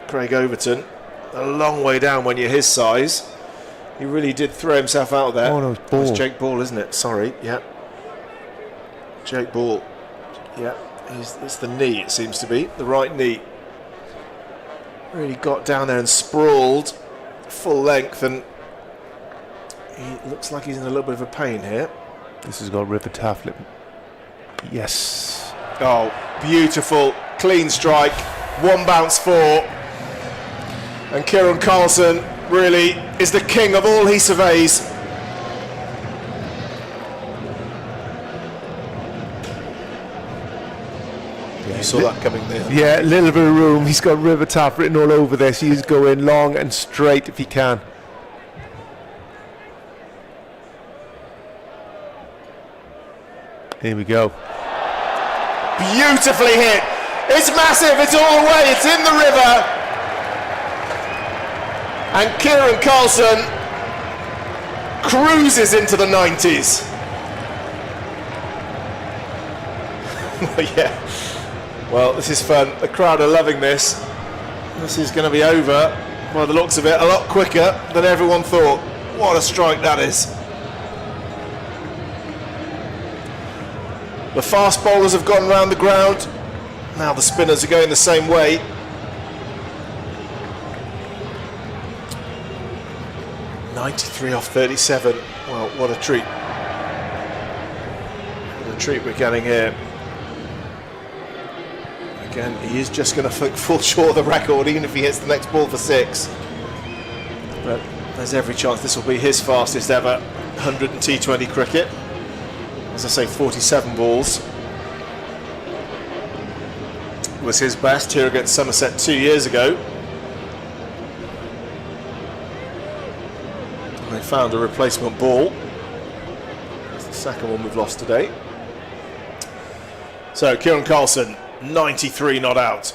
Craig Overton, a long way down when you're his size. He really did throw himself out there. Oh no, it's Ball. It's Jake Ball, isn't it? Sorry, yeah. Jake Ball. Yeah, it's the knee, it seems to be. The right knee. Really got down there and sprawled full length, and he looks like he's in a little bit of a pain here. This has got River Tafflip. Yes. Oh, beautiful, clean strike, 1 bounce 4. And Kieran Carlson really is the king of all he surveys. Yeah, you saw that coming there. Yeah, a little bit of room. He's got River Taff written all over this. He's going long and straight if he can. Here we go. Beautifully hit. It's massive. It's all the way. It's in the river. And Kieran Carlson cruises into the 90s. Yeah. Well, this is fun. The crowd are loving this. This is going to be over, by the looks of it, a lot quicker than everyone thought. What a strike that is. The fast bowlers have gone round the ground. Now the spinners are going the same way. .93 off 37. Well, what a treat. What a treat we're getting here. Again, he is just going to fall short of the record, even if he hits the next ball for 6. But there's every chance this will be his fastest ever 100 in T20 cricket. As I say, 47 balls was his best here against Somerset 2 years ago. And they found a replacement ball. It's the second one we've lost today. So Kieran Carlson, 93 not out.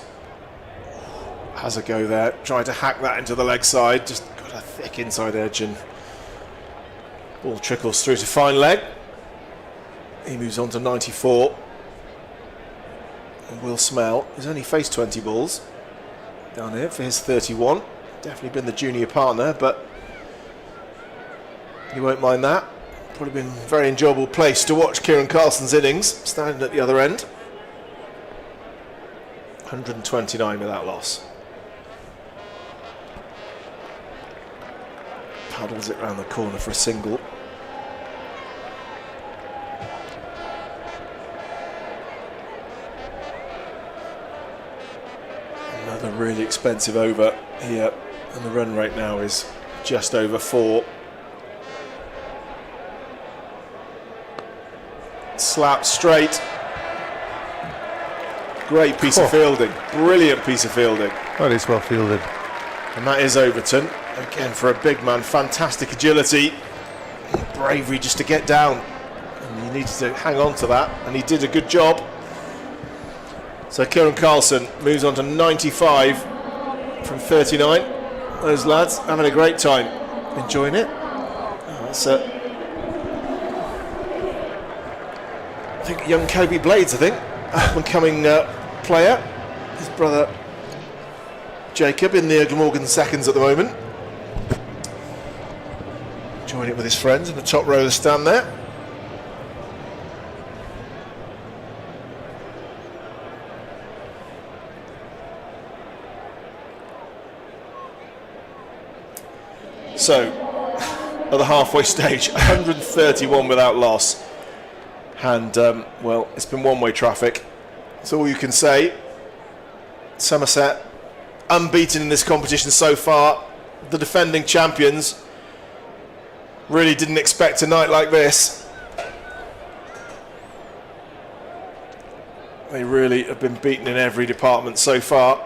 Has a go there, tried to hack that into the leg side, just got a thick inside edge and ball trickles through to fine leg. He moves on to 94. And Will Smell has only faced 20 balls down here for his 31. Definitely been the junior partner, but he won't mind that. Probably been a very enjoyable place to watch Kieran Carlson's innings, standing at the other end. 129 without loss. Paddles it round the corner for a single. Another really expensive over here, and the run rate now is just over 4. Slap straight. Great piece of fielding, brilliant piece of fielding. That is well fielded. And that is Overton. Again, for a big man, fantastic agility, bravery just to get down. And he needs to hang on to that, and he did a good job. So Kieran Carlson moves on to 95 from 39. Those lads having a great time, enjoying it. Oh, that's think young Kobe Blades, I think, up-and-coming player. His brother Jacob in the Glamorgan seconds at the moment. Enjoying it with his friends in the top row of the stand there. So, at the halfway stage, 131 without loss. And, well, it's been one-way traffic. That's all you can say. Somerset, unbeaten in this competition so far. The defending champions really didn't expect a night like this. They really have been beaten in every department so far.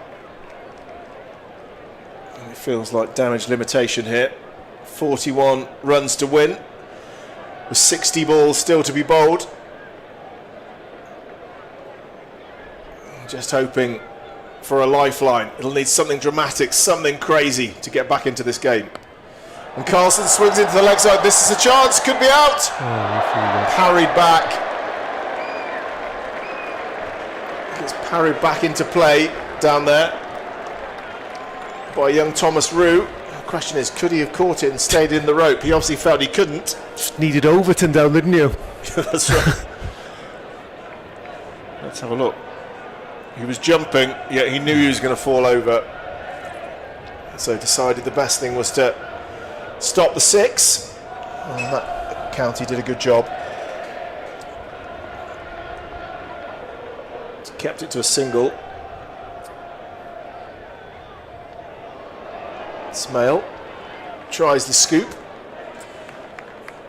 And it feels like damage limitation here. 41 runs to win, with 60 balls still to be bowled. Just hoping for a lifeline. It'll need something dramatic, something crazy to get back into this game. And Carlson swings into the leg side. This is a chance, could be out. Parried back. Gets parried back into play down there by young Thomas Rue. The question is, could he have caught it and stayed in the rope? He obviously felt he couldn't. Just needed Overton down, didn't you? That's right. Let's have a look. He was jumping, yet he knew he was going to fall over. So decided the best thing was to stop the six. And that county did a good job. Kept it to a single. Smale tries the scoop.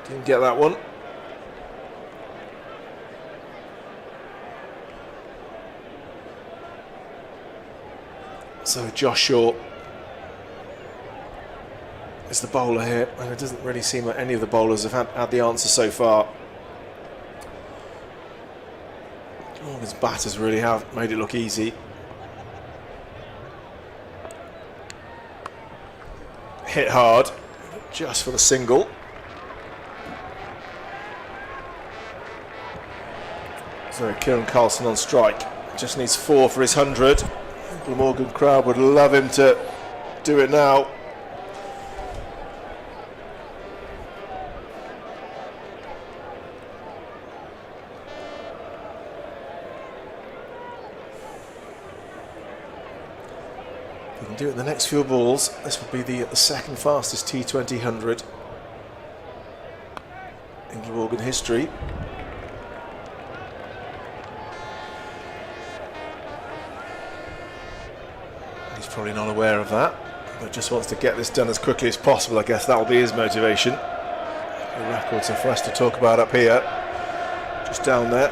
Didn't get that one. So Josh Shaw is the bowler here, and it doesn't really seem like any of the bowlers have had the answer so far. His batters really have made it look easy. Hit hard, just for the single. So Kieran Carlson on strike. Just needs 4 for his 100. Glamorgan crowd would love him to do it now. If he can do it in the next few balls, this would be the second fastest T20 100 in Glamorgan history. Probably not aware of that, but just wants to get this done as quickly as possible. I guess that will be his motivation. The records are for us to talk about up here, just down there.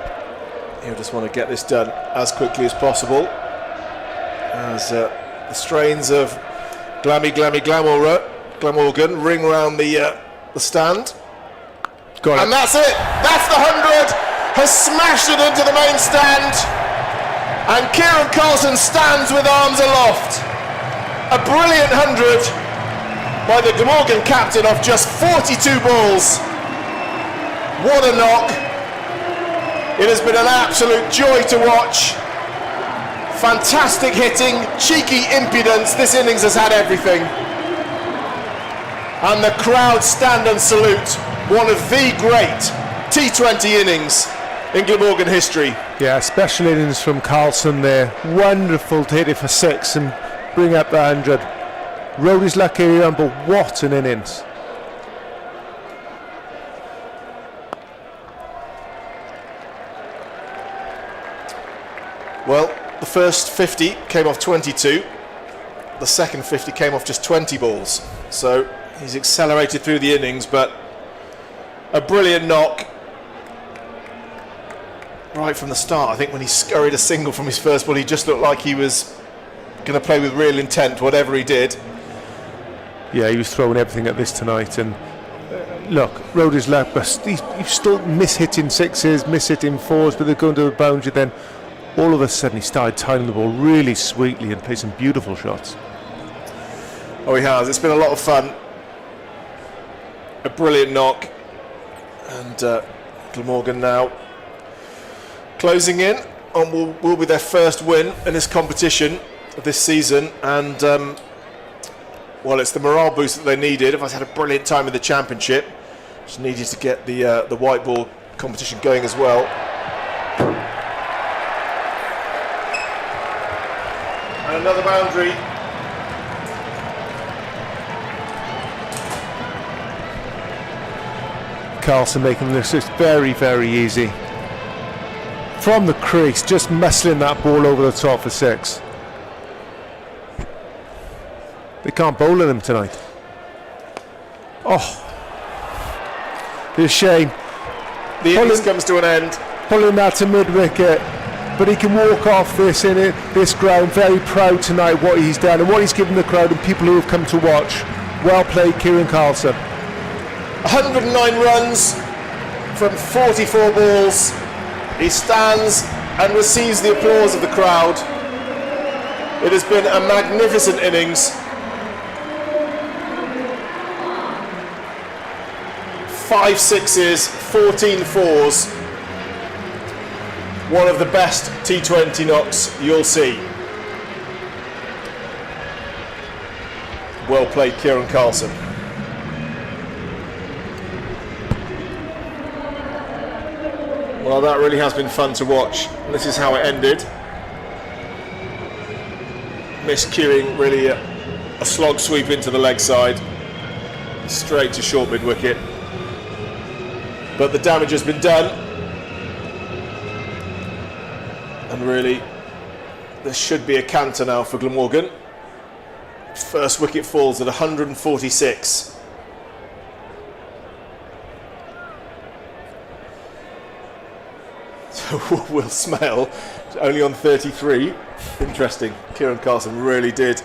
He'll just want to get this done as quickly as possible, as the strains of Glamorgan ring around the stand. And that's it. That's the 100. Has smashed it into the main stand. And Kieran Carlson stands with arms aloft. A brilliant 100 by the Glamorgan captain off just 42 balls. What a knock. It has been an absolute joy to watch. Fantastic hitting, cheeky impudence. This innings has had everything. And the crowd stand and salute one of the great T20 innings in Glamorgan history. Yeah, special innings from Carlson there. Wonderful to hit it for 6 and bring up the 100. Rode his luck here, but what an innings. Well, the first 50 came off 22. The second 50 came off just 20 balls. So he's accelerated through the innings, but a brilliant knock right from the start. I think when he scurried a single from his first ball, he just looked like he was going to play with real intent, whatever he did. Yeah, he was throwing everything at this tonight, and look, rode his luck, but he's still miss-hitting 6s, miss-hitting 4s, but they're going to the boundary. Then all of a sudden he started timing the ball really sweetly and played some beautiful shots. Oh, he has. It's been a lot of fun. A brilliant knock, and Glamorgan now closing in on will be their first win in this competition of this season, and well, it's the morale boost that they needed. If I had a brilliant time in the championship, just needed to get the white ball competition going as well. And another boundary. Carlson making this just very, very easy. From the crease, just muscling that ball over the top for 6. They can't bowl at him tonight. Oh, it's a shame. The innings comes to an end. Pulling that to mid-wicket, but he can walk off this this ground very proud tonight what he's done and what he's given the crowd and people who have come to watch. Well played, Kieran Carlson. 109 runs from 44 balls. He stands and receives the applause of the crowd. It has been a magnificent innings. 5 sixes, 14 fours. One of the best T20 knocks you'll see. Well played, Kieran Carlson. Well, that really has been fun to watch. And this is how it ended. Miscuing really a slog sweep into the leg side. Straight to short mid-wicket. But the damage has been done. And really, there should be a canter now for Glamorgan. First wicket falls at 146. So Will Smale only on 33. Interesting. Kieran Carlson really did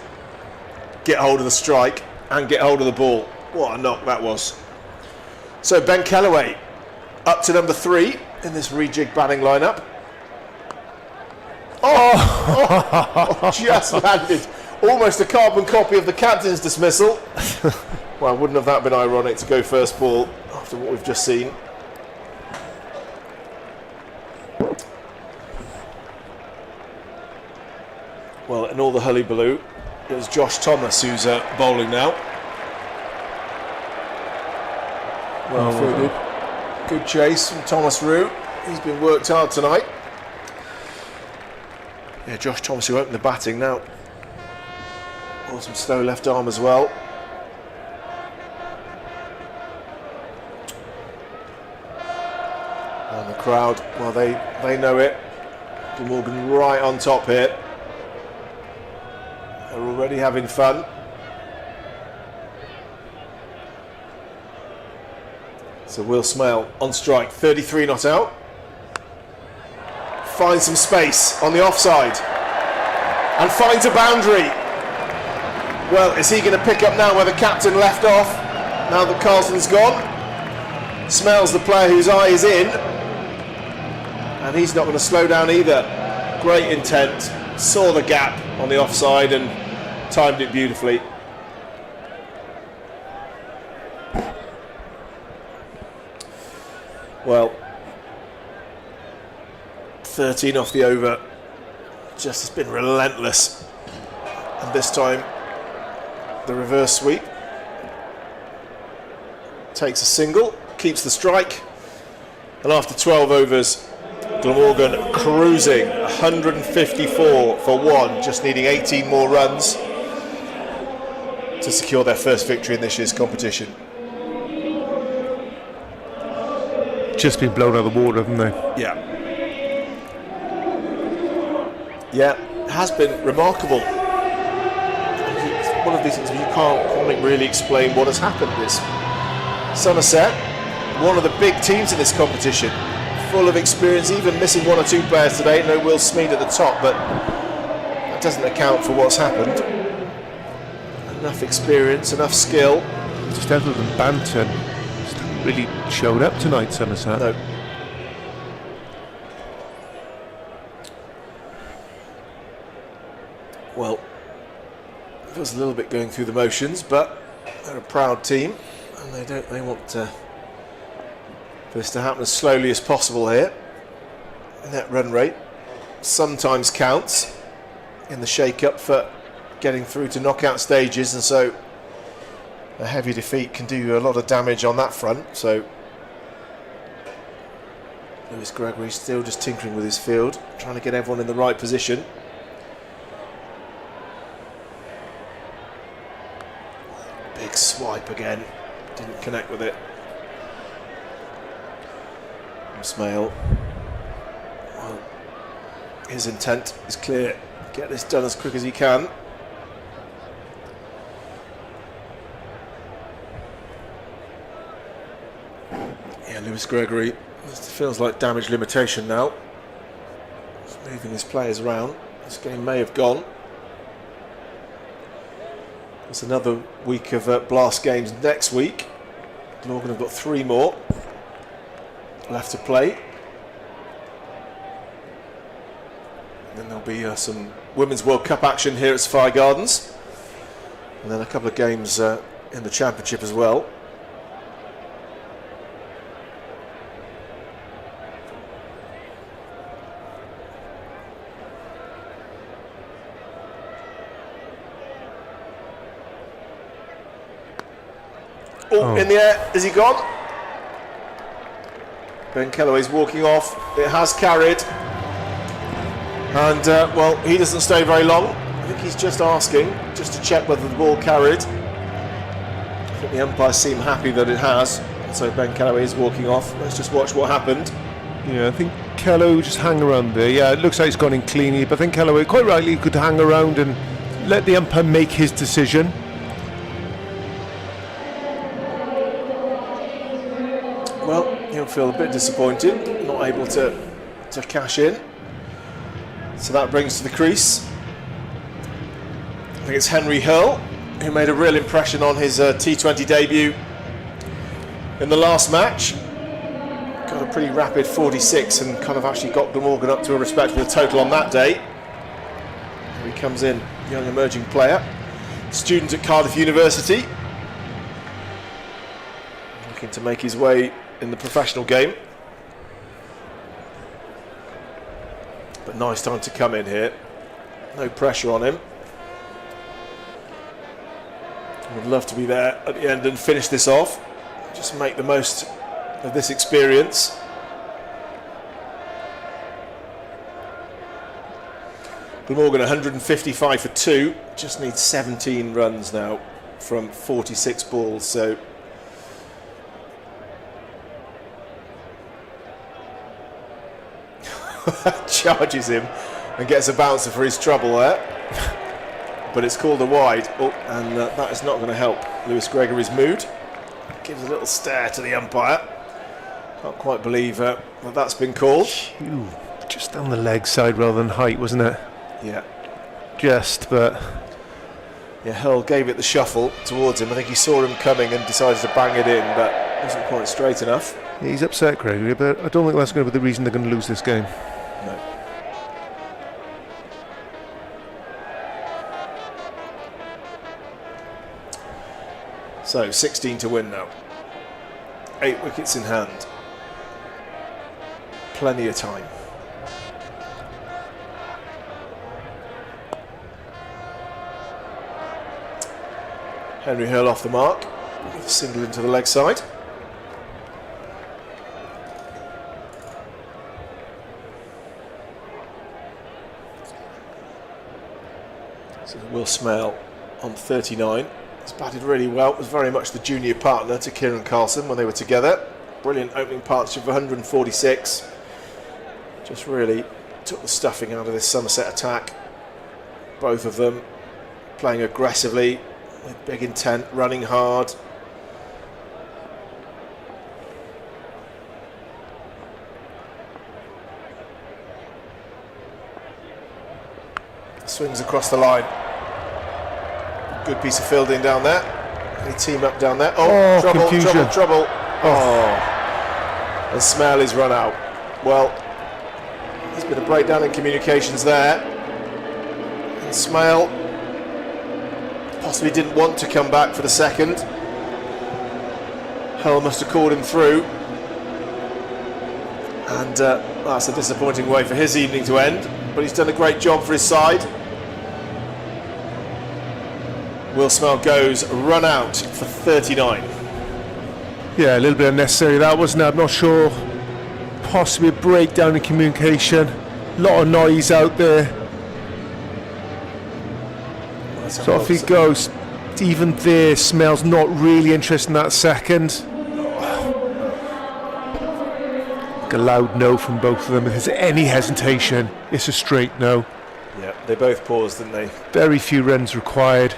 get hold of the strike and get hold of the ball. What a knock that was. So Ben Kellaway up to number 3 in this rejig batting lineup. Oh, just landed. Almost a carbon copy of the captain's dismissal. Well, wouldn't have that been ironic to go first ball after what we've just seen? Well, in all the hullabaloo, it was Josh Thomas who's bowling now. Well, good chase from Thomas Rue. He's been worked hard tonight. Yeah, Josh Thomas who opened the batting now. Some slow left arm as well. And the crowd, well, they know it. Glamorgan right on top here. They're already having fun. So Will Smale on strike, 33 not out. Finds some space on the offside and finds a boundary. Well, is he going to pick up now where the captain left off, now that Carlson's gone? Smale's the player whose eye is in, and he's not going to slow down either. Great intent, saw the gap on the offside and timed it beautifully. Well, 13 off the over, just has been relentless. And this time, the reverse sweep. Takes a single, keeps the strike. And after 12 overs, Glamorgan cruising, 154 for 1, just needing 18 more runs to secure their first victory in this year's competition. Just been blown out of the water, haven't they? Yeah. Yeah, it has been remarkable. It's one of these things where you can't really explain what has happened. This Somerset, one of the big teams in this competition, full of experience, even missing 1 or 2 players today. No Will Smead at the top, but that doesn't account for what's happened. Enough experience, enough skill. Just other than banter, just haven't really showed up tonight, Somerset. No. Well, it feels a little bit going through the motions, but they're a proud team, and they want for this to happen as slowly as possible here. net run rate sometimes counts in the shake-up for getting through to knockout stages, and so a heavy defeat can do a lot of damage on that front. So Lewis Gregory still just tinkering with his field, trying to get everyone in the right position. Big swipe again, didn't connect with it. Ismail, well, his intent is clear, get this done as quick as he can. Yeah, Lewis Gregory, it feels like damage limitation now. He's moving his players around. This game may have gone. It's another week of Blast games next week. Glamorgan have got 3 more left to play. And then there'll be some Women's World Cup action here at Sapphire Gardens. And then a couple of games in the Championship as well. Oh, in the air, is he gone? Ben Kellaway's walking off, it has carried. And, well, he doesn't stay very long. I think he's just asking, just to check whether the ball carried. I think the umpires seem happy that it has. So Ben Kellaway is walking off. Let's just watch what happened. Yeah, I think Kellaway just hang around there. Yeah, it looks like it's gone in cleanly, but I think Kellaway, quite rightly, could hang around and let the umpire make his decision. Well, he'll feel a bit disappointed, not able to cash in. So that brings to the crease, I think it's Henry Hurl, who made a real impression on his T20 debut in the last match. Got a pretty rapid 46 and kind of actually got Glamorgan up to a respectable total on that day. Here he comes in, young emerging player, student at Cardiff University, looking to make his way in the professional game. But nice time to come in here. No pressure on him. Would love to be there at the end and finish this off. Just make the most of this experience. Glamorgan 155 for 2. Just needs 17 runs now from 46 balls. So charges him and gets a bouncer for his trouble there, but it's called a wide. Oh, and that is not going to help Lewis Gregory's mood. Gives a little stare to the umpire. Can't quite believe that's been called. Ooh, just down the leg side rather than height, wasn't it? Yeah. Just, but yeah, Hurl gave it the shuffle towards him. I think he saw him coming and decided to bang it in, but wasn't quite straight enough. yeah, he's upset, Gregory, but I don't think that's going to be the reason they're going to lose this game. No. So 16 to win now. 8 wickets in hand. Plenty of time. Henry Hurl off the mark. Single into the leg side. So Will Smale on 39. He's batted really well. Was very much the junior partner to Kieran Carlson when they were together. Brilliant opening partnership of 146. Just really took the stuffing out of this Somerset attack. Both of them playing aggressively with big intent, running hard. Swings across the line. Good piece of fielding down there. They team up down there. Oh, trouble, confusion. trouble. Oh. And Smale is run out. Well, there's been a breakdown in communications there. And Smale possibly didn't want to come back for the second. Hull must have called him through. And That's a disappointing way for his evening to end, but he's done a great job for his side. Will Smell goes run out for 39. Yeah, a little bit unnecessary that, wasn't it? I'm not sure. Possibly a breakdown in communication. A lot of noise out there. So off he goes. Even there, Smell's not really interested in that second. A loud no from both of them. If there's any hesitation, it's a straight no. Yeah, they both paused, didn't they? Very few runs required.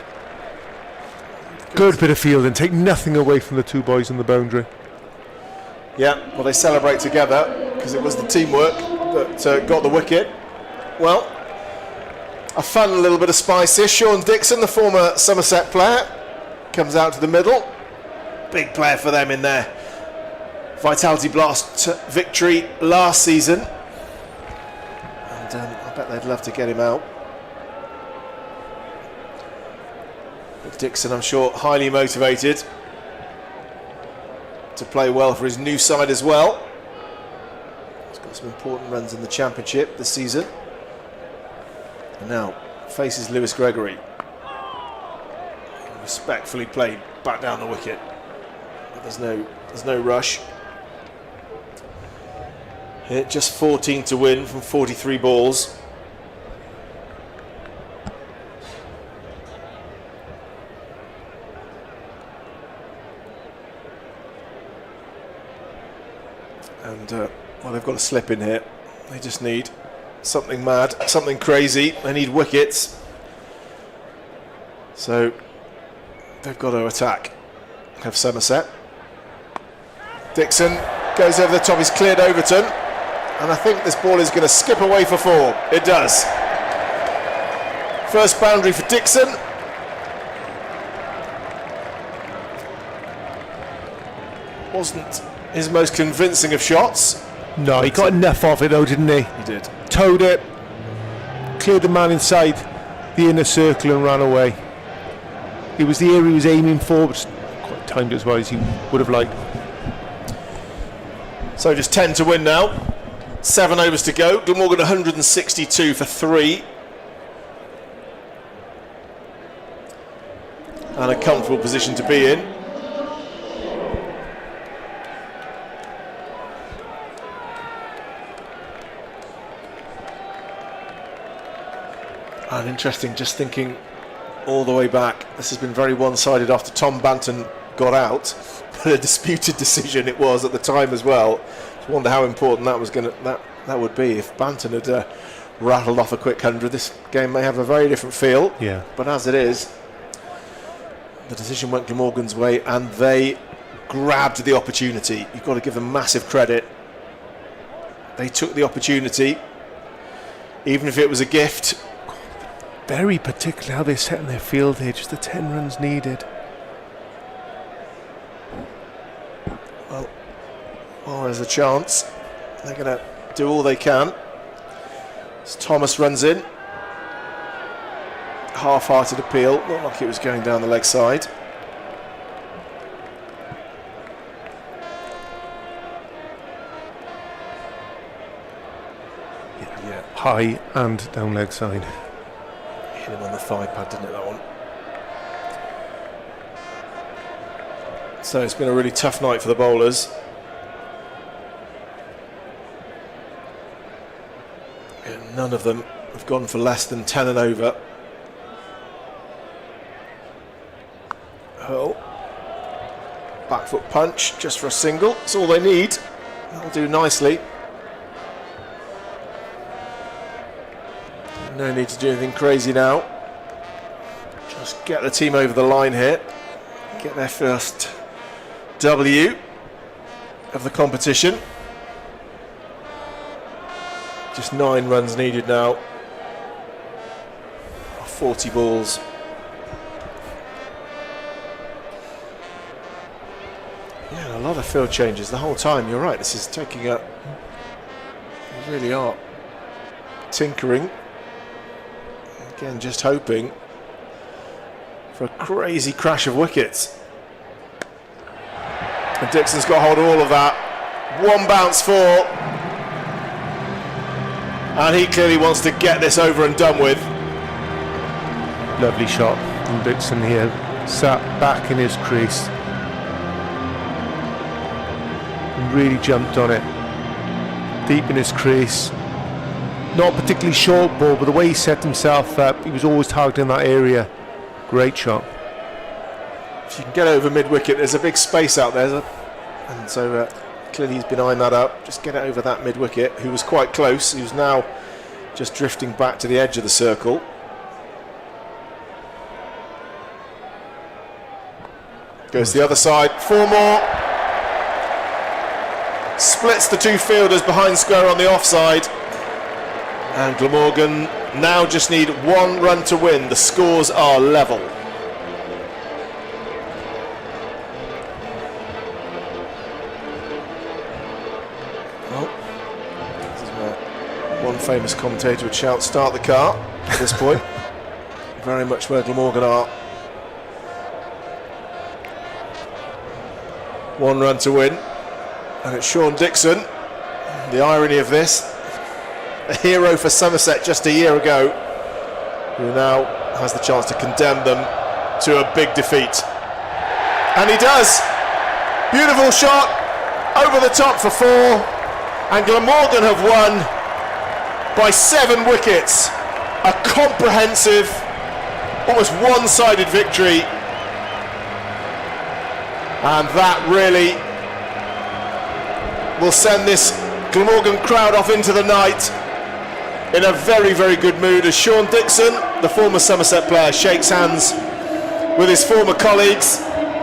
Good bit of fielding, take nothing away from the two boys on the boundary. Yeah, well, they celebrate together because it was the teamwork that got the wicket. Well, a fun little bit of spice here. Sean Dixon, the former Somerset player, comes out to the middle. Big player for them in there. Vitality Blast victory last season, and I bet they'd love to get him out. But Dixon, I'm sure, highly motivated to play well for his new side as well. He's got some important runs in the Championship this season, and now faces Lewis Gregory. Respectfully played back down the wicket, but there's no rush. Hit just 14 to win from 43 balls. And well, they've got a slip in here. They just need something mad, something crazy. They need wickets. So they've got to attack. Have Somerset. Dixon goes over the top. He's cleared Overton. And I think this ball is going to skip away for 4. It does. First boundary for Dixon. Wasn't his most convincing of shots. No, he got enough of it though, didn't he? He did. Towed it, cleared the man inside the inner circle and ran away. It was the area he was aiming for, but quite timed as well as he would have liked. So just 10 to win now. 7 overs to go. Glamorgan 162 for 3. And a comfortable position to be in. And interesting, just thinking all the way back, this has been very one-sided after Tom Banton got out, but a disputed decision it was at the time as well. I wonder how important that would be if Banton had rattled off a quick 100. This game may have a very different feel. Yeah. But as it is, the decision went Glamorgan's way, and they grabbed the opportunity. You've got to give them massive credit. They took the opportunity, even if it was a gift. Very particular how they set in their field here. Just the 10 runs needed. Well, there's a chance. They're going to do all they can. As Thomas runs in. Half-hearted appeal. Not like it was going down the leg side. Yeah. High and down leg side. Hit him on the thigh pad, didn't it, that one? So it's been a really tough night for the bowlers. And none of them have gone for less than 10 and over. Oh. Back foot punch just for a single. That's all they need. That'll do nicely. No need to do anything crazy now. Just get the team over the line here. Get their first W of the competition. Just 9 runs needed now. 40 balls. Yeah, a lot of field changes the whole time. You're right, this is taking up. They really are tinkering. Again, just hoping for a crazy crash of wickets. And Dixon's got hold of all of that. One bounce for. And he clearly wants to get this over and done with. Lovely shot from Dixon here. Sat back in his crease. And really jumped on it. Deep in his crease. Not particularly short ball, but the way he set himself up, he was always targeting that area. Great shot. If you can get over mid-wicket, there's a big space out there. And so clearly he's been eyeing that up. Just get it over that mid-wicket, who was quite close. He was now just drifting back to the edge of the circle. Goes to the other side. 4 more. Splits the 2 fielders behind square on the offside. And Glamorgan now just need 1 run to win. The scores are level. Well, this is where one famous commentator would shout, "Start the car," at this point. Very much where Glamorgan are. 1 run to win. And it's Sean Dixon. The irony of this, a hero for Somerset just a year ago, who now has the chance to condemn them to a big defeat. And he does. Beautiful shot, over the top for 4, and Glamorgan have won by 7 wickets. A comprehensive, almost one-sided victory. And that really will send this Glamorgan crowd off into the night in a very, very good mood as Sean Dixon, the former Somerset player, shakes hands with his former colleagues,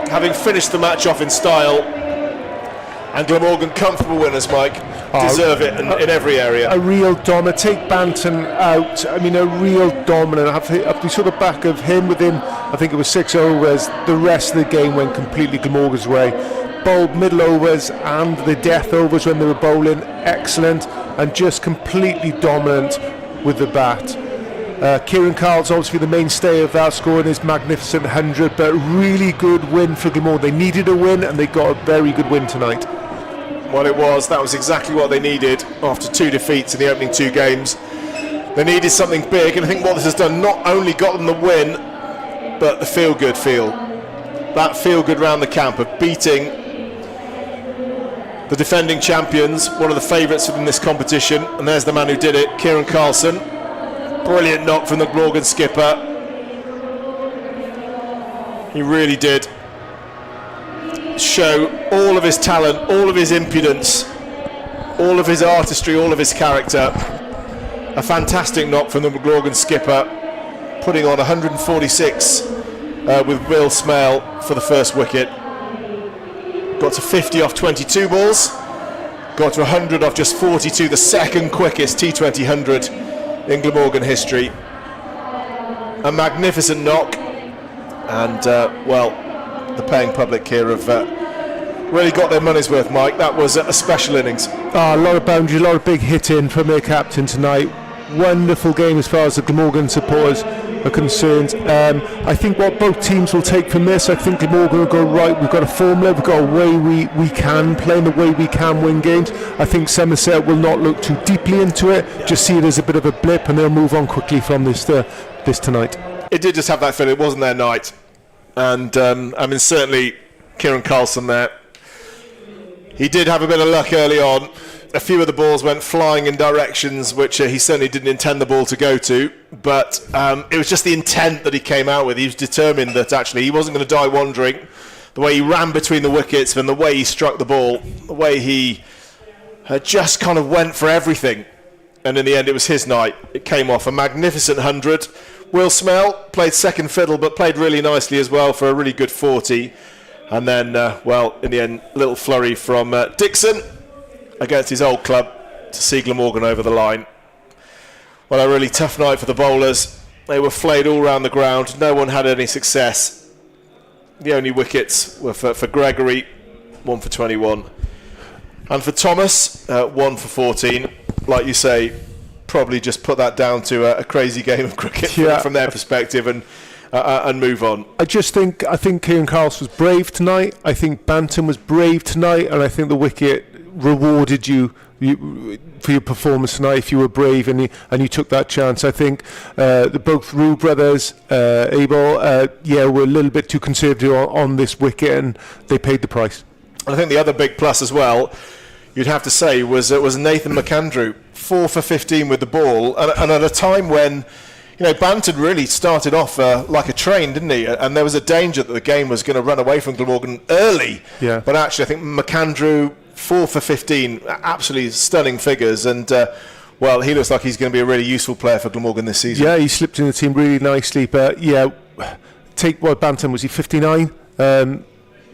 having finished the match off in style. And Glamorgan, comfortable winners, Mike, deserve it in every area. A real dominant. Take Banton out. I mean, a real dominant. Up to sort of back of him within, I think it was 6 overs. The rest of the game went completely Glamorgan's way. Bowled middle overs and the death overs when they were bowling, excellent, and just completely dominant with the bat. Kieran Carl's obviously the mainstay of that, scoring his magnificent 100, but really good win for Glamorgan. They needed a win and they got a very good win tonight. Well, that was exactly what they needed after 2 defeats in the opening 2 games. They needed something big, and I think what this has done, not only got them the win, but the feel-good feel. That feel-good round the camp of beating the defending champions, one of the favourites within this competition, and there's the man who did it, Kieran Carlson. Brilliant knock from the Glamorgan skipper. He really did show all of his talent, all of his impudence, all of his artistry, all of his character. A fantastic knock from the Glamorgan skipper, putting on 146 with Will Smale for the first wicket. Got to 50 off 22 balls, got to 100 off just 42, the second quickest T20 100 in Glamorgan history. A magnificent knock, and the paying public here have really got their money's worth, Mike. That was a special innings. A lot of boundaries, a lot of big hitting from their captain tonight. Wonderful game as far as the Glamorgan supporters are concerned. I think what both teams will take from this, I think Glamorgan will go, right, we've got a formula, we've got a way we can play and the way we can win games. I think Somerset will not look too deeply into it, just see it as a bit of a blip, and they'll move on quickly from this tonight. It did just have that feel, it wasn't their night. And I mean, certainly Kieran Carlson there, he did have a bit of luck early on. A few of the balls went flying in directions which he certainly didn't intend the ball to go to, but it was just the intent that he came out with. He was determined that actually he wasn't going to die wandering. The way he ran between the wickets and the way he struck the ball, the way he just kind of went for everything. And in the end, it was his night. It came off a magnificent 100. Will Smale played second fiddle, but played really nicely as well for a really good 40. And then, in the end, little flurry from Dixon against his old club to see Glamorgan over the line. Well, a really tough night for the bowlers. They were flayed all round the ground. No one had any success. The only wickets were for Gregory, 1 for 21. And for Thomas, 1 for 14. Like you say, probably just put that down to a crazy game of cricket from their perspective and move on. I think Kieran Carlson was brave tonight. I think Banton was brave tonight, and I think the wicket rewarded you for your performance tonight. If you were brave and you took that chance, I think both Rue brothers, Abel, were a little bit too conservative on this wicket, and they paid the price. I think the other big plus as well, you'd have to say, was Nathan McAndrew, 4 for 15 with the ball, and at a time when, Banton really started off like a train, didn't he? And there was a danger that the game was going to run away from Glamorgan early. Yeah. But actually, I think McAndrew, 4 for 15, absolutely stunning figures, and he looks like he's going to be a really useful player for Glamorgan this season. Yeah, he slipped in the team really nicely. But Banton, was he 59?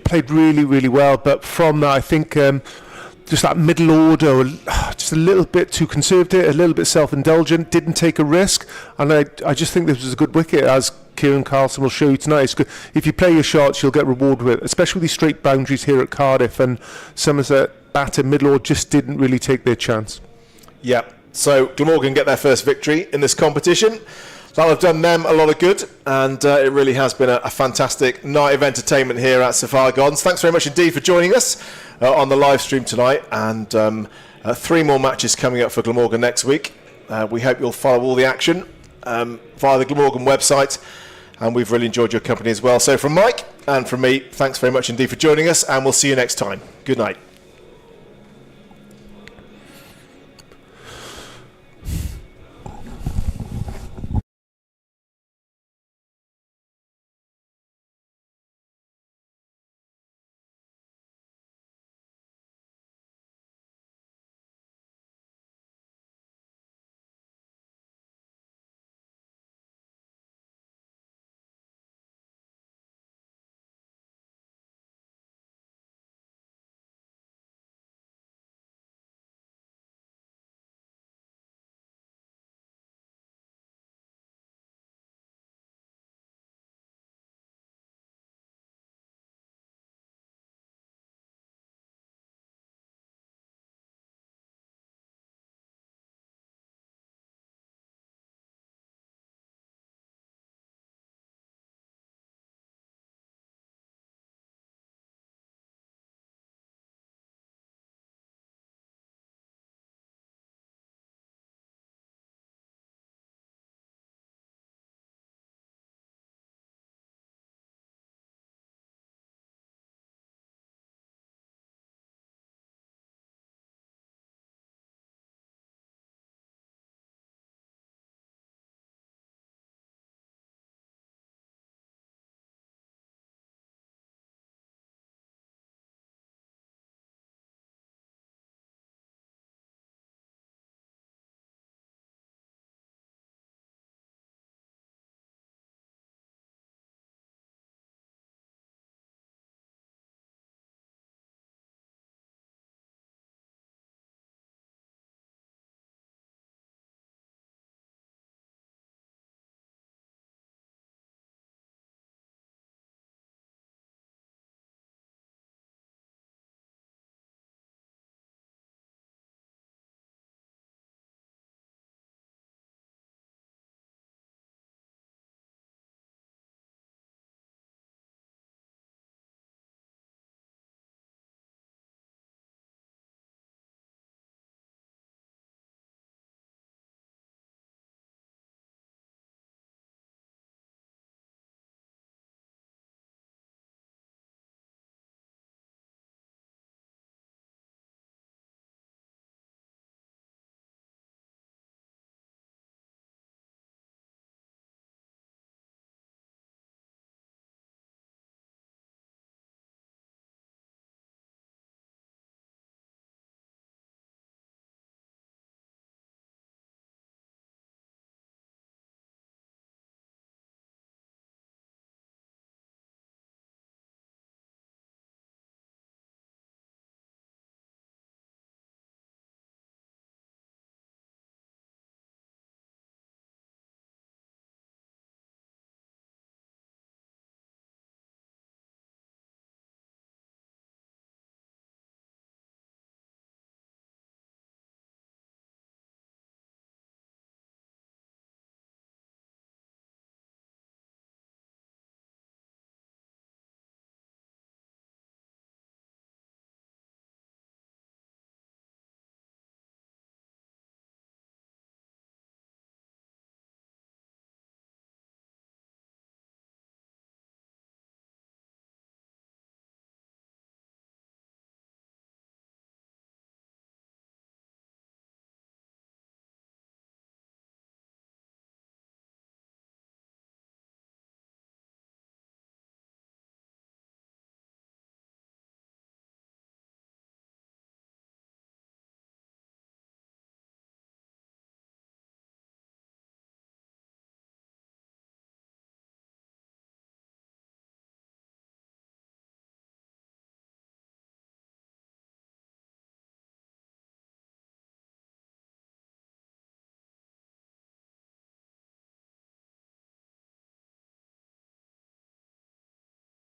Played really, really well. But from that, I think just that middle order, just a little bit too conservative, a little bit self-indulgent, didn't take a risk. And I just think this was a good wicket, as Kieran Carlson will show you tonight. It's good. If you play your shots, you'll get rewarded with it, especially with these straight boundaries here at Cardiff. And Somerset batter, middle order, just didn't really take their chance. Yeah, so Glamorgan get their first victory in this competition. That'll have done them a lot of good, and it really has been a fantastic night of entertainment here at Sapphire Gardens. Thanks very much indeed for joining us on the live stream tonight, and 3 more matches coming up for Glamorgan next week. We hope you'll follow all the action via the Glamorgan website, and we've really enjoyed your company as well. So from Mike and from me, thanks very much indeed for joining us, and we'll see you next time. Good night.